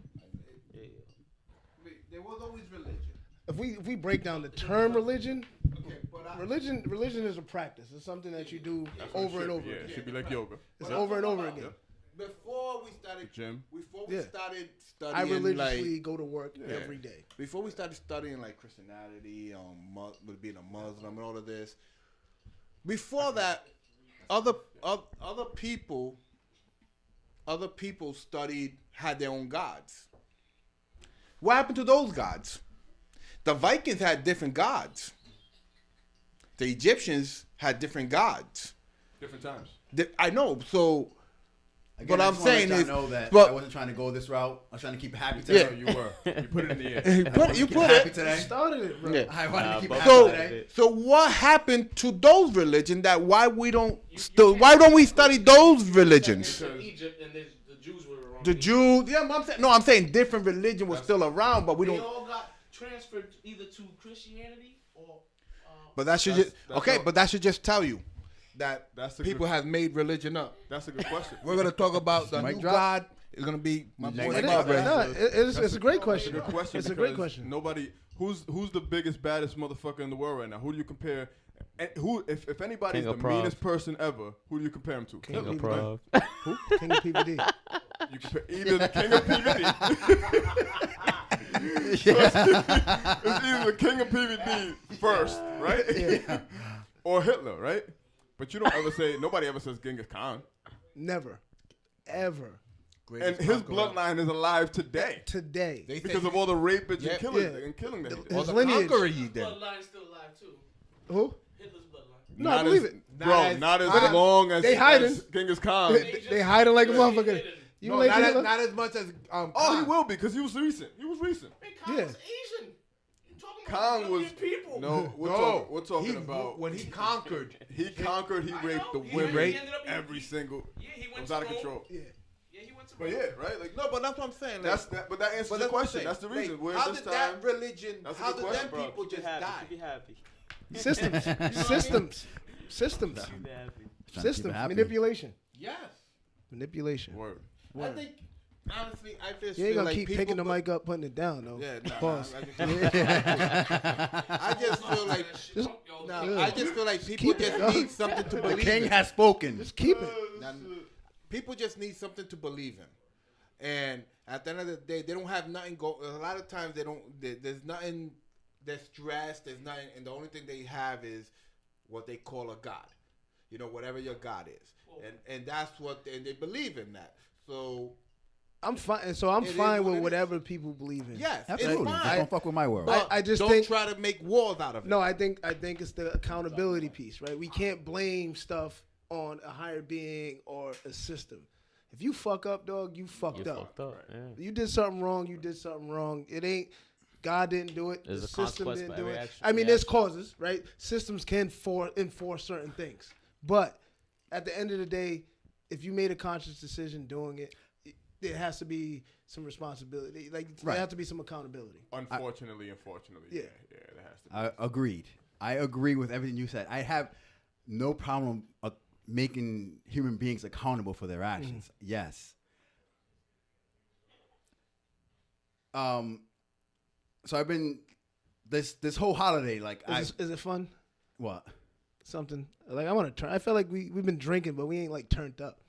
There was always religion. If we break down the term religion, Okay, but religion is a practice. It's something that you do over and over Yeah, again. it should be like yoga. It's over and over again. Before we started, Gym. Yeah. started I studying, religiously go to work every day. before we started studying like Christianity, with being a Muslim and all of this. Before that, other people had their own gods. What happened to those gods? The Vikings had different gods. The Egyptians had different gods. Different times. I know. So, Again, what I I'm just wanna saying let is, y'all know that but- I wasn't trying to go this route. I was trying to keep it happy Yeah. today. You were. You put it in the air. you put happy it. today. Started it, bro. Yeah. I wanted to keep it So, happy today. so what happened to those religions? That why we don't why don't we study those religions? In Egypt, and the Jews were around. The Jews, yeah, I'm saying different religion was still around, but we They don't. all got transferred either to Christianity or. But that should That's- just that's okay. all- But that should just tell you that That's a people good- have made religion up. That's a good question. We're gonna talk about the Mic new drop. God. It's gonna be my boy It is. Bubba. No, it's a great question. Good question. It's a great because question. Nobody. Who's the biggest, baddest motherfucker in the world right now? Who do you compare? And who, if anybody's King the of Prov. meanest person ever, who do you compare him to? King of Hitler, Prov. Who? King of PVD. right? You compare either the king of PVD. It's either the king of PVD first, right? Or Hitler, right? But you don't ever say. Nobody ever says Genghis Khan, Never. Ever. and his bloodline is alive today Today. because of all the rapists Yeah. and killers Yeah. and killing that he did. His the lineage. conqueror he did. Bloodline's still alive too. Who? Hitler's bloodline. No, I believe as, it. Bro, not as long as, they hiding. as Genghis Khan. They hiding like a Yeah. motherfucker. You No, like not, Hitler? not as much as Oh, Khan. he will be because he was recent. He was recent. Man, Khan Yeah. was Asian. You talking Khan about was people? no. We're talking about when he conquered. he conquered. He I raped know, the he women. raped Every single. Yeah, he It went was to out of Rome. control. Yeah. Yeah, he went to But Rome. yeah, right. Like No, but that's what I'm saying. that's that. But that answers But the that's what I'm question. saying. That's the reason. Like, We're how in this did time. that religion? That's a How good did question, them bro. people just die? Be happy. Systems. Systems. Systems. Be happy. Systems. Manipulation. Yes. Manipulation. Word. I think honestly, I just You ain't feel gonna like keep people picking the mic up, putting it down though. Yeah, nah, Pause. I just feel like I just feel like people keep it, just dog. need something to The believe king in. has spoken. Just keep it. Now, people just need something to believe in, and at the end of the day, they don't have nothing. A lot of times, they don't. There's nothing. They're stressed. There's nothing, and the only thing they have is what they call a god. You know, whatever your god is, and that's what they believe in that. So I'm fine. So I'm It is fine what with it whatever people believe in. yes, Absolutely. it's Just fine. don't fuck with my world. I just don't think try to make wars out of it. no. I think it's the accountability piece, right? We can't blame stuff on a higher being or a system. If you fuck up, dog, you fucked up. Fucked up. Yeah. You did something wrong. You did something wrong. It ain't. God didn't do it. There's the a system consequence didn't for do every it. action. I mean, there's Reaction. causes, right? Systems can enforce certain things, but at the end of the day, if you made a conscious decision doing it, there has to be some responsibility. Like Right. there has to be some accountability. Unfortunately, Yeah. yeah, there has to be. Agreed. I agree with everything you said. I have no problem making human beings accountable for their actions. Yes. So I've been this whole holiday like Is it fun? what? Something like I want to turn. I feel like we've been drinking, but we ain't like turned up.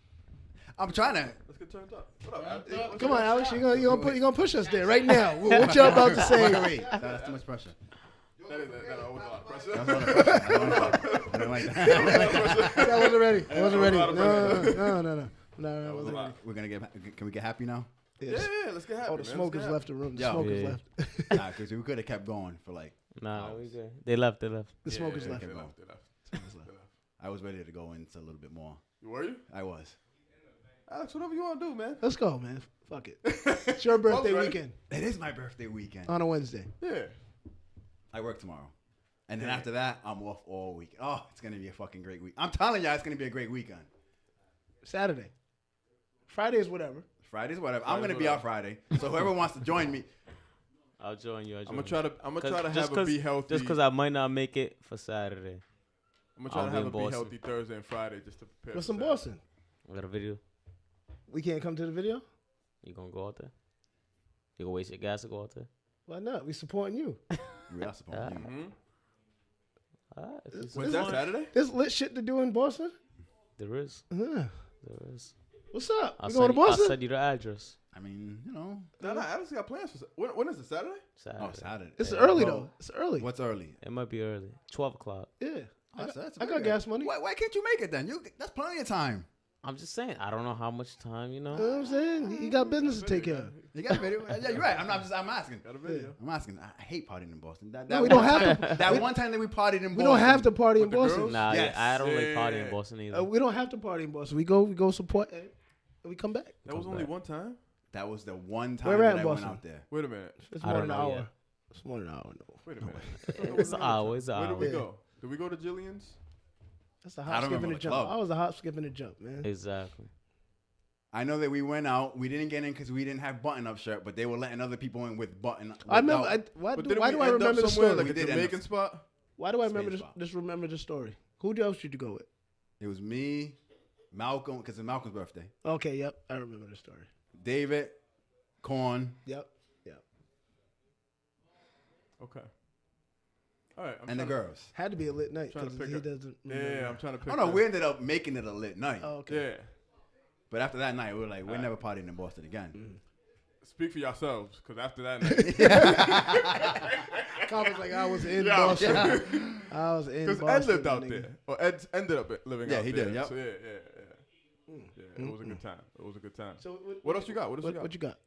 I'm trying to. Let's get turned up. What up, man? Come on, Alex, you gonna push us there right now. What y'all about to say? Wait. That's too much pressure. That was a lot of pressure. That's a lot of pressure. I don't like that. I wasn't ready. I wasn't ready. That was a lot of No. That was a lot. We're gonna get. Can we get happy now? Yeah, let's get happy. Oh, the man. smokers Let's get left the room. The Yo. smokers Yeah. left. Nah, because we could have kept going for like. Nah, we good. They left. The happy. smokers Yeah, left. They left. They left. I was ready to go into a little bit more. Were you? I was. Alex, whatever you want to do, man. Let's go, man. Fuck it. It's your birthday ready. weekend It is my birthday weekend. on a Wednesday. Yeah. I work tomorrow. And then after that, I'm off all week. Oh, it's going to be a fucking great week. I'm telling y'all, it's going to be a great weekend. Saturday. Friday is whatever. Friday's whatever. I'm going to be out Friday. So whoever wants to join me. I'll join you. I'm gonna try to have a be healthy. Just because I might not make it for Saturday. I'm gonna try I'll to be have in a be Boston. healthy Thursday and Friday just to prepare. What's for in Saturday. Boston? I got a video. We can't come to the video? You gonna go out there? You gonna waste your gas to go out there? Why not? We supporting you. We are supposed to. Mm-hmm. Alright, if you When's support- that Saturday? There's lit shit to do in Boston? There is. Yeah. There is. What's up? I'll We going to I'll Boston? send you the address. I mean, you know. No, Alex got plans for. When is it? Saturday? Saturday. Oh, Saturday. It's early, Bro, though. It's early. What's early? It might be early. 12 o'clock. Yeah. That's I got very gas good. money. Why can't you make it then? That's plenty of time. I'm just saying. I don't know how much time, you know. You know what I'm saying? You got business to take care of. You got a video? Yeah, you're right. I'm asking. Got a video. I'm asking. I hate partying in Boston. No, we don't one have time- to. That one time that we partied in Boston. We don't have to party in With the Boston. girls? Nah, Yes. I don't really Yeah. party in Boston either. We don't have to party in Boston. We go support and we come back. That was only one time. That was the one time Where at that I in went Boston? out there. Wait a minute. It's I more don't than an know hour. yet. It's more than an hour. No. Wait a minute. It's an hour. It's an Where hour. did we go? Did we go to Jillian's? That's a I hop, don't skip, and remember a the jump. club. I was a hop, skip, and a jump, man. Exactly. I know that we went out. We didn't get in because we didn't have button-up shirt, but they were letting other people in with button. I remember. without- Why But do didn't I we end up remember the somewhere story? like a We did end Jamaican up- spot? Why do I remember Space this? bar. Just remember the story. Who else did you go with? It was me, Malcolm, because it's Malcolm's birthday. Okay, yep, I remember the story. David, Corn, Yep. Okay. All right. and the girls. Had to be a lit night Trying to because pick he up- doesn't. remember. Yeah, I'm trying to pick. Oh no, up- we ended up making it a lit night. Oh, okay. Yeah. But after that night, we were like, we're never partying in Boston again. Speak for yourselves, because after that night, Kyle was like, I was in Yeah. Boston. I was in because Boston. Ed lived out nigga. there, or Ed ended up living Yeah, out he there. did, yep. So yeah. Yeah, it was a good time. It was a good time. So What else you got? What else you got? What you got?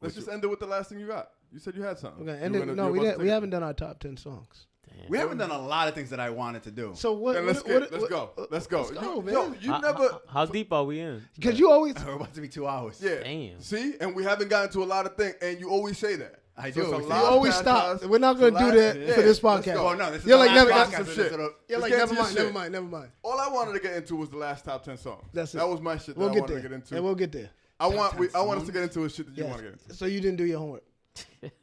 Let's just end it with the last thing you got. You said you had something. Okay, You and were then, gonna- no, you were we about didn't. to We take- haven't done our top 10 songs. We haven't done a lot of things that I wanted to do. So what? Then let's go. Let's go. Let's go, man. Yo, you never. How deep are we in? Because you always. We're about to be 2 hours. Yeah. Damn. See, and we haven't gotten to a lot of things, and you always say that. I So do. it's a You lot You of always past stop. us, We're not the going to do last- that yeah, for this let's podcast. go. Oh no, this is You're the like, last never- podcast some of this shit. little- You're Let's like, get never into your mind, never shit. mind, never mind. All I wanted to get into was the last top 10 songs. That's it. That was my shit that We'll I get wanted there. to get into. And we'll get there. I want us to songs? get into a shit that you Yes. want to get into. So you didn't do your homework.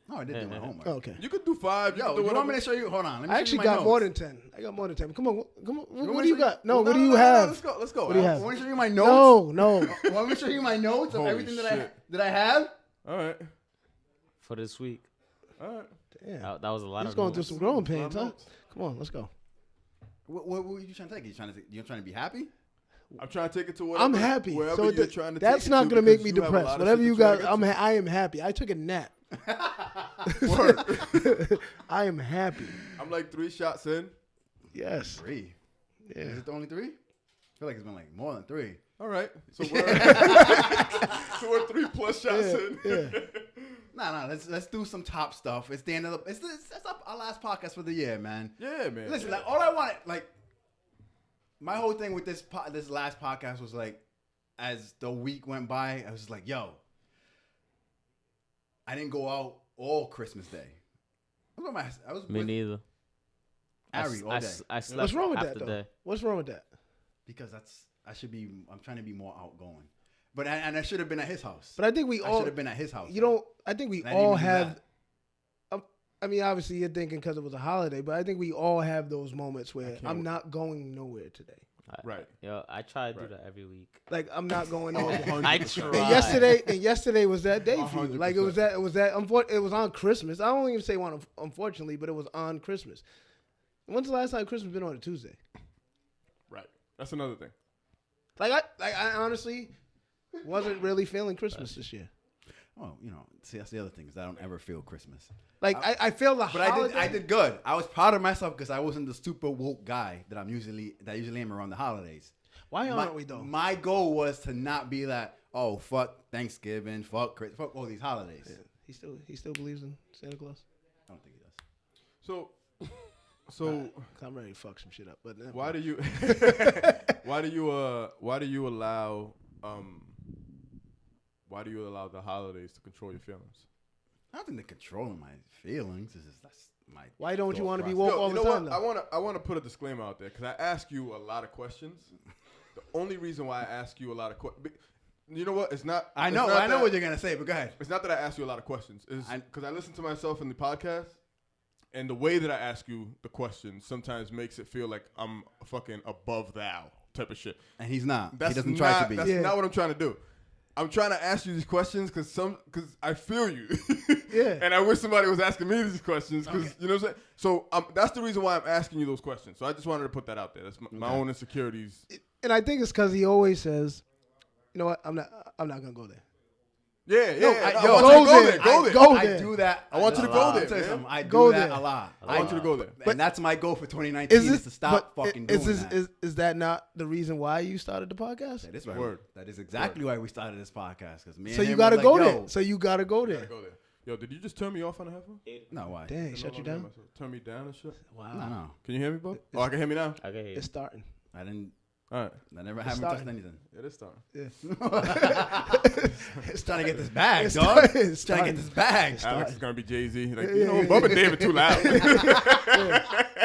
No, Oh, I did do my homework. Oh, okay. You could do 5. Yo, you you could do want me whatever. to show you? Hold on. Let me I show actually you my got notes. more than 10. I got more than 10. Come on. want What me do you to- got? No, Well, what do you have? Let's go. What do you have? I want to show you my notes. No. Want me to show you my notes of Holy everything shit. that I have? All right. For this week. All right. Damn. That was a lot He's of going through notes. some growing Lot of pains, huh? notes. Come on, let's go. What were you trying to take? You trying to be happy? I'm trying to take it to whatever. I'm happy. Wherever So you're trying to that's take not it to going to make because me you have a lot depressed. of Whatever shit you that got, gotta get to. I am happy. I took a nap. Word. I am happy. I'm like 3 shots in. Yes. 3. Yeah. Is it the only 3? I feel like it's been like more than 3. All right. So we're 3 plus shots in. Yeah. Nah. Let's do some top stuff. It's the end of the. It's our last podcast for the year, man. Yeah, man. Listen, like all I wanted, like my whole thing with this last podcast was like, as the week went by, I was just like, yo, I didn't go out all Christmas Day. I was Me with neither. Ari all day I slept What's wrong with half that, the though? day. What's wrong with that? because I'm trying to be more outgoing. But I should have been at his house. But I think we I all should have been at his house. You don't. I think we And I didn't all even do have. that. I mean, obviously, you're thinking because it was a holiday, but I think we all have those moments where can't I'm wait. not going nowhere today. Right. Yo, I try to do Right. that every week. Like I'm not going nowhere. I 100%. try. And yesterday was that day for you. Like it 100%. was that. It was on Christmas. I don't even say one unfortunately, but it was on Christmas. When's the last time Christmas been on a Tuesday? Right. That's another thing. I honestly wasn't really feeling Christmas this year. Oh, see, that's the other thing is I don't ever feel Christmas. Like I feel the But holiday. I did good. I was proud of myself because I wasn't the super woke guy that I usually am around the holidays. Why aren't we though? My goal was to not be that. Oh, fuck Thanksgiving, fuck Christmas, fuck all these holidays. Yeah. He still believes in Santa Claus. I don't think he does. So I'm ready to fuck some shit up. But why do you allow the holidays to control your feelings? I don't think they're controlling my feelings. That's my. Why don't you thought want to be process. woke all you the know time? what? Though? I want to put a disclaimer out there because I ask you a lot of questions. The only reason why I ask you a lot of questions, you know what? It's not. I it's know not that- what you're gonna say, but go ahead. It's not that I ask you a lot of questions. It's because I listen to myself in the podcast, and the way that I ask you the questions sometimes makes it feel like I'm fucking above thou type of shit. And he's not. That's He doesn't not, try to be. That's not what I'm trying to do. I'm trying to ask you these questions because I feel you. Yeah. And I wish somebody was asking me these questions because you know what I'm saying. So that's the reason why I'm asking you those questions. So I just wanted to put that out there. That's my own insecurities. And I think it's because he always says, "You know what? I'm not gonna go there." Yeah. Yo, I yo, want go you to go there. there. Go there. Go I there. do that. I want you to go I'll there, tell you man. something. I do Go that there. a lot. I want you to go there. And that's my goal for 2019 is to stop fucking doing that. Is that not the reason why you started the podcast? That is right. Word. That is exactly why we started this podcast. Because me So and you him gotta was go like, there. yo. So you gotta go there. Gotta go there. Yo, did you just turn me off on the headphone? No, why? Dang, shut you down. Turn me down and shit. Wow. No. Can you hear me, bro? Oh, I can hear me now. I can hear you. It's starting. I didn't. All right. I never haven't touched anything. Yeah, this time. It's trying to get this bag, It's dog. starting. It's trying to get this bag. Alex is gonna be Jay-Z. Like, Yeah, you know, yeah, Bubba David too loud.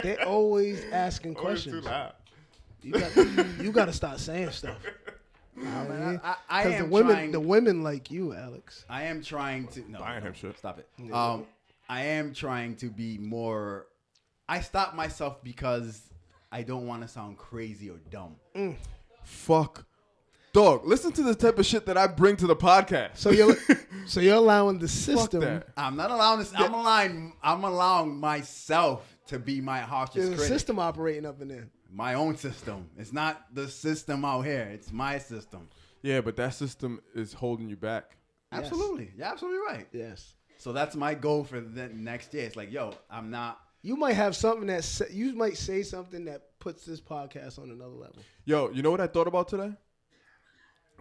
They're always asking Always too questions. loud. You gotta start saying stuff. I Because am the women like you, Alex. I am trying to. No, Buying no, him shit. Stop it. I am trying to be more. I stop myself because I don't want to sound crazy or dumb. Fuck. Dog, listen to the type of shit that I bring to the podcast. So you're allowing the Fuck system. that. I'm not allowing this. I'm allowing myself to be my harshest There's a critic. system operating up in there. My own system. It's not the system out here. It's my system. Yeah, but that system is holding you back. Yes. Absolutely. You're absolutely right. Yes. So that's my goal for the next year. It's like, yo, I'm not. You might have something you might say something that puts this podcast on another level. Yo, you know what I thought about today?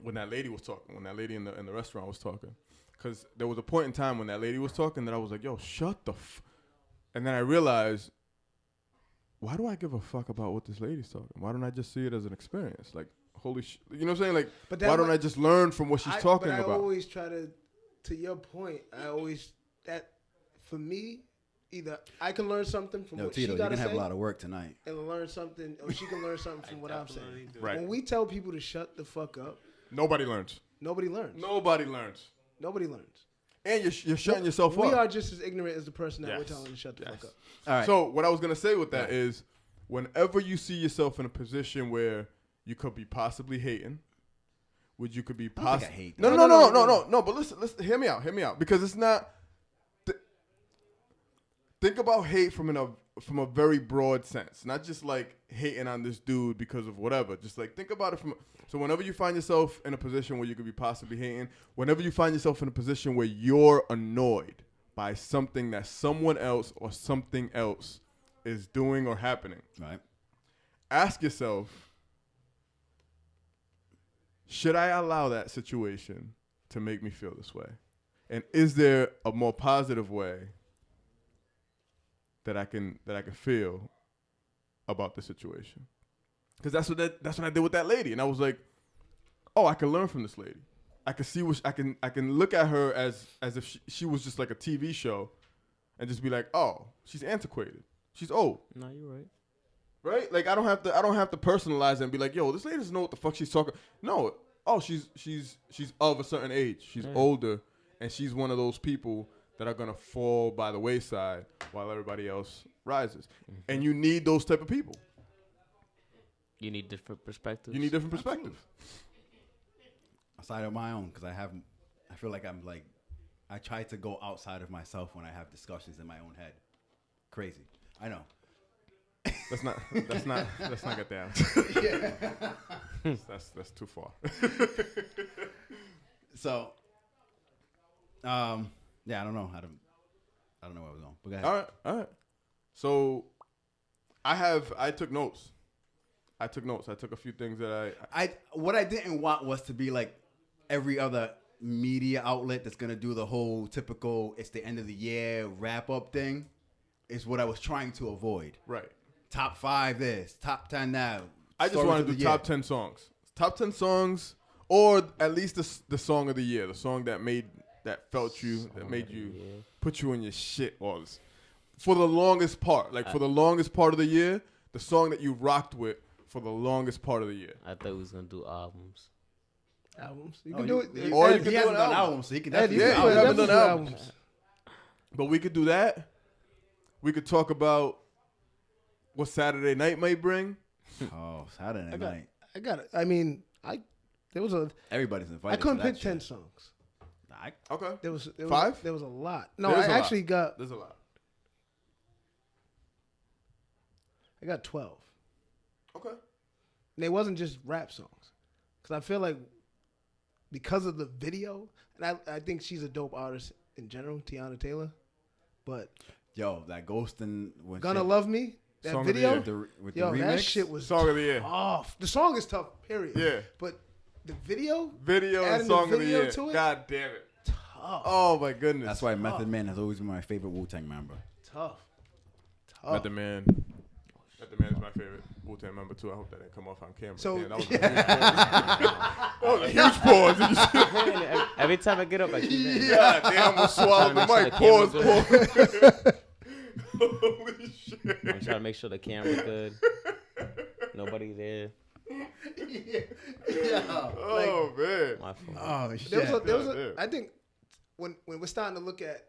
When that lady was talking, when that lady in the restaurant was talking. Because there was a point in time when that lady was talking that I was like, yo, shut the And then I realized, why do I give a fuck about what this lady's talking? Why don't I just see it as an experience? Like, holy shit. You know what I'm saying? Like, But why don't I just learn from what she's talking but I about? always try to your point, for me, either I can learn something from Yo, what Tito, she you're got going to to have say a lot of work tonight. and learn something, or she can learn something from what I'm saying. Right. When we tell people to shut the fuck up, Nobody learns. nobody learns. Nobody learns. Nobody learns. and you're shutting yourself up. We are just as ignorant as the person that we're Yes. telling to shut the fuck up. All right. So what I was gonna say with that is, whenever you see yourself in a position where you could be possibly hating, which you could be I don't think I hate no, that. no, no, no, no, no, no. But listen, hear me out, because it's not. Think about hate from a very broad sense, not just like hating on this dude because of whatever. Just like think about it from. So whenever you find yourself in a position where you could be possibly hating, whenever you find yourself in a position where you're annoyed by something that someone else or something else is doing or happening, Right. ask yourself, should I allow that situation to make me feel this way? And is there a more positive way that I can feel about the situation? Because that's what I did with that lady, and I was like, oh, I can learn from this lady. I can see I can look at her as if she was just like a TV show, and just be like, oh, she's antiquated, she's old. No, you're right. Right? Like I don't have to personalize it and be like, yo, this lady doesn't know what the fuck she's talking. No. Oh, she's of a certain age. She's older, and she's one of those people that are gonna fall by the wayside while everybody else rises. Mm-hmm. And you need those type of people. You need different perspectives. You need different perspectives. Outside of my own, because I feel like I'm like, I try to go outside of myself when I have discussions in my own head. Crazy. I know. Let's not get down. That's too far. So, yeah, I don't know. I don't know where I was going. But go ahead. All right. So, I took notes. I took a few things that What I didn't want was to be like every other media outlet that's gonna do the whole typical it's the end of the year wrap up thing. Is what I was trying to avoid. Right. Top 5 this, top 10 that. I just want to do top 10 songs. Top 10 songs, or at least the song of the year, the song that made you put you in your shit was for the longest part. Like for the longest part of the year, the song that you rocked with for the longest part of the year. I thought we was gonna do albums. You can do it. Or you He can do hasn't an done album. albums, so he can definitely Yeah, do you albums. haven't done albums. But we could do that. We could talk about what Saturday night might bring. Oh, Saturday night. I got it. I mean, there was a. Everybody's invited. I couldn't to that pick 10 shit. songs. Okay. There was 5? There was a lot. No, There's I a actually lot. got. There's a lot. I got 12. Okay. And it wasn't just rap songs, because I feel like because of the video, and I think she's a dope artist in general, Tiana Taylor, but Yo, that Ghost and Gonna Love Me, that Song of the video, year. with yo, the remix. that shit was Song of the year. off. The song is tough, period. Yeah. But the video Video and adding the song of the video year. to it? God damn it. tough, Oh my goodness. That's why Method Man has always been my favorite Wu-Tang member. tough. Method Man is my favorite Wu-Tang member too. I hope that didn't come off on camera. So- Damn, that was a huge pause. Every time I get up, I keep it. God damn, I swallowed the Trying mic. to make sure Pause. the Holy shit. I'm trying to make sure the camera's good. Nobody there. Oh man. My fault. Oh shit! There was God a, damn. I think when we're starting to look at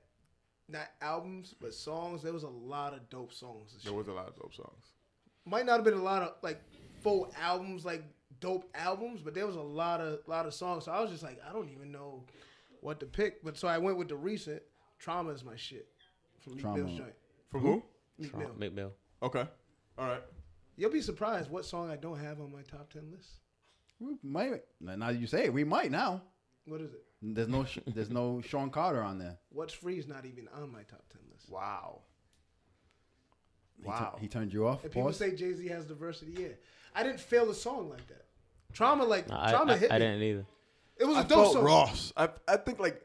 not albums but songs, there was a lot of dope songs. This There year. was a lot of dope songs. Might not have been a lot of like full albums, like dope albums, but there was a lot of songs. So I was just like, I don't even know what to pick. But so I went with the recent. Trauma is my shit from Meek Trauma. Mill's joint. From who? Meek Mill. McMill. Okay. All right. You'll be surprised what song I don't have on my top 10 list. We might. Now you say it, we might now. What is it? There's no Sean Carter on there. What's Free is not even on my top 10 list. Wow. He turned you off. And people Pause? say Jay-Z has the verse of the year. I didn't feel a song like that. Trauma I hit me. didn't either. It was I a dope felt song. Ross. I think like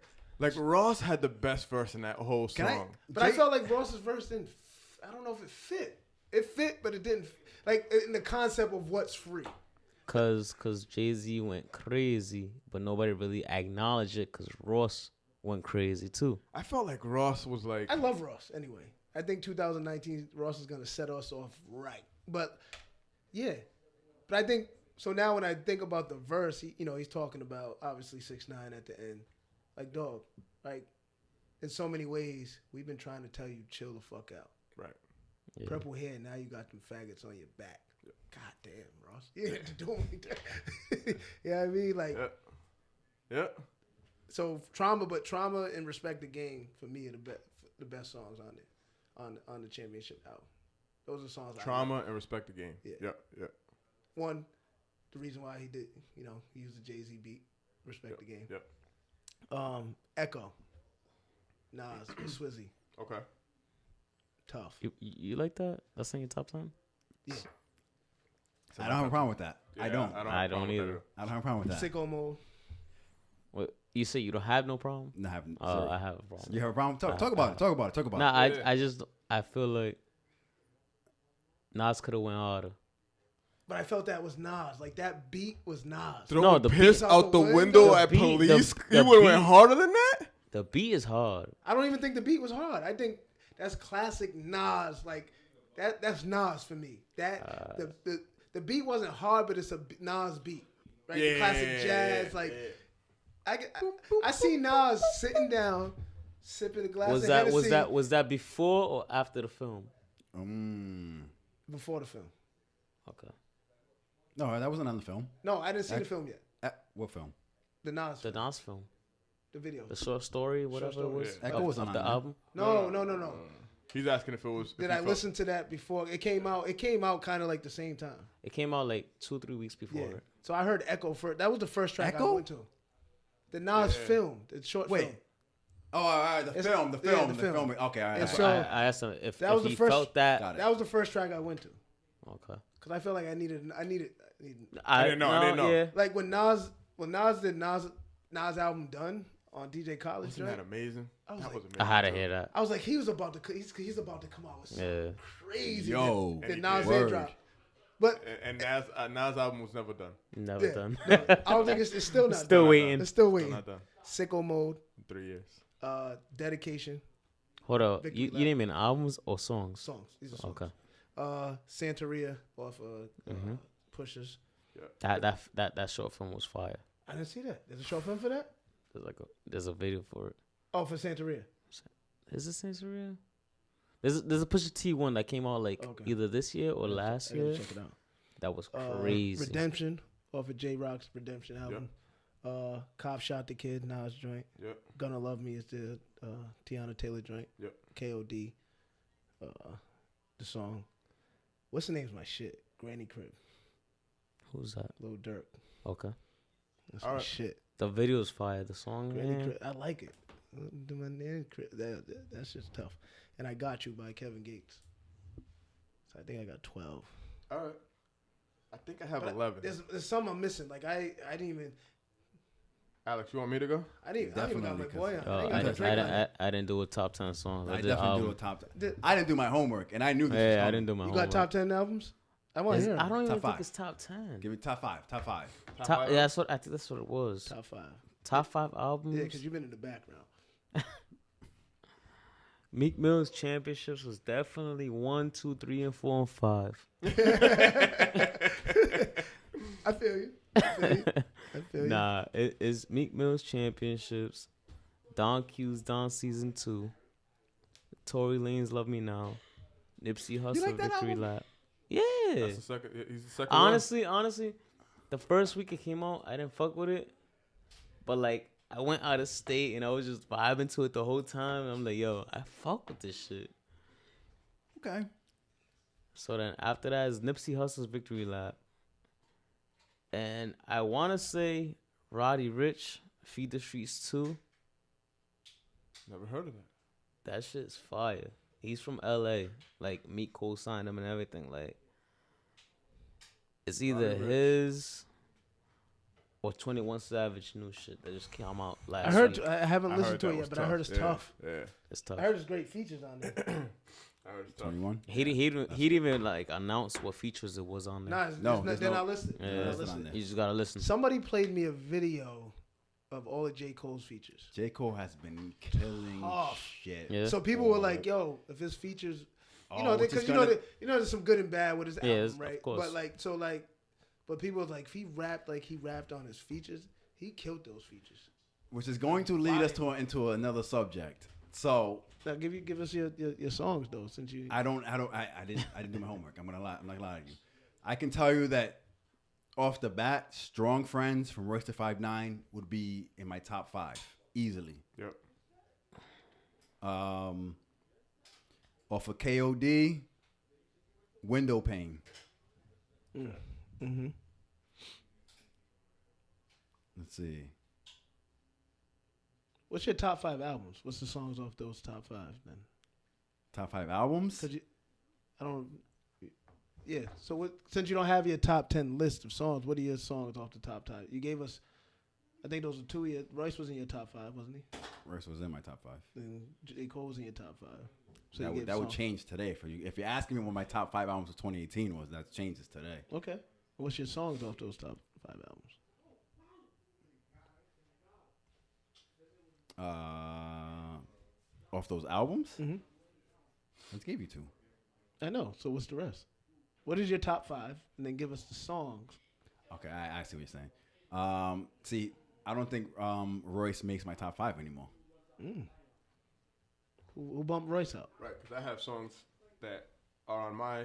Ross had the best verse in that whole Can I- song. But I felt like Ross's verse didn't. I don't know if it fit. It fit, but it didn't. Like in the concept of what's free. Cause Jay-Z went crazy, but nobody really acknowledged it because Ross went crazy too. I felt like Ross was like I love Ross anyway. I think 2019 Ross is gonna set us off right. But yeah, but I think so. Now when I think about the verse, he's talking about obviously 6ix9ine at the end. Like dog, like in so many ways, we've been trying to tell you chill the fuck out. Right. Yeah. Purple hair, now you got them faggots on your back. God damn, Ross. You didn't have to do them like that. You know what I mean? Like, Yeah. so Trauma and Respect the Game for me are the best songs on it, on the championship album. Those are songs. Trauma and Respect the Game. Yeah. Yeah. One, the reason why he did, he used the Jay-Z beat, Respect the Game. Yep. Echo, Nas, and Swizzy. Okay. Tough. You like that? That's in your top 10? Yeah. I don't have a problem with that. Yeah, I don't. I don't either. I don't have a problem with that. Sicko Mode. What, you say you don't have no problem? No, I haven't. I have a problem. You have a problem? Talk about it. Talk about it. Talk about Nah, it. I feel like Nas could have went harder. But I felt that was Nas. Like, that beat was Nas. Throwing the piss beat- out the window The at beat- police. the You would have beat- went harder than that? The beat is hard. I don't even think the beat was hard. I think that's classic Nas. Like, that's Nas for me. That the beat wasn't hard, but it's a Nas beat. Right? The classic jazz. Like, I see Nas sitting down, sipping a glass of Hennessy Was that before or after the film? before the film. Okay. No, that wasn't on the film. No, I didn't see the film yet. What film? The Nas The film. Nas film. The video. The short story, whatever story. it was. Yeah. Echo wasn't of the on there. album. No. He's asking if it was. Did I listen to that before? It came out. It came out kind of like the same time. It came out like 2-3 weeks before. Yeah. Right? So I heard Echo first. That was the first track I Echo? went to. The Nas film, the short Wait. film. Oh, all right. The It's- film. yeah, The the film. film. Okay, all right. And all right. so- I asked him if That was he the first- felt that. Got it. That was the first track I went to Okay. because I felt like I needed. I didn't know. Yeah. Like when Nas did Nas album Done on DJ Khaled's Isn't that joint. amazing? I was That like- was amazing. I had to hear that. I was like, he's about to come out with something Yeah. crazy. Yo. that And Nas he did did. drop. But And Nas album was never done. Never yeah, done. no, I don't think it's still not. Still done. waiting. It's still Still waiting. not done. Sicko Mode, In 3 years. Dedication, Hold up. Victory You Lap. naming albums or songs? songs. These are songs. Okay. Santeria off Pushers. That short film was fire. I didn't see that. There's a short film for that. There's a video for it. Oh, for Santeria. Is it Sensoria? There's a Pusha T one that came out like either this year or last I gotta year. check it out. That was crazy. Redemption off of J Rock's Redemption album. Cop Shot the Kid, Nas joint. Yep. Gonna Love Me is the Tiana Taylor joint. Yep. KOD. The song. What's the name's my shit? Granny Crib. Who's that? Lil Durk. Okay. That's All my right. shit. The video's fire. The song, Granny man. Crib. I like it. Do my name crib. That's just tough. And I Got You by Kevin Gates. So I think I got 12. All right. I think I have But 11. There's some I'm missing. Like I didn't even. Alex, you want me to go? I didn't even got my Definitely, boy on. Oh, I didn't got Drake on. I didn't do a top 10 songs. I did definitely do album. a top. Did- I didn't do my homework, and I knew this. was Yeah, I coming. didn't do my You homework. got top 10 albums? I want to hear 'em. I don't even Top think five. it's top 10. Give me top five. Top five. Top, yeah, I think that's what it was. Top 5. Top 5 albums. Yeah, because you've been in the background. Meek Mill's Championships was definitely 1, 2, 3, and 4, and 5. I feel you. I feel you. Nah, it's Meek Mill's Championships, Don Q's Don Season 2, Tory Lanez Love Me Now, Nipsey Hussle like that Victory album? Lap. Yeah. That's the second. He's the second one. Honestly, the first week it came out, I didn't fuck with it. But like, I went out of state and I was just vibing to it the whole time. And I'm like, yo, I fuck with this shit. Okay. So then after that is Nipsey Hussle's Victory Lap. And I want to say Roddy Ricch, Feed the Streets 2. Never heard of that. That shit's fire. He's from LA. Like, Meek co-signed him and everything. Like, it's either Roddy Ricch. his or 21 Savage new shit that just came out last I heard. week. I haven't I listened heard to that it was yet, but I heard it's Yeah, tough. Yeah. It's tough. I heard there's great features on there. I heard it's tough. 21. He didn't even like announce what features it was on there. Nah, No, they're there's not listed. Yeah, They're not it's listed. on there. You just gotta listen. Somebody played me a video of all of J. Cole's features. J. Cole has been killing Tough. shit. Yeah. So people were like, "Yo, if his features, Oh, you know, which because is you know, gonna- there's some good and bad with his Yeah, album, of right? course. But like, but people was like, if he rapped on his features, he killed those features. Which is going to lead us into another subject. So Now give us your songs though, since you. I didn't do my homework. I'm not gonna lie to you. I can tell you that off the bat, Strong Friends from Royce to 5'9" would be in my top 5 easily. Yep. Off of KOD, Window Pane. Mm-hmm. Let's see. What's your top 5 albums? What's the songs off those top 5 then? Top 5 albums? Yeah. So since you don't have your top 10 list of songs, what are your songs off the top 5? You gave us, I think those are 2. Royce was in your top 5, wasn't he? Royce was in my top 5. And J. Cole was in your top 5. So that would change today for you. If you're asking me what my top 5 albums of 2018 was, that changes today. Okay. What's your songs off those top 5 albums? Off those albums? Mm-hmm. I just gave you 2. I know. So what's the rest? What is your top 5? And then give us the songs. Okay, I see what you're saying. See, I don't think Royce makes my top 5 anymore. Who bumped Royce out? Right, because I have songs that are on my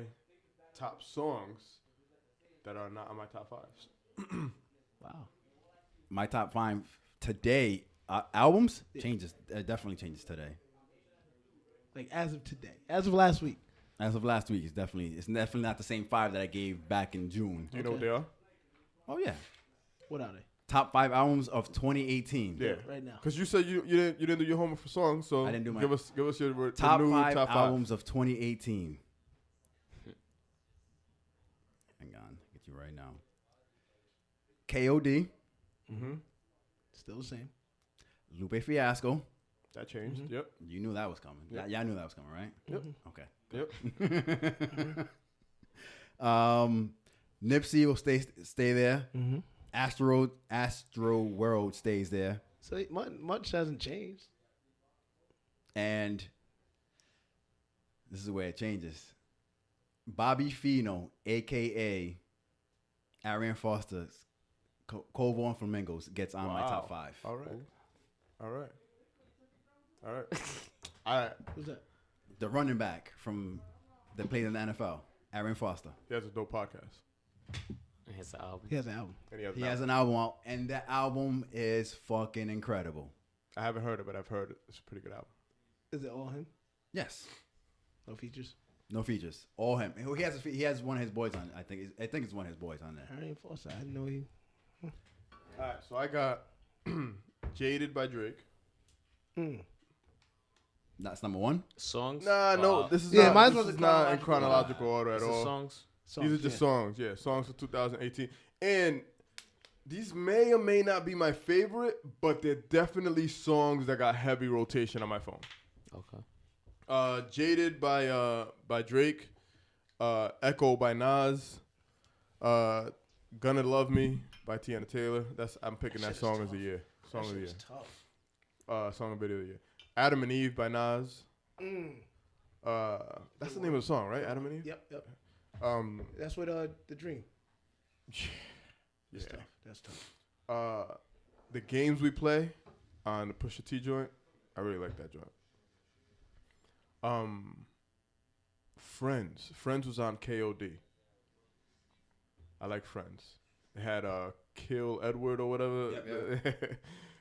top songs that are not on my top 5s. Wow. My top 5 today albums changes. It definitely changes today. Like as of today, as of last week. As of last week, it's definitely not the same 5 that I gave back in June. Do you know what they are? Oh yeah. What are they? Top 5 albums of 2018. Yeah, right now. Because you said you didn't do your homework for songs, so I didn't do my. give us your top new 5 top 5 albums of 2018. Hang on, get you right now. KOD. Mm-hmm. Still the same. Lupe Fiasco. That changed. Mm-hmm. Yep. You knew that was coming. Yep. Yeah, I knew that was coming, right? Yep. Okay. Yep. Nipsey will stay there. Mm-hmm. Astro World stays there. So much hasn't changed. And this is where it changes. Bobby Fino, a.k.a. Arian Foster's Covo and Flamingos, gets on my top 5. All right. All right. All right. All right. Who's that? The running back that played in the NFL, Arian Foster. He has a dope podcast. He has an album. He has an album. And He has an album out, and that album is fucking incredible. I haven't heard it, but I've heard it. It's a pretty good album. Is it all him? Yes. No features? No features. All him. He has one of his boys on it. I think it's one of his boys on there. Arian Foster. I didn't know he. All right, so I got Jaded by Drake. That's number 1. Songs? No, this is yeah, not, mine's this is not in chronological order at Is it all. songs? These are just songs, yeah, songs for 2018. And these may or may not be my favorite, but they're definitely songs that got heavy rotation on my phone. Okay. Jaded by Drake, Echo by Nas, Gonna Love Me by Tiana Taylor. I'm picking that song of the year. Song of the year. Tough. Song of video of the year. Adam and Eve by Nas. That's the name of the song, right? Adam and Eve. Yep. That's what the dream. Yeah. That's tough. The Games We Play on the Pusha T joint. I really like that joint. Friends was on KOD. I like Friends. They had Kill Edward or whatever.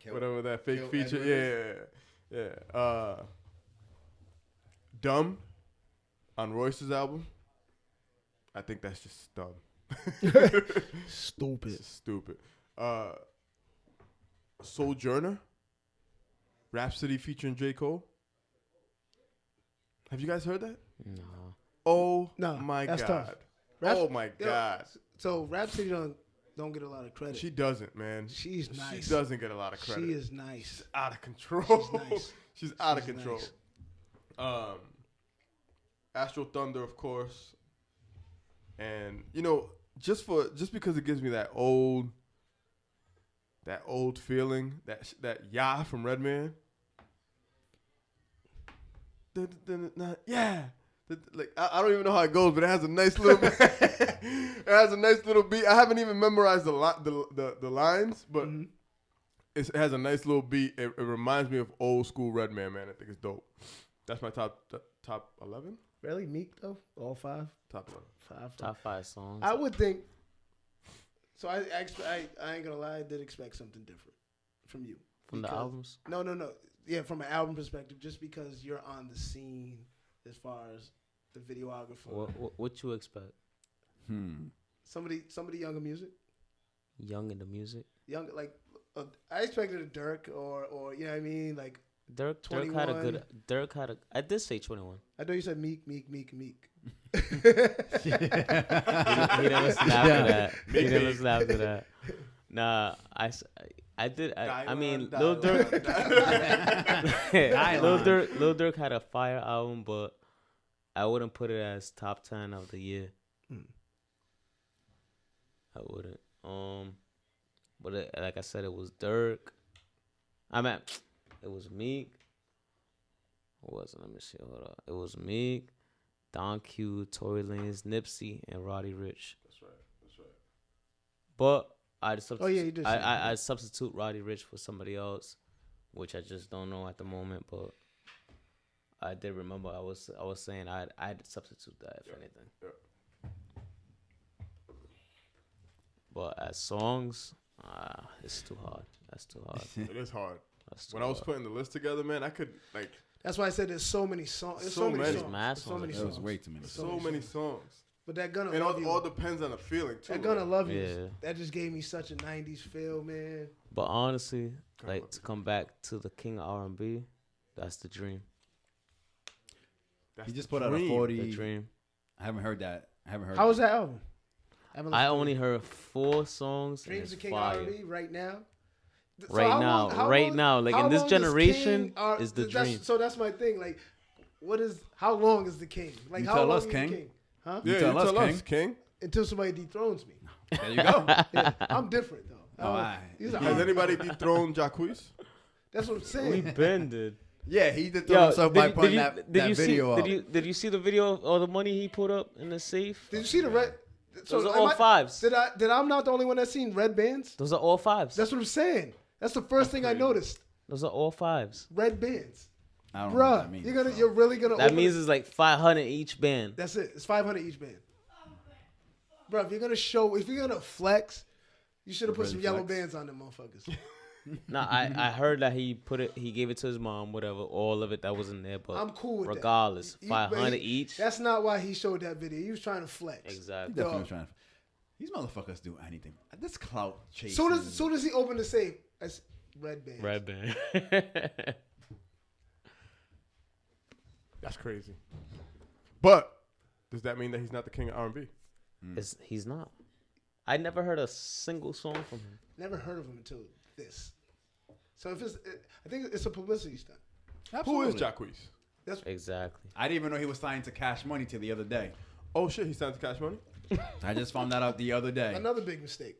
Yep. Whatever that fake Kill feature. Yeah. Dumb on Royce's album. I think that's just dumb. Stupid. It's just stupid. Sojourner. Rhapsody featuring J. Cole. Have you guys heard that? No. Oh No, my that's God. tough. Oh my God. So Rhapsody don't get a lot of credit. She doesn't, man. She's nice. She doesn't get a lot of credit. She is nice. She's out of control. She's nice. She's out of She's control. nice. Astro Thunder, of course. And just because it gives me that old feeling, that yeah from Redman. Yeah. Like I don't even know how it goes, but it has a nice little it has a nice little beat. I haven't even memorized the lines, but it has a nice little beat. It reminds me of old school Redman, man. I think it's dope. That's my top 11. Really, Meek though, all 5. Top 11. 5. Top 5 songs. I would think. So I ain't gonna lie. I did expect something different from you. From the albums. No. Yeah, from an album perspective, just because you're on the scene as far as the videographer. What you expect? Somebody younger music. Young in the music. Young like I expected a Dirk or you know what I mean like Dirk 21. had a good. Dirk had a. I did say 21. I know you said Meek. He never snapped to that. He never snapped to that. Nah, I did. I mean, Lil Durk. Lil Durk had a fire album, but I wouldn't put it as top 10 of the year. I wouldn't. But like I said, it was Dirk. It was Meek. What was it? Let me see. Hold up. It was Meek, Don Q, Tory Lanez, Nipsey, and Roddy Ricch. That's right. But I'd substitute. you did. I substitute Roddy Ricch for somebody else, which I just don't know at the moment. But I did remember I was saying I'd substitute that if anything. Yeah. But as songs, it's too hard. That's too hard. It is hard. That's too When I was hard. putting the list together, man, I could like That's why I said there's so many songs. There's So so many many. songs. Mad There's so songs. many There There was songs. way too many. so many songs. But that Gonna And Love You. all depends on the feeling too. That Gonna Love You. Yeah. That just gave me such a '90s feel, man. But honestly, Kinda like love to it. come back to the king of R&B, that's the dream. That's He just the put out a dream. 40. The dream. I haven't heard that. How was that album? I only heard 4 songs. And Dreams it's of King fire. R&B right now. So Right how now, long- how right long- now, like how in this long does generation, King R- is the that's- dream. So that's my thing. Like, how long is the king? Like, You how tell long us, is King. the king? Huh? Yeah, you tell tell us, us, King. Until somebody dethrones me. There you go. Yeah, I'm different though. Oh, aye. These are Has anybody dethroned Jacquees? That's what I'm We saying. been did. Yeah, he did throw himself by putting that video up. Did you see the video of all the money he put up in the safe? Did you see the red? Those are am all I- 5s. Did I'm not the only one that's seen red bands? Those are all 5s. That's what I'm saying. That's the first thing I noticed. Those are all 5s. Red bands. I don't know what that Bruh, means. you're really gonna. That open means it- it's like 500 each band. That's it. It's 500 each band. Bro, if you're gonna flex, you should have put Really some yellow flex. bands on them motherfuckers. Nah, I heard that he gave it to his mom, whatever, all of it that was in there. But I'm cool with that. regardless, But 500 each. That's not why he showed that video. He was trying to flex. He Exactly. definitely Dog. was trying to. These motherfuckers do anything. This clout chasing. Soon as he opened the safe, that's red bands. Red band. That's crazy. But does that mean that he's not the king of R&B? He's not. I never heard a single song from him. Never heard of him until this. So I think it's a publicity stunt. Who is Absolutely. Jacquees? Exactly. I didn't even know he was signed to Cash Money till the other day. Oh shit, he signed to Cash Money? I just found that out the other day. Another big mistake.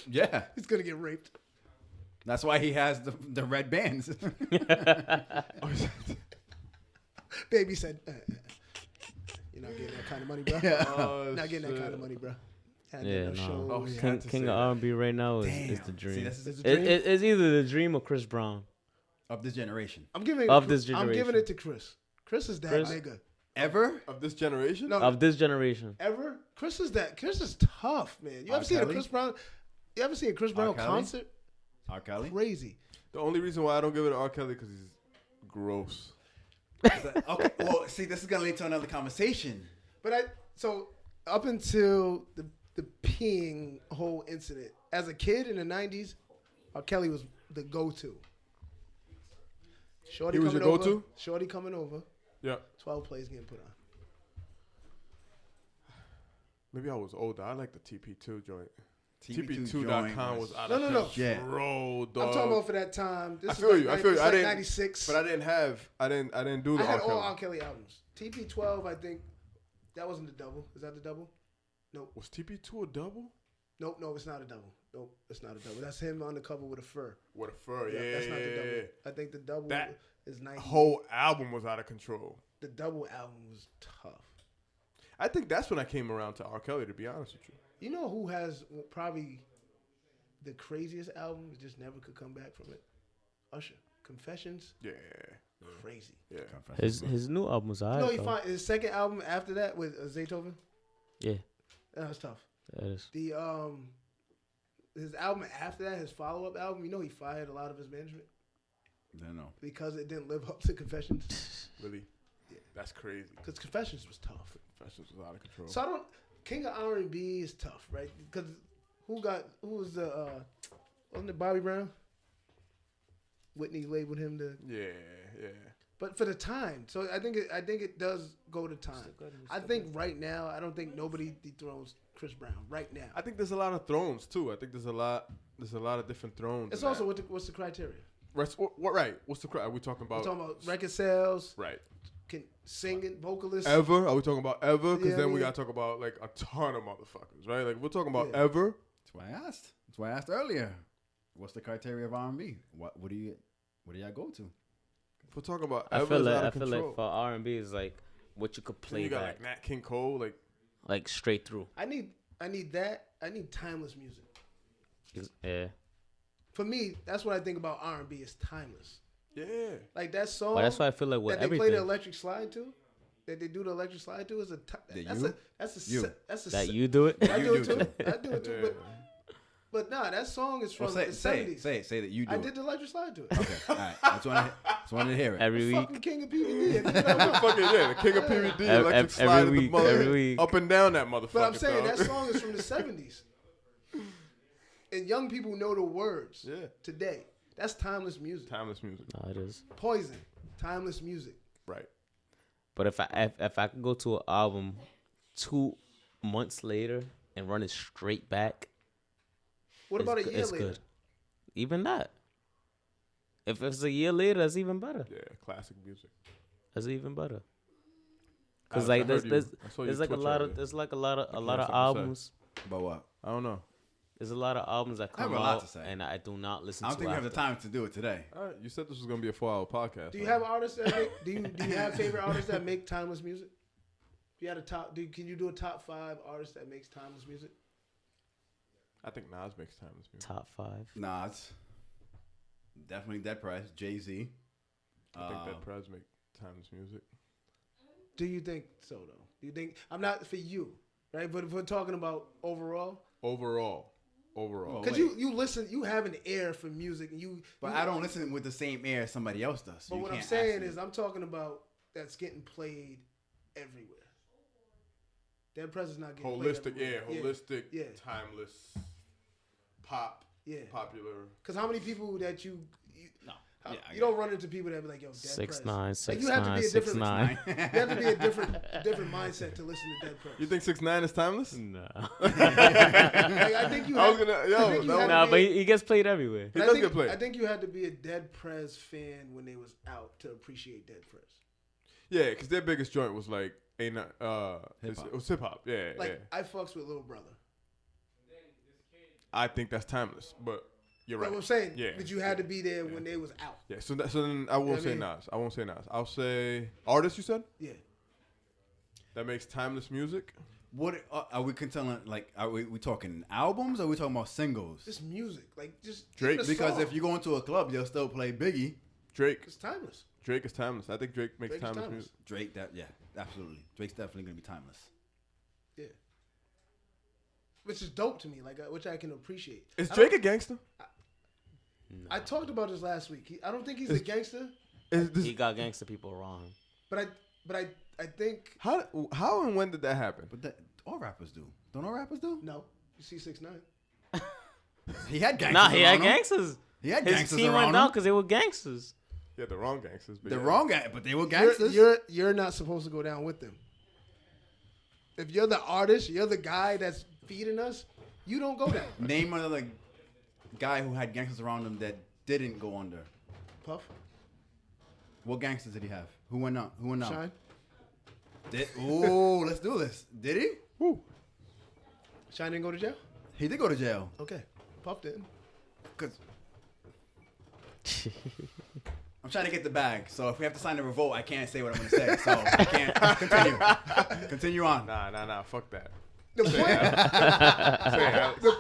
Yeah, He's gonna get raped. that's why he has the red bands. Baby said, "You're not getting that kind of money, bro. Oh, Not getting that shit. kind of money, bro." Had Yeah, no no. show. Oh, yeah. King, had to King say of that. R&B right now is the Damn. dream. See, this is It's the a dream. It's either the dream or Chris Brown. of this generation. I'm giving Of this I'm giving generation. it to Chris. Chris is that Chris? nigga. Ever? Of this generation? No, Of this generation. ever. Chris is tough, man. You R. ever seen a Kelly? Chris Brown? You ever seen a Chris Brown Kelly? concert? R. Kelly? Crazy. The only reason why I don't give it to R. Kelly because he's gross. Okay, well, see, this is gonna lead to another conversation. But so up until the peeing whole incident, as a kid in the '90s, R. Kelly was the go-to. Shorty He was coming your over. go-to? Shorty coming over. Yeah. 12 plays getting put on. Maybe I was older. I like the TP2 joint. TP2 TP2.com joint was out No, of no, no. Yeah. control, dog. I'm talking about for that time. This I is feel like you. I feel you. it's I like didn't. 96. But I didn't do the I had R. all Kelly. R. Kelly albums. TP12, I think that wasn't the double. Is that the double? Was TP2 a double? Nope, no, it's not a double. Nope, it's not a double. That's him on the cover with a fur. What a fur. Yeah, That's not the yeah, double. yeah. I think the double That is 90. Whole album was out of control. The double album was tough. I think that's when I came around to R. Kelly, to be honest with you. You know who has probably the craziest album, just never could come back from it. Usher, Confessions, Yeah. crazy. Yeah. His new album's You alright. know, he find his second album after that with Zaytoven. Yeah, That was tough. that is. The his album after that, his follow up album. You know, he fired a lot of his management I don't know. because it didn't live up to Confessions. Really? Yeah. That's crazy. Because Confessions was tough. Confessions was out of control. So I don't. King of R&B is tough, right? Because who was the wasn't it Bobby Brown? Whitney labeled him the. Yeah. But for the time, so I think it does go to time. I think right now, I don't think nobody dethrones Chris Brown right now. I think there's a lot of thrones too. I think there's a lot of different thrones. It's in also that. what's the criteria? What right? What's the are we talking about? We're talking about record sales, Right. singing, vocalists. Ever? Are we talking about ever? Because Yeah, then I we mean- gotta talk about like a ton of motherfuckers, right? Like we're talking about Yeah. ever. That's why I asked. That's why I asked earlier. What's the criteria of R&B? What do y'all go to? If we're talking about I ever, feel it's out like of control. for R&B is like what you could Then play you got back, like Nat King Cole, like straight through. I need that. I need timeless music. Yeah, For me, that's what I think about R&B is timeless. yeah. Like that song but that's why I feel like with that they play everything the electric slide to, that they do the electric slide to is a You. that you do it. I You do it do too. I do it too. But nah, that song is from Well, the say 70s. say that you do I it. did the electric slide to it. Okay, all right. Just wanted to hear it. every week. Fucking king of PVD. If you know what- Fucking yeah, the king of PVD, Ev- electric ev- slide every at the week, mother, every week. up and down that motherfucker. But I'm saying dog. that song is from the 70s. And young people know the words Yeah. today. That's timeless music. Timeless music, No, it is. Poison, timeless music. right? But if I could go to an album 2 months later and run it straight back, What about a year it's later? good. Even that. If it's a year later, that's even better. Yeah, classic music. That's even better. Alex, Cause I like heard you. there's I saw you there's like a Twitch lot earlier. of there's like a you lot of had something to say. albums. About what? I don't know. There's a lot of albums that I have come a lot out to say. and I do not listen I to. don't think we have the after. time to do it today. All right, you said this was gonna be a 4-hour podcast. Do you right? have artists that make, do you have favorite artists that make timeless music? If you had a top, can you do a top 5 artists that makes timeless music? I think Nas makes timeless music. Top 5. Nas, definitely Dead Prez, Jay-Z. I think that Prez make timeless music. Do you think so though? Do you think I'm not for you, right? But if we're talking about overall, Overall. because wait. you listen, you have an ear for music, and But I don't listen with the same air somebody else does. But what I'm saying is, I'm talking about that's getting played everywhere. Dead Prez is not getting Holistic, played everywhere. holistic, Yeah. timeless, pop, Yeah. popular. Because how many people that you No. how- Yeah, I you get don't run into people that be like, yo, Dead 6'9", Prez. Like, you have to be a different 6'9". You have to be a different mindset to listen to Dead Prez. You think 6ix9ine is timeless? No. Like, I think you. I was have- gonna, I yo, think you that had was- Nah, to but be- he gets played everywhere. he I does think- get played. I think you had to be a Dead Prez fan when they was out to appreciate Dead Prez. Yeah, because their biggest joint was like, it was hip hop. Yeah, Like yeah. I fucks with Little Brother. I think that's timeless, but you're Right. right. What I'm saying, Yeah. but you had to be there when they was out. Yeah, so then I won't I say mean- Nas. I won't say Nas. I'll say artist. You said Yeah. that makes timeless music. What are we controlling? Like, are we talking albums? Or are we talking about singles? Just music, like just Drake, even a Because song. if you go into a club, they'll still play Biggie. Drake. it's timeless. Drake is timeless. I think Drake makes Drake is timeless timeless. music. Drake, absolutely. Drake's definitely gonna be timeless. Yeah. Which is dope to me, like which I can appreciate. Is I Drake a don't- gangster? I talked about this last week. I don't think he's a gangster, Is this, He got gangster people wrong. but I think how and when did that happen? But that all rappers do. Don't all rappers do? no. You see 6ix9ine. He had gangsters. Nah, he had around him. gangsters. He had His gangsters team around went down him. because they were gangsters. Yeah, the wrong gangsters. But The yeah. wrong guy, but they were gangsters. You're not supposed to go down with them. If you're the artist, you're the guy that's feeding us. You don't go down. Name another guy who had gangsters around him that didn't go under. Puff, What gangsters did he have? Who went out? Who went out? Shine, Ooh, let's do this. Did he? Woo. Shine didn't go to jail. He did go to jail. Okay, Puff didn't. Cause I'm trying to get the bag. So if we have to sign a revolt, I can't say what I'm going to say. So I can't continue. Continue on. Nah. Fuck that. The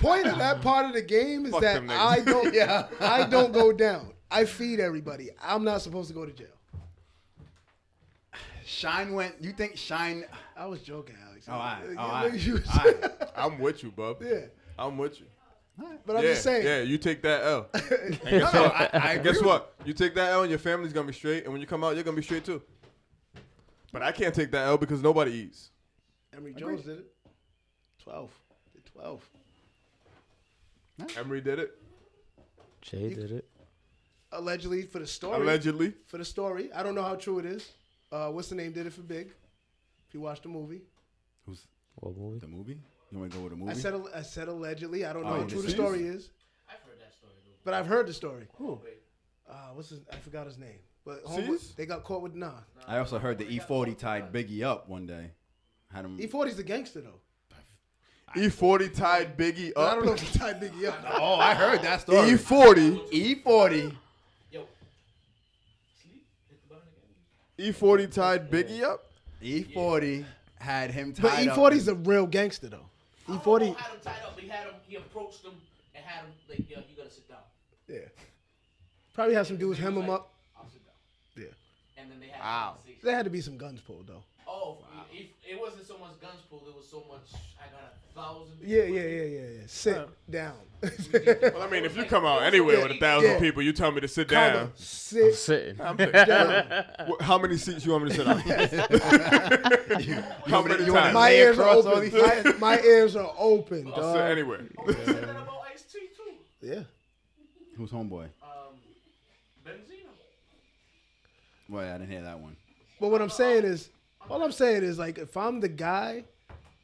point of that part of the game is Fuck that them niggas. I don't go down. I feed everybody. I'm not supposed to go to jail. Shine went. You think Shine? I was joking, Alex. All right. I'm with you, bub. Yeah. I'm with you. But I'm just saying. Yeah, you take that L. And No, I agree guess with what? You take that L and your family's going to be straight. And when you come out, you're going to be straight too. But I can't take that L because nobody eats. Emery Jones did it. 12. Did 12. Emery did it. Jay did it. Allegedly for the story. Allegedly. For the story. I don't know how true it is. What's the name did it for Big? If you watched the movie. What movie? The movie? You want to go with the movie? I said allegedly. I don't know Oh, how true the deceased? story is. I've heard that story though. But I've heard the story. Who? I forgot his name. But Cease? they got caught with I also heard the E40 tied Biggie up one day. Had him. E40's the gangster though. E40 tied Biggie But I up. don't know if he tied Biggie up. Oh, I heard that story. E40. E40. Yo. Sleep? Hit the button again. E40 tied Biggie up. E40 had him But tied up. E40's a real gangster though. E40 E40. had him tied up. He approached him and had him like, yo, you gotta sit down. Yeah. Probably had some dudes hem him up. I'll sit down. Yeah. And then they had a conversation. There had to be some guns pulled though. Oh, it wasn't so much guns pulled. It was so much. I got 1,000. Yeah. Sit down. Well, I mean, if you come out anywhere with 1,000 people, you tell me to sit down. Sit Sitting. I'm sitting down. How many seats you want me to sit on? How many you want times? My Lay ears are across all open. these- My ears are open, I'll sit dog. anywhere. Oh, you said that about Ice-T too. Yeah. Who's homeboy? Benzino. Well, I didn't hear that one. But all I'm saying is like if I'm the guy,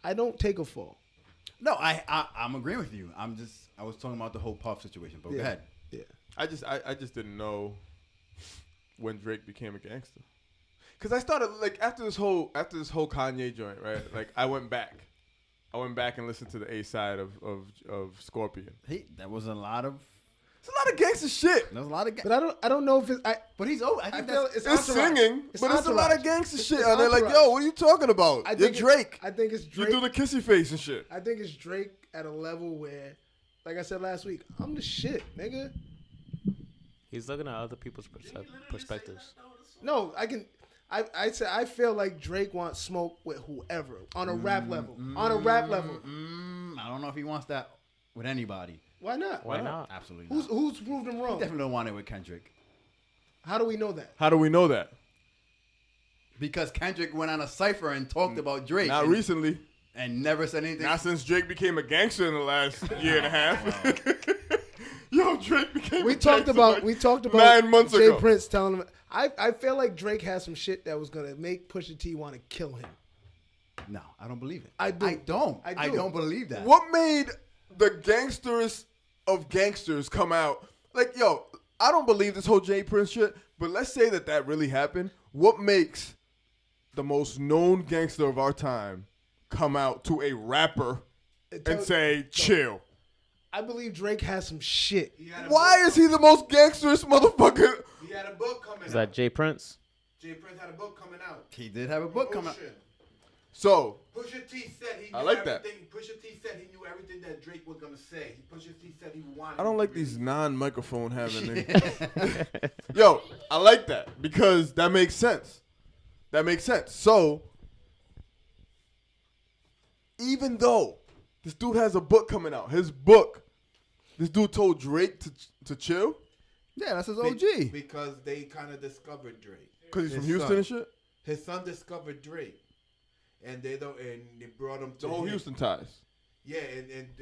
I don't take a fall. No, I'm agreeing with you. I was talking about the whole Puff situation. But go ahead. Yeah. I just didn't know when Drake became a gangster. Cause I started like after this whole Kanye joint, right? Like I went back and listened to the A side of Scorpion. That was a lot of. It's a lot of gangster shit. There's a lot of. But I don't know if it's But he's over. I I think feel that's. it's It's entourage. singing, but it's a lot of entourage. gangster shit. It's And they're like, entourage. yo, what are you talking about? I You're think Drake. I think it's You Drake. do the kissy face and shit. I think it's Drake at a level where, like I said last week, I'm the shit, nigga. He's looking at other people's perspectives. No, I feel like Drake wants smoke with whoever on a rap level. On a rap level. I don't know if he wants that with anybody. Why not? Why not? Absolutely not. Who's proved him wrong? Definitely don't want it with Kendrick. How do we know that? How do we know that? Because Kendrick went on a cipher and talked about Drake. Not recently. And never said anything. Not since Drake became a gangster in the last year and a half. Yo, Drake became We a talked gangster about like 9 months Jay ago. Prince telling him. I feel like Drake has some shit that was gonna make Pusha T want to kill him. No, I don't believe it. I do. I don't. I I do. don't believe that. What made the gangsters of gangsters come out? Like, yo, I don't believe this whole Jay Prince shit, but let's say that really happened. What makes the most known gangster of our time come out to a rapper and say, chill? I believe Drake has some shit. Why is he the most gangsterous motherfucker? He had a book coming Is out. that Jay Prince? Jay Prince had a book coming out. He did have a book coming out. Ocean. So, Pusha T said he knew I like that. everything. Pusha T said he knew everything that Drake was gonna say. Pusha T said he wanted. I don't him like to these really- non-microphone having niggas. Yo, I like that because that makes sense. That makes sense. So, even though this dude has a book coming out, his book, this dude told Drake to chill Yeah, that's his Be- OG. because they kind of discovered Drake. because he's from His Houston son. and shit. His son discovered Drake, and they brought him to The whole him. Houston ties. Yeah, and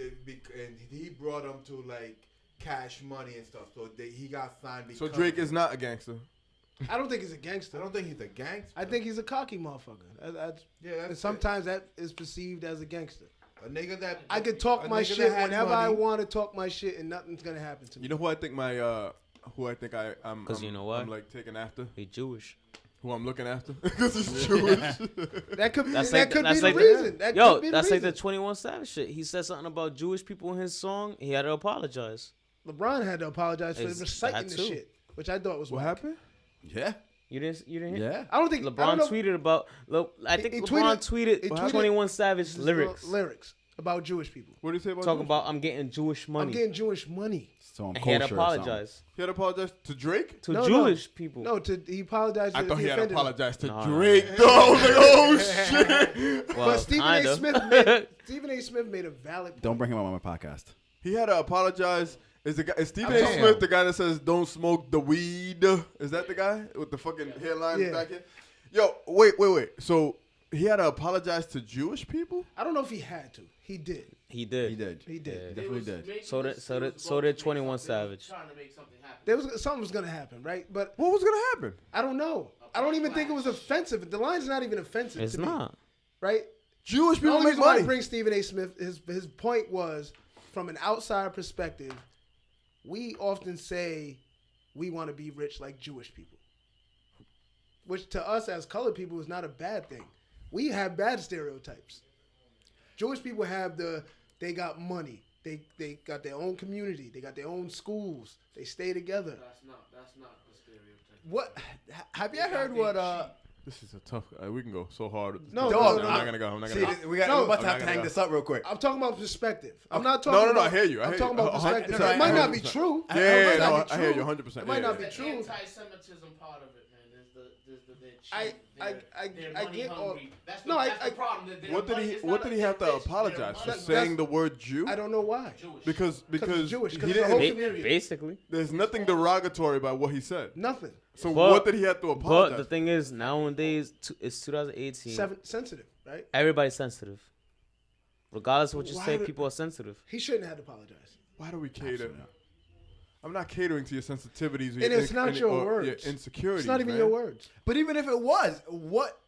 he brought him to like Cash Money and stuff. So he got signed. So because Drake of is it. not a gangster. I don't think he's a I gangster. don't think he's a gangster. I think he's a cocky motherfucker. Yeah, that's And sometimes that is perceived as a gangster. a nigga that I could talk a my nigga that shit had whenever I money. want to talk my shit, and nothing's gonna happen to me. You know who I think I'm 'Cause you know what? I'm like taking after. He Jewish. Who I'm looking after because he's Jewish. That could That's that like could that's be the like reason. That yo, could be the that's like the reason. 21 Savage shit. He said something about Jewish people in his song. He had to apologize. LeBron had to apologize for It's reciting that the too. shit, which I thought was What whack. happened? Yeah. You didn't hear? Yeah. I don't think LeBron tweeted about. I think He LeBron tweeted- he tweeted tweeted 21 Savage his lyrics. lyrics about Jewish people. What did he say about Talking Jewish? about I'm getting Jewish I'm money. getting Jewish money. So I'm And he had to kosher or something. apologize He had to apologize to Drake? to No, Jewish people. No, he apologized. I if thought he had to offended him. apologize to No, Drake. Though. I was like, oh, shit. Well, But Stephen kinda. A. Smith made a valid point. Don't bring him on my podcast. He had to apologize. Is Stephen I'm A. saying- Smith the guy that says don't smoke the weed? Is that the guy with the fucking hairline Yeah. back here? Yo, wait. So he had to apologize to Jewish people? I don't know if he had to. He did. He did. He did. He did. He definitely did. So did 21 Savage. Trying to make something happen. There was something was gonna happen, right? But What was gonna happen? I don't know. I don't even think it was offensive. The line's not even offensive. It's to me, not. right? Jewish The people only make reason why I money. bring Stephen A. Smith, his point was, from an outside perspective, we often say we want to be rich like Jewish people, which to us as colored people is not a bad thing. We have bad stereotypes. Jewish people have they got money, they got their own community, they got their own schools, they stay together. That's not the stereotype. What? Have you heard what? This is a tough. We can go so hard. No, Dog, I'm not gonna go. I'm not See, gonna go. we're No, about to I'm have to not hang gonna this up real quick. I'm talking about perspective. I'm not No, talking. no, about, I hear you. I I'm hear talking you. about perspective. 100%. It might not be 100%. true. Yeah, It might no, not be I hear you true. 100%. It might not be The true. anti-Semitism part of it, man. There's the I money get all. hungry. That's the, No, that's the problem. That What did money, he? it's What not did a he have to they're rich, apologize they're for? money- Saying the word Jew? I don't know why. Jewish. Because it's Jewish, 'cause he it's the whole didn't. community. Basically. There's nothing derogatory about what he said. Nothing. So But- what did he have to apologize? But the thing is, nowadays, it's 2018. Sensitive, right? Everybody's sensitive. Regardless of what you Why say, did- people are sensitive. He shouldn't have to apologize. Why do we cater? I'm not catering to your sensitivities. And it's not your or words. Your insecurities. It's not even man. your words. But even if it was, what?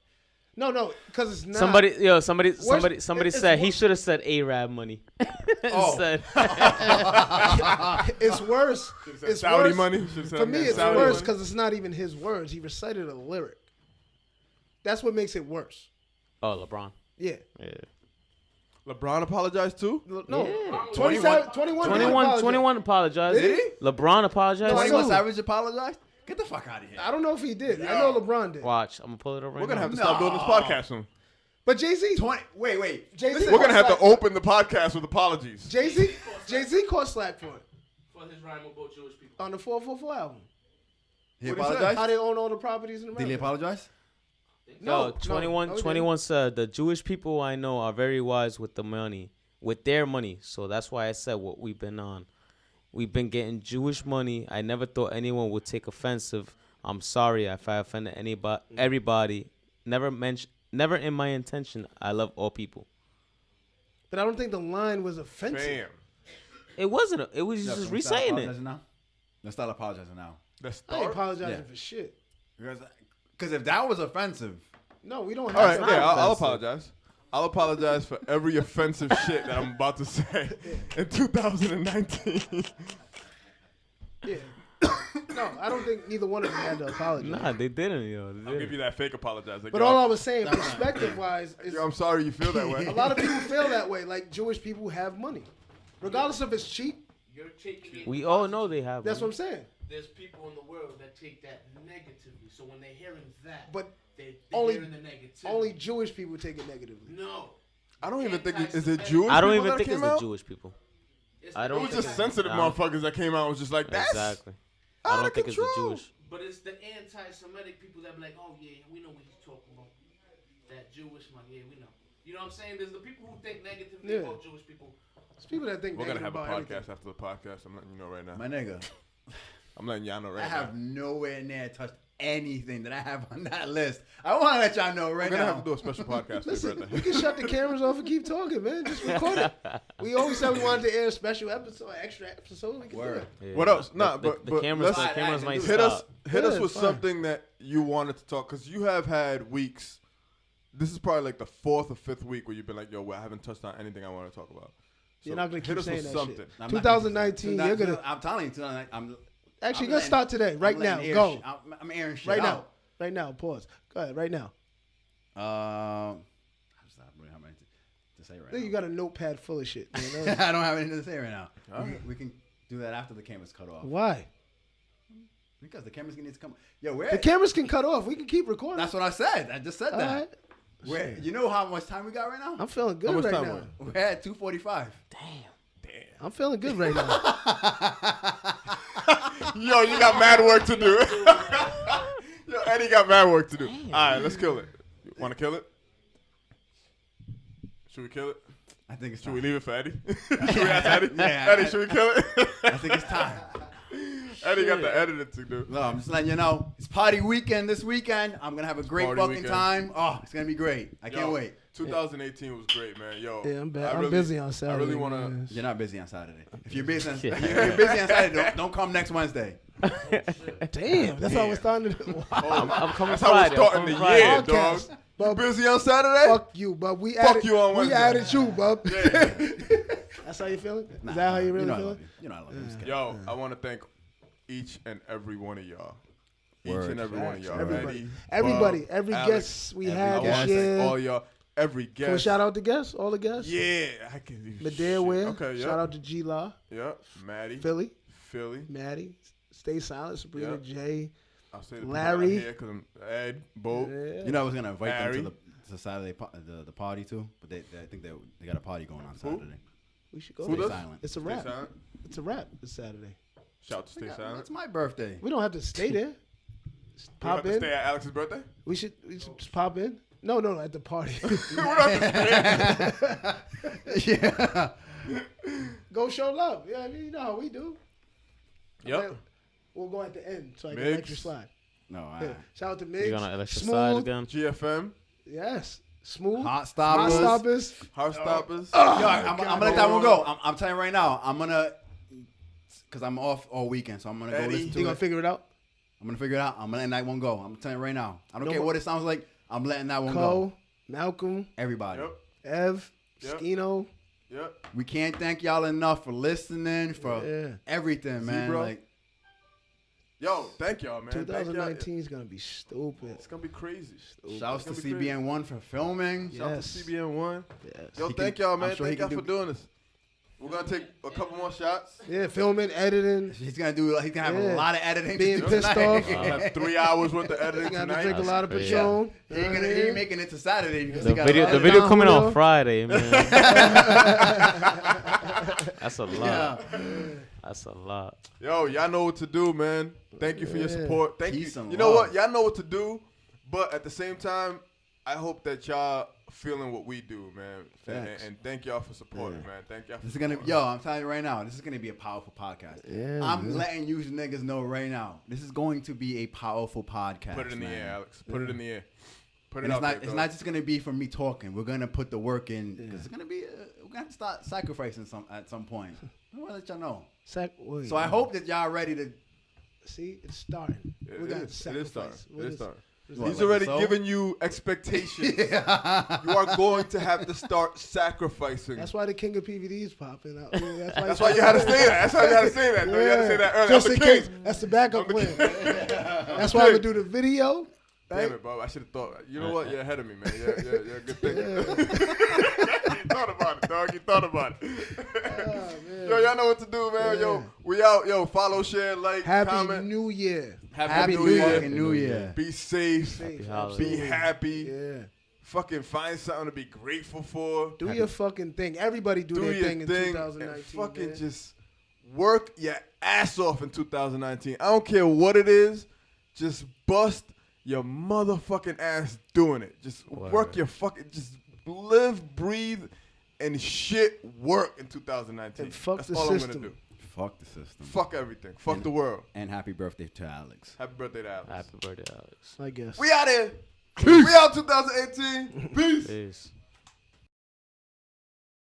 No, because it's not. Somebody it's said he worse- should have said Arab money. Oh. Instead. It's worse. It's Saudi worse. money. Should've said For me, it's Saudi worse money. because it's not even his words. He recited a lyric. That's what makes it worse. Oh, LeBron. Yeah. Yeah. LeBron apologized too. No. Yeah. 21 21 apologized. Did he? LeBron apologized. 21 Too. Savage apologized? Get the fuck out of here. I don't know if he did. I know LeBron did. Watch, I'm gonna pull it up right We're gonna now. have to stop doing this podcast soon. But Jay-Z, 20. Wait. Jay-Z We're gonna have to open the podcast with apologies. Jay-Z caught slack for it For his rhyme about Jewish people. on the 444 album. He What'd he say? apologized? How they own all the properties in America. Did he apologize? Yo, 21 said the Jewish people I know are very wise with the money, with their money. So that's why I said what we've been on. We've been getting Jewish money. I never thought anyone would take offensive. I'm sorry if I offended anybody, everybody. Never in my intention. I love all people. But I don't think the line was offensive. Bam. It wasn't. It was Yeah, just can we start reciting it. apologizing now? Let's start apologizing now. That's I ain't apologizing Yeah. for shit. Because if that was offensive, No, we don't have All right, to. yeah, I'll offensive. apologize. I'll apologize for every offensive shit that I'm about to say in 2019. Yeah. No, I don't think neither one of them had to apologize. Nah, they didn't, yo. They I'll didn't. give you that fake apologize. Like, But yo, all I was saying, perspective-wise, is yo, I'm sorry you feel that way. a lot of people feel that way. Like Jewish people have money, regardless if it's cheap. You're taking it We all know they have. That's what money. I'm saying. There's people in the world that take that negatively. So when they're hearing that, But they're only- hearing the negativity. Only Jewish people take it negatively. No. I don't even think is it Jewish. I don't people even that think it's came the out? Jewish people. It's I the don't It was think just it's- sensitive nah. motherfuckers that came out and was just like, that's Exactly. I out don't of think it's the control. Jewish. But it's the anti-Semitic people that be like, oh yeah, we know what he's talking about. That Jewish man, yeah, we know. You know what I'm saying? There's the people who think negatively Yeah. about Jewish people. It's people that think We're gonna negative have a about podcast everything. after the podcast. I'm letting you know right now. my nigga, I'm letting y'all know right I now. have nowhere near touched anything that I have on that list. I want to let y'all know We're right gonna now. have to do a special podcast for your Listen, birthday. we can shut the cameras off and keep talking, man. Just record it. We always said we wanted to air a special episode, extra episode. We can Word. do it. What else? Nah, the, but the cameras, let's- the cameras might hit us stop. hit Yeah, us with it's fine. something that you wanted to talk, because you have had weeks. This is probably like the 4th or 5th week where you've been like, yo, well, I haven't touched on anything I want to talk about. You're not gonna hit keep us saying with that something. shit. I'm not- 2019, you're gonna. I'm telling you, 2019, Actually, I'm let's start today, right I'm now. letting air Go. shit- I'm airing shit Right now. out. Right now. Pause. Go ahead. Right now. I don't really have anything to say right Then you now. got a notepad full of shit. Man. I don't have anything to say right now. We can do that after the camera's cut off. Why? Because the cameras need to come. Yo, where? The cameras can cut off. We can keep recording. That's what I said. I just said that. All right. Where? You know how much time we got right now? I'm feeling good much right time now. we We're at 2:45. I'm feeling good right now. Yo, you got mad work to do. Yo, Eddie got mad work to do. All right, let's kill it. Want to kill it? Should we kill it? I think it's Should time. we leave it for Eddie? Should we ask Eddie? Yeah, Eddie, should we kill it? I think it's time. Eddie got the editing to do. No, I'm just letting you know. It's party weekend this weekend. I'm going to have a great Party fucking weekend. time. Oh, it's going to be great. I can't Yo, wait. 2018 was great, man. Yo, Yeah, I'm I busy on Saturday. I really want to. man. You're not busy on Saturday. If you're busy on, if you're busy on Saturday, don't come next Wednesday. Damn, that's how we're starting to do. I'm coming That's how we're Friday. starting the Friday. year, dog. Podcast. You Bub, busy on Saturday? fuck you, bub. We Fuck added you on We Wednesday. added you, bub. Yeah. That's how you feeling? Nah, Is that how you really know I feeling? love you. You know I love you. I'm just kidding. Yo, I want to thank each and every one of y'all. Word. Each and every one of y'all. Everybody. Eddie, Everybody. Bub, Every Alex. guest we every had I this want to year. thank all y'all. Every guest. Can we shout out the guests? All the guests? Yeah, I can do Medea shit. Ware. Okay, yeah. Shout out to G Law. Yeah, Maddie. Philly. Maddie. Stay Silent. Sabrina Yeah. J. I'll say the Larry. here because I'm Ed, Bo. Yeah. You know I was going to invite Harry. them to the Saturday the party too, but I think they got a party going on Saturday. We should go. Who Stay does? silent. It's a Stay wrap. silent. It's a wrap this Saturday. Shout out to Stay Silent. It's my birthday. We don't have to stay there. Just We don't have pop to in. stay at Alex's birthday? We should just pop in. No, at the party. We don't have to stay. Yeah. Go show love. Yeah, I mean, you know how we do. Yep. We'll go at the end so I can Mix. let you slide. No, Yeah. Shout out to You Migs. gonna electric slide Smooth. again? GFM. Yes. Smooth. Hot stoppers. Hot stoppers. Heart Stoppers. Yo, I'm gonna let that one go. I'm telling you right now. I'm gonna, cause I'm off all weekend, so I'm gonna go Eddie. listen You to gonna it. figure it out? I'm gonna figure it out. I'm letting that one go. I'm telling you right now. I don't No care more- what it sounds like. I'm letting that one Cole, go. Malcolm, Everybody. Yep. Ev, Yep. Skino. Yep. We can't thank y'all enough for listening, for Yeah. everything, man. Zebra. Like, Yo, thank y'all, man. Thank y'all. 2019 is gonna be stupid. It's gonna be crazy. shouts to It's gonna be CBN One for filming. Shout out Yes. to CBN One. Yes. Yo, He thank can- y'all, I'm man. sure he Thank y'all can for doing this. We're gonna take a couple more shots. Yeah, filming, editing. He's gonna have Yeah. a lot of editing. Being to do pissed tonight. off. I'll have 3 hours worth of You editing got to tonight. drink a lot of crazy. Patron. He ain't making it to Saturday because he The got video, a lot the of video down coming Julio. on Friday, man. That's a lot. Yeah. That's a lot. Yo, y'all know what to do, man. Thank you for your support. Thank Peace you. and You know love. what? Y'all know what to do, but at the same time, I hope that y'all feeling what we do, man. And thank y'all for supporting, man. Thank y'all for This is gonna, supporting. yo, I'm telling you right now, this is gonna be a powerful podcast. Yeah, I'm man. letting you niggas know right now. This is going to be a powerful podcast. Put it in the man. air, Alex. Put it in the air. Put it And out it's not, there, it's dog. not just gonna be from me talking. We're gonna put the work in. 'Cause it's gonna be, we're gonna have to start sacrificing at some point. I want to let y'all know. Wait, So I hope that y'all ready to. See, it's starting. It We got is. It is starting. sacrifice. It is starting. What, He's like already so? giving you expectations. You are going to have to start sacrificing. That's why the king of PVD is popping out. Yeah, That's why you had to say that. That's why you had to say that. though. You had to say that earlier. Just I'm in the case. king. That's the backup plan. That's why we do the video. Right? Damn it, bro. I should have thought. You know what? You're ahead of me, man. You're a good thing. You thought about it, dog. You thought about it. Yo, y'all know what to do, man. Yeah. Yo, we out. Yo, follow, share, like, Happy comment. New Year. Happy New New Year. fucking New Year. Be safe. Safe, holidays. Be happy. Yeah. Fucking find something to be grateful for. Do your fucking thing. Everybody do their your thing in thing 2019. and fucking man. just work your ass off in 2019. I don't care what it is. Just bust your motherfucking ass doing it. Just work your fucking, just live, breathe, and shit work in 2019. And fuck That's the all system. I'm gonna do. Fuck the system. Fuck everything. Fuck the world. And happy birthday to Alex. Happy birthday to Alex. Happy birthday, Alex. I guess. We out here. We out 2018. Peace. Peace.